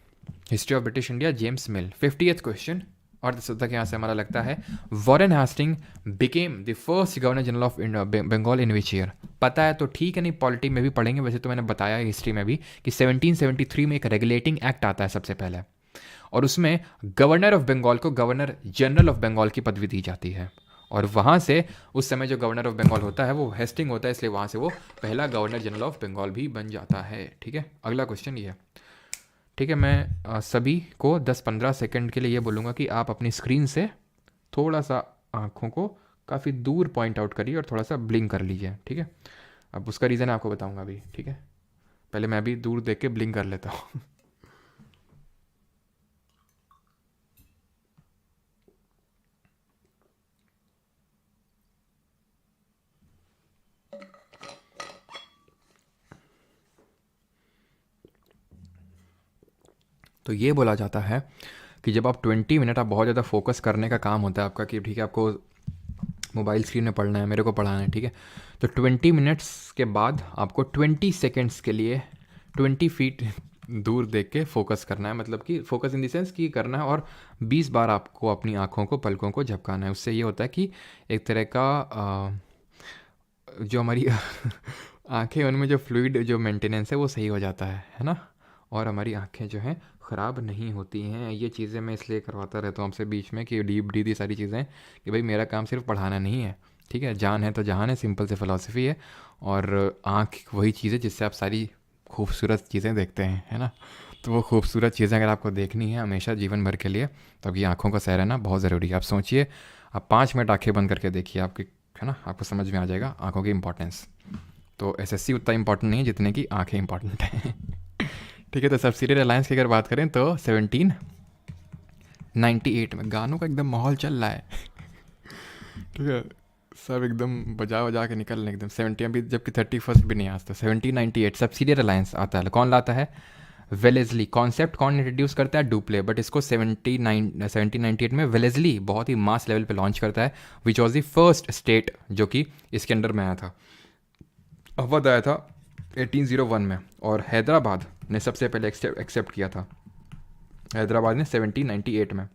history of British India, James Mill. 50th question, और तक यहाँ से हमारा लगता है Warren Hastings became the first governor general of Bengal in which year? पता है तो ठीक है, नहीं पॉलिटी में भी पढ़ेंगे, वैसे तो मैंने बताया है हिस्ट्री में भी कि 1773 में एक रेगुलेटिंग एक्ट आता है सबसे पहले, और उसमें गवर्नर ऑफ बंगाल को गवर्नर जनरल ऑफ बंगाल की पदवी दी जाती है, और वहाँ से उस समय जो गवर्नर ऑफ बंगाल होता है वो हेस्टिंग होता है, इसलिए वहाँ से वो पहला गवर्नर जनरल ऑफ बंगाल भी बन जाता है, ठीक है। अगला क्वेश्चन ये है, ठीक है। मैं सभी को 10-15 सेकंड के लिए ये बोलूँगा कि आप अपनी स्क्रीन से थोड़ा सा आँखों को काफ़ी दूर पॉइंट आउट करिए और थोड़ा सा ब्लिंक कर लीजिए, ठीक है। अब उसका रीज़न आपको बताऊँगा अभी, ठीक है। पहले मैं भी दूर देख के ब्लिंक कर लेता हूँ। तो ये बोला जाता है कि जब आप 20 मिनट, आप बहुत ज़्यादा फोकस करने का काम होता है आपका, कि ठीक है आपको मोबाइल स्क्रीन में पढ़ना है, मेरे को पढ़ाना है, ठीक है। तो 20 मिनट्स के बाद आपको 20 सेकेंड्स के लिए 20 फीट दूर देख के फोकस करना है, मतलब कि फोकस इन द सेंस कि करना है, और 20 बार आपको अपनी आँखों को, पलकों को झपकाना है। उससे ये होता है कि एक तरह का जो हमारी आँखें, उनमें जो फ्लूइड जो मेंटेनेंस है वो सही हो जाता है ना, और हमारी आँखें जो हैं ख़राब नहीं होती हैं। ये चीज़ें मैं इसलिए करवाता रहता हूँ आपसे बीच में कि डीप डी दी सारी चीज़ें, कि भाई मेरा काम सिर्फ पढ़ाना नहीं है, ठीक है। जान है तो जहान है, सिंपल से फ़िलासफ़ी है, और आँख वही चीज़ है जिससे आप सारी खूबसूरत चीज़ें देखते हैं, है ना। तो वो खूबसूरत चीज़ें अगर आपको देखनी है हमेशा जीवन भर के लिए, तो आपकी आँखों का सह रहना बहुत ज़रूरी है। आप सोचिए, आप 5 मिनट आँखें बंद करके देखिए, आपकी, है ना, आपको समझ में आ जाएगा आँखों की इंपॉर्टेंस। तो एसएससी उतना इंपॉर्टेंट नहीं है जितने की आँखें इंपॉर्टेंट हैं। ठीक है। तो सब्सिडियरी अलायंस की अगर बात करें तो 1798 में, गानों का एकदम माहौल चल रहा है, ठीक है, सब एकदम बजा बजा के निकल रहे एकदम। 70 अभी जबकि 31st भी नहीं आज, तो 1798 सब्सिडियरी अलायंस आता है। कौन लाता है? वेलेजली। कॉन्सेप्ट कौन इंट्रोड्यूस करता है? डुप्ले। बट इसको 1798 में वेलेजली बहुत ही मास लेवल पे लॉन्च करता है, which was the first state जो कि इसके अंडर में आया था। अवध आया था 1801 में, और हैदराबाद ने सबसे पहले एक्सेप्ट किया था, हैदराबाद ने 1798 में।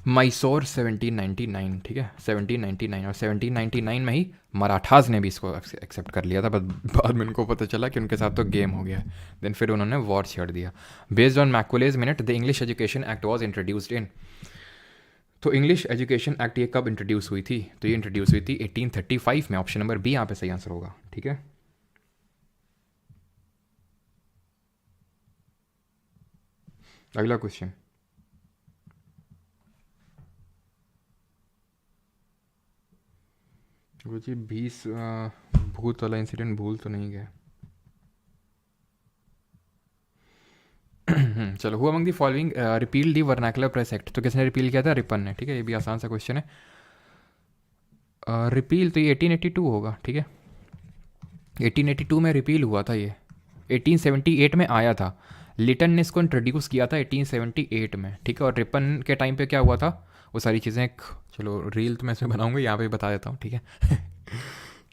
मैसूर 1799, ठीक है, 1799, और 1799 में ही मराठास ने भी इसको एक्सेप्ट कर लिया था, बट बाद में उनको पता चला कि उनके साथ तो गेम हो गया, देन फिर उन्होंने वॉर छेड़ दिया। Based on Macaulay's minute the English education act was introduced in, तो इंग्लिश एजुकेशन एक्ट ये कब इंट्रोड्यूस हुई थी? तो ये इंट्रोड्यूस हुई थी 1835 में। ऑप्शन नंबर बी यहाँ पे सही आंसर होगा, ठीक है। अगला क्वेश्चन, वो जी 20 भूत वाला इंसिडेंट भूल तो नहीं गया। चलो, who among the following repeal the vernacular press act, तो किसने रिपील किया था? रिपन ने, ठीक है। ये भी आसान सा क्वेश्चन है। रिपील तो ये 1882 होगा, ठीक है। 1882 में रिपील हुआ था ये, 1878 में आया था। लिटन ने इसको इंट्रोड्यूस किया था 1878 में, ठीक है। और रिपन के टाइम पे क्या हुआ था, वो सारी चीज़ें, चलो रील तो मैं इसमें बनाऊंगा, यहाँ पे बता देता हूँ, ठीक है।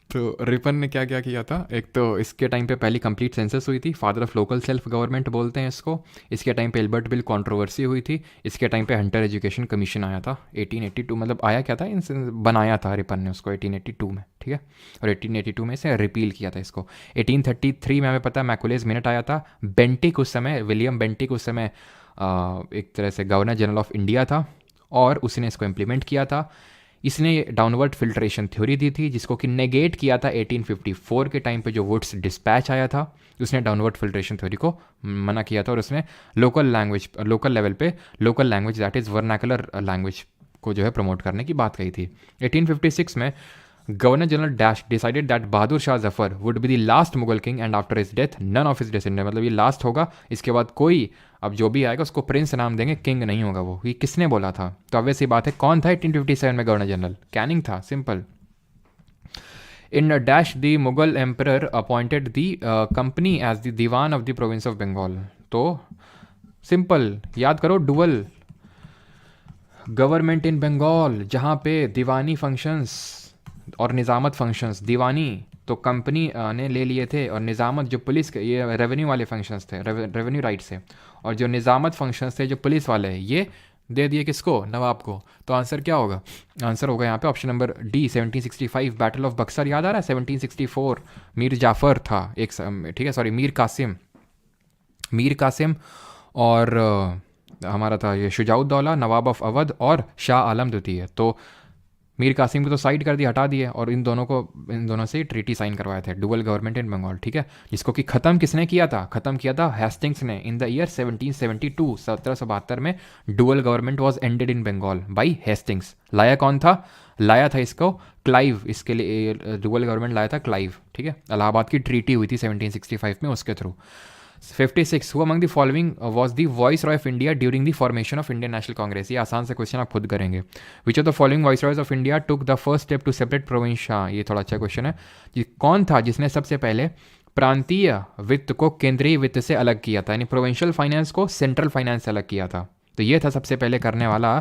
तो रिपन ने क्या क्या किया था? एक तो इसके टाइम पे पहली कंप्लीट सेंसस हुई थी, father of local self government बोलते हैं इसको। इसके टाइम पे एल्बर्ट बिल कंट्रोवर्सी हुई थी। इसके टाइम पे हंटर एजुकेशन कमीशन आया था 1882, मतलब आया क्या था, बनाया था रिपन ने उसको 1882 में, ठीक है। और 1882 में इसे रिपील किया था इसको। 1833 में हमें पता है मैकुलेज मिनट आया था। बेंटिक उस समय, विलियम बेंटिक उस समय एक तरह से गवर्नर जनरल ऑफ इंडिया था, और उसने इसको इम्प्लीमेंट किया था। इसने डाउनवर्ड फिल्ट्रेशन थ्योरी दी थी, जिसको कि नेगेट किया था 1854 के टाइम पे जो वुड्स डिस्पैच आया था, उसने डाउनवर्ड फिल्ट्रेशन थ्योरी को मना किया था, और उसने लोकल लेवल पे local language that is vernacular language को जो है प्रमोट करने की बात कही थी। 1856 में governor general dash decided that Bahadur Shah Zafar would be the last Mughal king and after his death none of his descendant, मतलब ये लास्ट होगा, इसके बाद कोई अब जो भी आएगा उसको प्रिंस नाम देंगे, किंग नहीं होगा वो। ये किसने बोला था? तो ऑब्वियस सी बात है, कौन था 1857 में गवर्नर जनरल? कैनिंग था, simple. In dash the Mughal emperor appointed the company as the diwan of the province of Bengal. तो सिंपल याद करो, डुअल गवर्नमेंट इन बंगाल, जहाँ पे दीवानी फंक्शंस और निज़ामत फंक्शंस, दीवानी तो कंपनी ने ले लिए थे, और निज़ामत जो पुलिस के, ये रेवेन्यू वाले फंक्शंस थे, रेवेन्यू राइट्स से, और जो निज़ामत फंक्शंस थे जो पुलिस वाले, ये दे दिए किसको? नवाब को। तो आंसर क्या होगा? आंसर होगा यहाँ पे option number D, 1765 battle of Buxar. याद आ रहा है 1764, मीर जाफ़र था एक, ठीक है, सॉरी मीर कासिम और हमारा था ये शुजाउद्दौला, नवाब ऑफ अवध और शाह आलम द्वितीय। तो मीर कासिम को तो साइड कर दिया, हटा दिए, और इन दोनों से ट्रीटी साइन करवाए थे, डुअल गवर्नमेंट इन बंगाल, ठीक है, जिसको कि ख़त्म किसने किया था? ख़त्म किया था हेस्टिंग्स ने इन द ईयर 1772। 1772 में dual government was ended in Bengal by Hastings. लाया कौन था? लाया था इसको क्लाइव, इसके लिए डुअल गवर्नमेंट लाया था क्लाइव, ठीक है। इलाहाबाद की ट्रीटी हुई थी 1765 में, उसके थ्रू। 56 who among the following was the viceroy of India during the formation of Indian national Congress. ये आसान से क्वेश्चन आप खुद करेंगे। Which of the following viceroys of India took the first step to separate province. हाँ, ये थोड़ा अच्छा क्वेश्चन है। ये कौन था जिसने सबसे पहले प्रांतीय वित्त को केंद्रीय वित्त से अलग किया था, यानी प्रोविंशियल फाइनेंस को सेंट्रल फाइनेंस से अलग किया था? तो ये था सबसे पहले करने वाला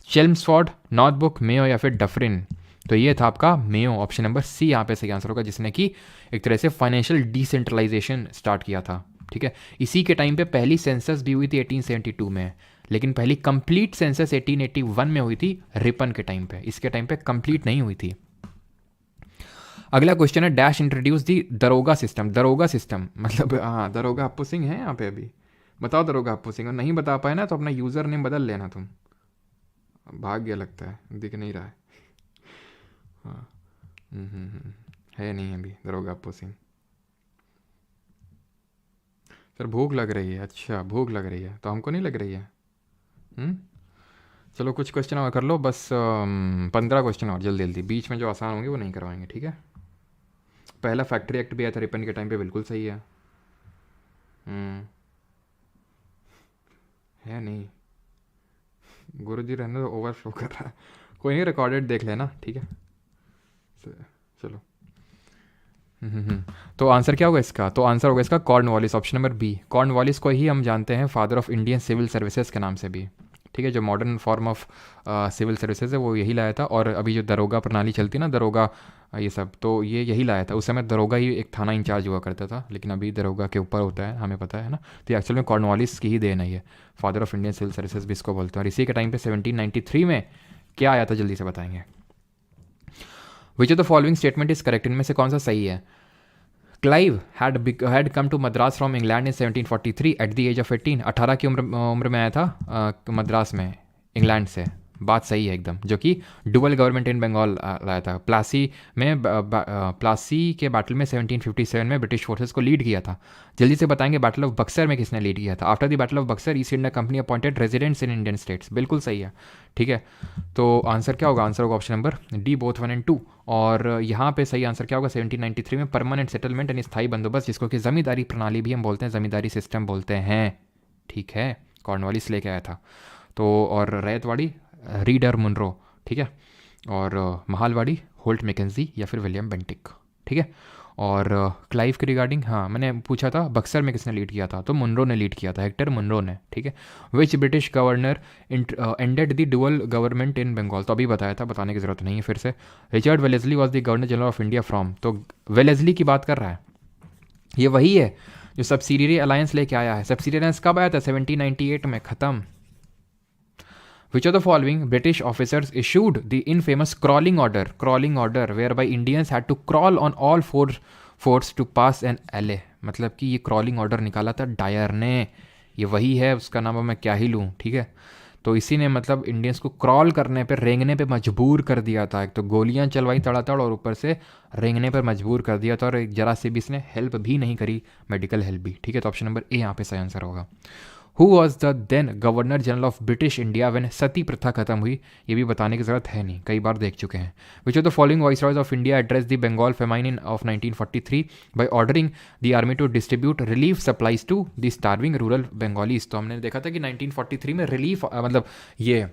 चेल्मस्फोर्ड, नॉर्थबुक, मेयो या फिर डफरिन। तो ये था आपका मेयो, ऑप्शन नंबर सी यहाँ पे सही आंसर होगा, जिसने कि एक तरह से फाइनेंशियल डिसेंट्रलाइजेशन स्टार्ट किया था, ठीक है। इसी के टाइम पे पहली सेंसस भी हुई थी 1872 में, लेकिन पहली कंप्लीट सेंसस 1881 में हुई थी रिपन के टाइम पे, इसके टाइम पे कंप्लीट नहीं हुई थी। अगला क्वेश्चन है डैश इंट्रोड्यूस दी दरोगा सिस्टम। दरोगा सिस्टम मतलब, हाँ, दरोगा अप्पू सिंह है यहाँ पे, अभी बताओ दरोगा अप्पू सिंह। और नहीं बता पाए ना तो अपना यूज़र नेम बदल लेना तुम। भाग गया लगता है, दिख नहीं रहा है। हाँ, है नहीं अभी दरोगा अप्पू सिंह। सर भूख लग रही है। अच्छा, भूख लग रही है, तो हमको नहीं लग रही है। चलो कुछ क्वेश्चन और कर लो, बस 15 क्वेश्चन और जल्दी जल्दी, बीच में जो आसान होंगे वो नहीं करवाएंगे, ठीक है। पहला फैक्ट्री एक्ट भी आया था रिपन के टाइम पे, बिल्कुल सही है। है नहीं, गुरुजी रहने तो ओवरफ्लो कर रहा है। कोई नहीं, रिकॉर्डेड देख लेना, ठीक है। चलो। तो आंसर क्या होगा इसका? तो आंसर होगा इसका Cornwallis, option number B. Cornwallis को ही हम जानते हैं father of Indian civil services के नाम से भी, ठीक है। जो modern form of civil services है वो यही लाया था, और अभी जो दरोगा प्रणाली चलती है ना, दरोगा ये सब, तो ये यही लाया था। उस समय दरोगा ही एक थाना इंचार्ज हुआ करता था, लेकिन अभी दरोगा के ऊपर होता है, हमें पता है ना। तो एक्चुअल में कॉर्नवालिस की ही देन है ये, father of Indian civil services भी इसको बोलते हैं। और इसी के टाइम पे 1793 में क्या आया था, जल्दी से बताएंगे। Which of the following statement is correct, इनमें से कौन सा सही है? Clive had come to Madras from England in 1743 at the age of 18। 18 की उम्र में आया था मद्रास में इंग्लैंड से, बात सही है एकदम। जो कि डुअल गवर्नमेंट इन बंगाल लाया था। प्लासी के बैटल में 1757 में ब्रिटिश फोर्सेस को लीड किया था। जल्दी से बताएंगे बैटल ऑफ बक्सर में किसने लीड किया था? After the battle of Buxar east India company appointed residents in Indian states. बिल्कुल सही है, ठीक है। तो आंसर क्या होगा? आंसर होगा ऑप्शन नंबर डी, बोथ 1 और 2। और यहाँ पे सही आंसर क्या होगा? 1793 में परमानेंट सेटलमेंट यानी स्थायी बंदोबस्त, जिसको कि जमींदारी प्रणाली भी हम बोलते हैं, जमींदारी सिस्टम बोलते हैं, ठीक है। कॉर्नवालिस लेके आया था। तो और रैयतवाड़ी रीडर मुनरो, ठीक है। और महालवाड़ी होल्ट मैकेंजी या फिर विलियम बेंटिक, ठीक है। और क्लाइव के रिगार्डिंग, हाँ, मैंने पूछा था बक्सर में किसने लीड किया था, तो मुनरो ने लीड किया था, हेक्टर मुनरो ने, ठीक है। Which British governor ended the dual government in Bengal, तो अभी बताया था, बताने की जरूरत नहीं है फिर से। Richard Wellesley was the governor general of India from, तो वेलेस्ली की बात कर रहा है, ये वही है जो सब्सिडियरी अलायंस लेके आया है। सब्सिडियरी अलायंस कब आया था? 1798 में, खत्म। Which of the following British officers issued the infamous crawling order whereby Indians had to crawl on all fours to pass an alley? मतलब कि ये क्रॉलिंग ऑर्डर निकाला था डायर ने, ये वही है, उसका नाम मैं क्या ही लूँ, ठीक है। तो इसी ने मतलब इंडियंस को क्रॉल करने पे, रेंगने पे मजबूर कर दिया था। एक तो गोलियां चलवाई तड़ातड़ और ऊपर से रेंगने पर मजबूर कर दिया था, और जरा से भी इसने हेल्प भी नहीं करी, मेडिकल हेल्प भी। ठीक है, तो ऑप्शन नंबर ए यहाँ पे सही आंसर होगा। Who was the then governor general of British India when sati प्रथा खत्म हुई? ये भी बताने की जरूरत है नहीं, कई बार देख चुके हैं। Which of the following viceroys of India address the Bengal famine in of 1943 by ordering the army to distribute relief supplies to the starving rural Bengalis? तो हमने देखा था कि 1943 में रिलीफ मतलब ये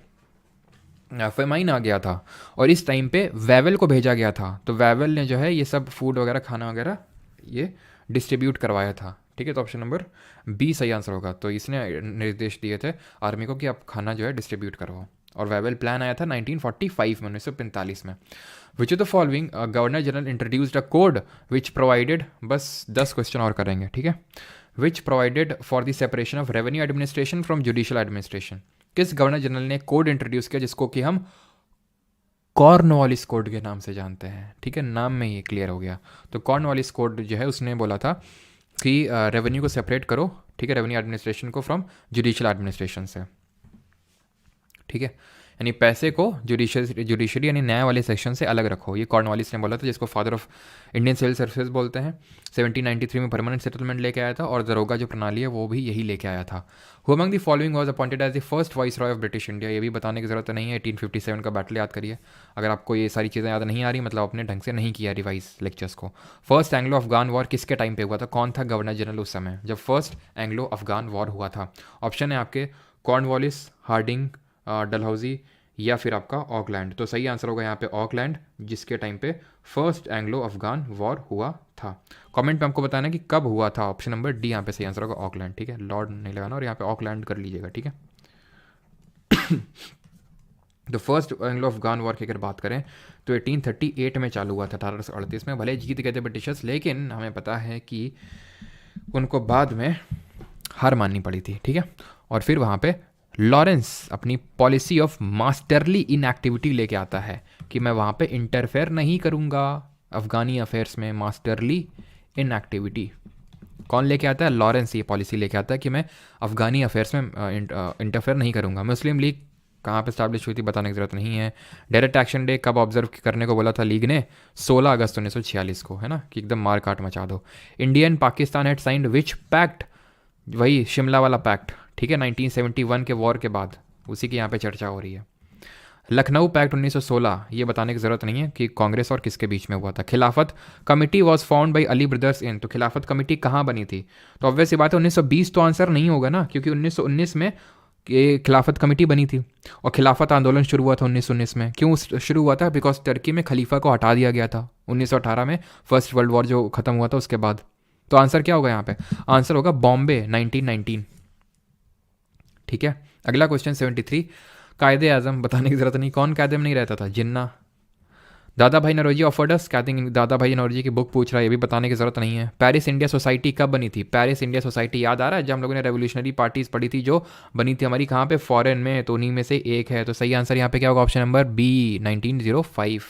फेमाइन आ गया था, और इस टाइम पे वेवल को भेजा गया था। तो वेवल ने जो है ये सब फूड वगैरह, खाना वगैरह ये डिस्ट्रीब्यूट करवाया था। ठीक है, तो ऑप्शन नंबर बी सही आंसर होगा। तो इसने निर्देश दिए थे आर्मी को कि आप खाना जो है डिस्ट्रीब्यूट करवाओ, और वेवल प्लान आया था 1945 में, 1945 में। Which of the following governor general introduced a code which provided, बस 10 क्वेश्चन और करेंगे, ठीक है, which provided for the separation of revenue administration from judicial administration? किस गवर्नर जनरल ने कोड इंट्रोड्यूस किया जिसको कि हम कॉर्नवालिस कोड के नाम से जानते हैं? ठीक है, नाम में ये क्लियर हो गया। तो कॉर्नवालिस कोड जो है उसने बोला था कि रेवेन्यू को सेपरेट करो, ठीक है, रेवेन्यू एडमिनिस्ट्रेशन को फ्रॉम जुडिशियल एडमिनिस्ट्रेशन से। ठीक है, यानी पैसे को जुडिशरी यानी न्याय वाले सेक्शन से अलग रखो, ये कॉर्नवालिस ने बोला था, जिसको father of Indian civil services बोलते हैं। 1793 में परमानेंट सेटलमेंट लेके आया था, और दरोगा जो प्रणाली है वो भी यही लेके आया था। Who among the following was appointed as the first viceroy of British India? ये भी बताने की जरूरत नहीं है, 1857 का बैटल याद करिए। अगर आपको ये सारी चीज़ें याद नहीं आ रही, मतलब अपने ढंग से नहीं किया रिवाइज लेक्चर्स को। फर्स्ट एंग्लो अफगान वॉर किसके टाइम पे हुआ था? कौन था गवर्नर जनरल उस समय जब फर्स्ट एंग्लो अफगान वॉर हुआ था? ऑप्शन है आपके कॉर्नवालिस, हार्डिंग, डलहौजी, या फिर आपका ऑकलैंड। तो सही आंसर होगा यहाँ पे ऑकलैंड, जिसके टाइम पे फर्स्ट एंग्लो अफगान वॉर हुआ था। कमेंट में आपको बताना कि कब हुआ था। ऑप्शन नंबर डी यहाँ पे सही आंसर होगा ऑकलैंड। ठीक है, लॉर्ड नहीं लगाना और यहाँ पे ऑकलैंड कर लीजिएगा। ठीक है, तो फर्स्ट एंग्लो अफगान वॉर की अगर बात करें तो 1838 में चालू हुआ था, 1838 में। भले जीत गए थे ब्रिटिशर्स, लेकिन हमें पता है कि उनको बाद में हार माननी पड़ी थी। ठीक है, और फिर वहाँ पे लॉरेंस अपनी पॉलिसी ऑफ मास्टरली इनएक्टिविटी लेके आता है कि मैं वहाँ पे इंटरफेयर नहीं करूँगा अफगानी अफेयर्स में। मास्टरली इनएक्टिविटी कौन लेके आता है? लॉरेंस ये पॉलिसी लेके आता है कि मैं अफगानी अफेयर्स में इंटरफेयर नहीं करूँगा। मुस्लिम लीग कहाँ पे स्टैब्लिश हुई थी बताने की जरूरत नहीं है। डायरेक्ट एक्शन डे कब ऑब्जर्व करने को बोला था लीग ने? 16 अगस्त 1946 को, है ना, कि एकदम मार काट मचा दो। Indian Pakistan had signed which pact? वही शिमला वाला पैक्ट। ठीक है, 1971 के वॉर के बाद, उसी की यहाँ पे चर्चा हो रही है। लखनऊ पैक्ट 1916, ये बताने की ज़रूरत नहीं है कि कांग्रेस और किसके बीच में हुआ था। खिलाफत committee was found by Ali brothers in, तो खिलाफत कमेटी कहाँ बनी थी? तो ऑब्वियस सी बात है 1920 तो आंसर नहीं होगा ना, क्योंकि 1919 में ये खिलाफत कमेटी बनी थी, और खिलाफत आंदोलन शुरू हुआ था 1919 में। क्यों शुरू हुआ था? बिकॉज टर्की में खलीफा को हटा दिया गया था 1918 में, फर्स्ट वर्ल्ड वॉर जो खत्म हुआ था उसके बाद। तो आंसर क्या होगा यहाँ पे? आंसर होगा बॉम्बे 1919। ठीक है, अगला क्वेश्चन 73, कायदे आजम बताने की जरूरत नहीं, कौन कायदे में नहीं रहता था? जिन्ना। दादा भाई नौरोजी ऑफर्ड अस, दादा भाई नौरोजी की बुक पूछ रहा है, ये भी बताने की जरूरत नहीं है। पेरिस इंडिया सोसाइटी कब बनी थी? पेरिस इंडिया सोसाइटी याद आ रहा है जब हम लोगों ने रेवोल्यूशनरी पार्टीज पढ़ी थी, जो बनी थी हमारी कहाँ पे? फॉरेन में। तो उन्हीं में से एक है, तो सही आंसर यहाँ पे क्या होगा? Option number B 1905।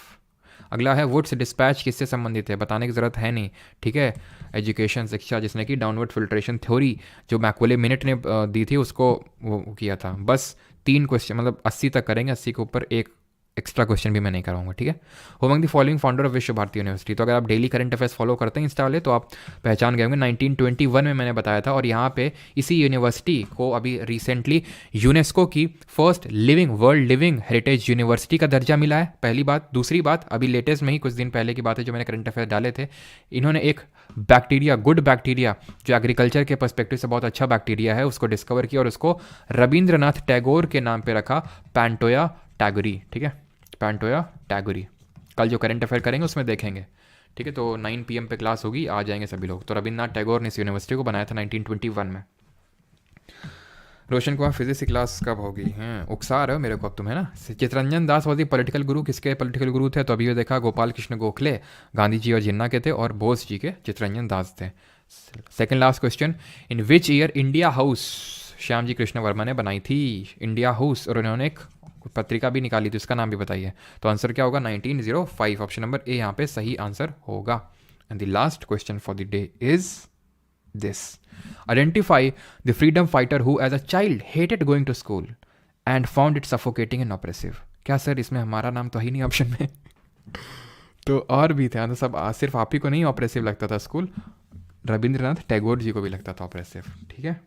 अगला है वुड्स डिस्पैच किससे संबंधित है? बताने की जरूरत है नहीं। ठीक है, एजुकेशन, शिक्षा, जिसने कि डाउनवर्ड फिल्ट्रेशन थ्योरी जो मैकवेले मिनट ने दी थी उसको वो किया था। बस 3 क्वेश्चन, मतलब 80 तक करेंगे, 80 के ऊपर एक एक्स्ट्रा क्वेश्चन भी मैं नहीं कराऊंगा। ठीक है, among the following founder of विश्व भारती यूनिवर्सिटी, तो अगर आप डेली करंट अफेयर्स फॉलो करते हैं इंस्टा वाले तो आप पहचान गए होंगे। 1921 में मैंने बताया था, और यहाँ पे इसी यूनिवर्सिटी को अभी रिसेंटली यूनेस्को की first world living heritage university का दर्जा मिला है, पहली बात। दूसरी बात, अभी लेटेस्ट में ही कुछ दिन पहले की बात है जो मैंने करंट अफेयर डाले थे, इन्होंने एक बैक्टीरिया, गुड बैक्टीरिया, जो एग्रीकल्चर के पर्सपेक्टिव से बहुत अच्छा बैक्टीरिया है, उसको डिस्कवर किया और उसको रविंद्रनाथ टैगोर के नाम पे रखा, पैंटोया टैगोरी। ठीक है, पैंटोया टैगोरी। कल जो करंट अफेयर करेंगे उसमें देखेंगे। ठीक है, तो 9 PM पे क्लास होगी, आ जाएंगे सभी लोग। तो रविंद्रनाथ टैगोर ने इस यूनिवर्सिटी को बनाया था 1921 में। रोशन कुमार फिजिक्स की क्लास कब होगी? हैं उकसा रहे हो मेरे को अब तुम, है ना। चितरंजन दास वाज द पॉलिटिकल गुरु, किसके पॉलिटिकल गुरु थे? तो अभी ये देखा, गोपाल कृष्ण गोखले गांधी जी और जिन्ना के थे, और बोस जी के चितरंजन दास थे। Second last question, in which year India House Shyam ji Krishna Varma ने बनाई थी? इंडिया हाउस, और उन्होंने एक पत्रिका भी निकाली थी, उसका नाम भी बताइए। तो आंसर क्या होगा? 1905। ऑप्शन नंबर ए यहाँ पे सही आंसर होगा। And the last question for the day is this: identify the freedom fighter who as a child hated going to school and found it suffocating and oppressive. क्या सर इसमें हमारा नाम तो ही नहीं ऑप्शन में? तो और भी थे, तो सब सिर्फ आप ही को नहीं ऑप्रेसिव लगता था स्कूल, रविंद्रनाथ टैगोर जी को भी लगता था ऑप्रेसिव। ठीक है।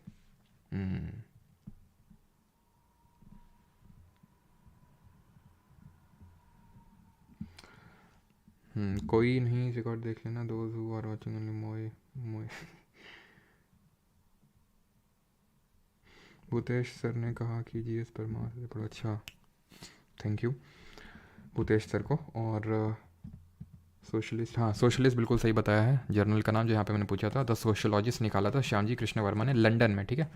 कोई नहीं, रिकॉर्ड देख लेना। Those who are watching only मोए मोए। भूतेश सर ने कहा कि जीएस परमार से पढ़ो। अच्छा, थैंक यू भूतेश सर को। और सोशलिस्ट, हाँ सोशलिस्ट बिल्कुल सही बताया है। जर्नल का नाम जो यहाँ पे मैंने पूछा था, द सोशलॉजिस्ट निकाला था श्यामजी कृष्ण वर्मा ने, लंदन में। ठीक है।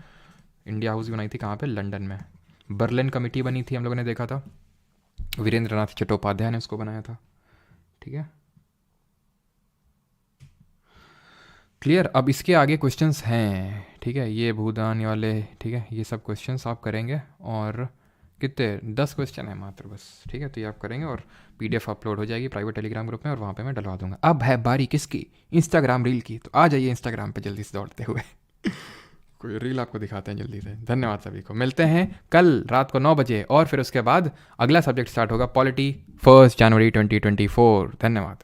इंडिया हाउस बनाई थी कहाँ पे? लंदन में। बर्लिन कमेटी बनी थी, हम लोगों ने देखा था, वीरेंद्रनाथ चट्टोपाध्याय ने उसको बनाया था। ठीक है, क्लियर। अब इसके आगे क्वेश्चंस हैं। ठीक है, ये भूदान वाले, ठीक है, ये सब क्वेश्चंस आप करेंगे। और कितने 10 क्वेश्चन है मात्र बस। ठीक है, तो ये आप करेंगे और पीडीएफ अपलोड हो जाएगी प्राइवेट टेलीग्राम ग्रुप में, और वहाँ पे मैं डलवा दूंगा। अब है बारी किसकी? इंस्टाग्राम रील की। तो आ जाइए इंस्टाग्राम पे जल्दी से दौड़ते हुए। कोई रील आपको दिखाते हैं जल्दी से। धन्यवाद सभी को, मिलते हैं कल रात को 9 बजे, और फिर उसके बाद अगला सब्जेक्ट स्टार्ट होगा, पॉलिटी, 1 जनवरी 2024। धन्यवाद।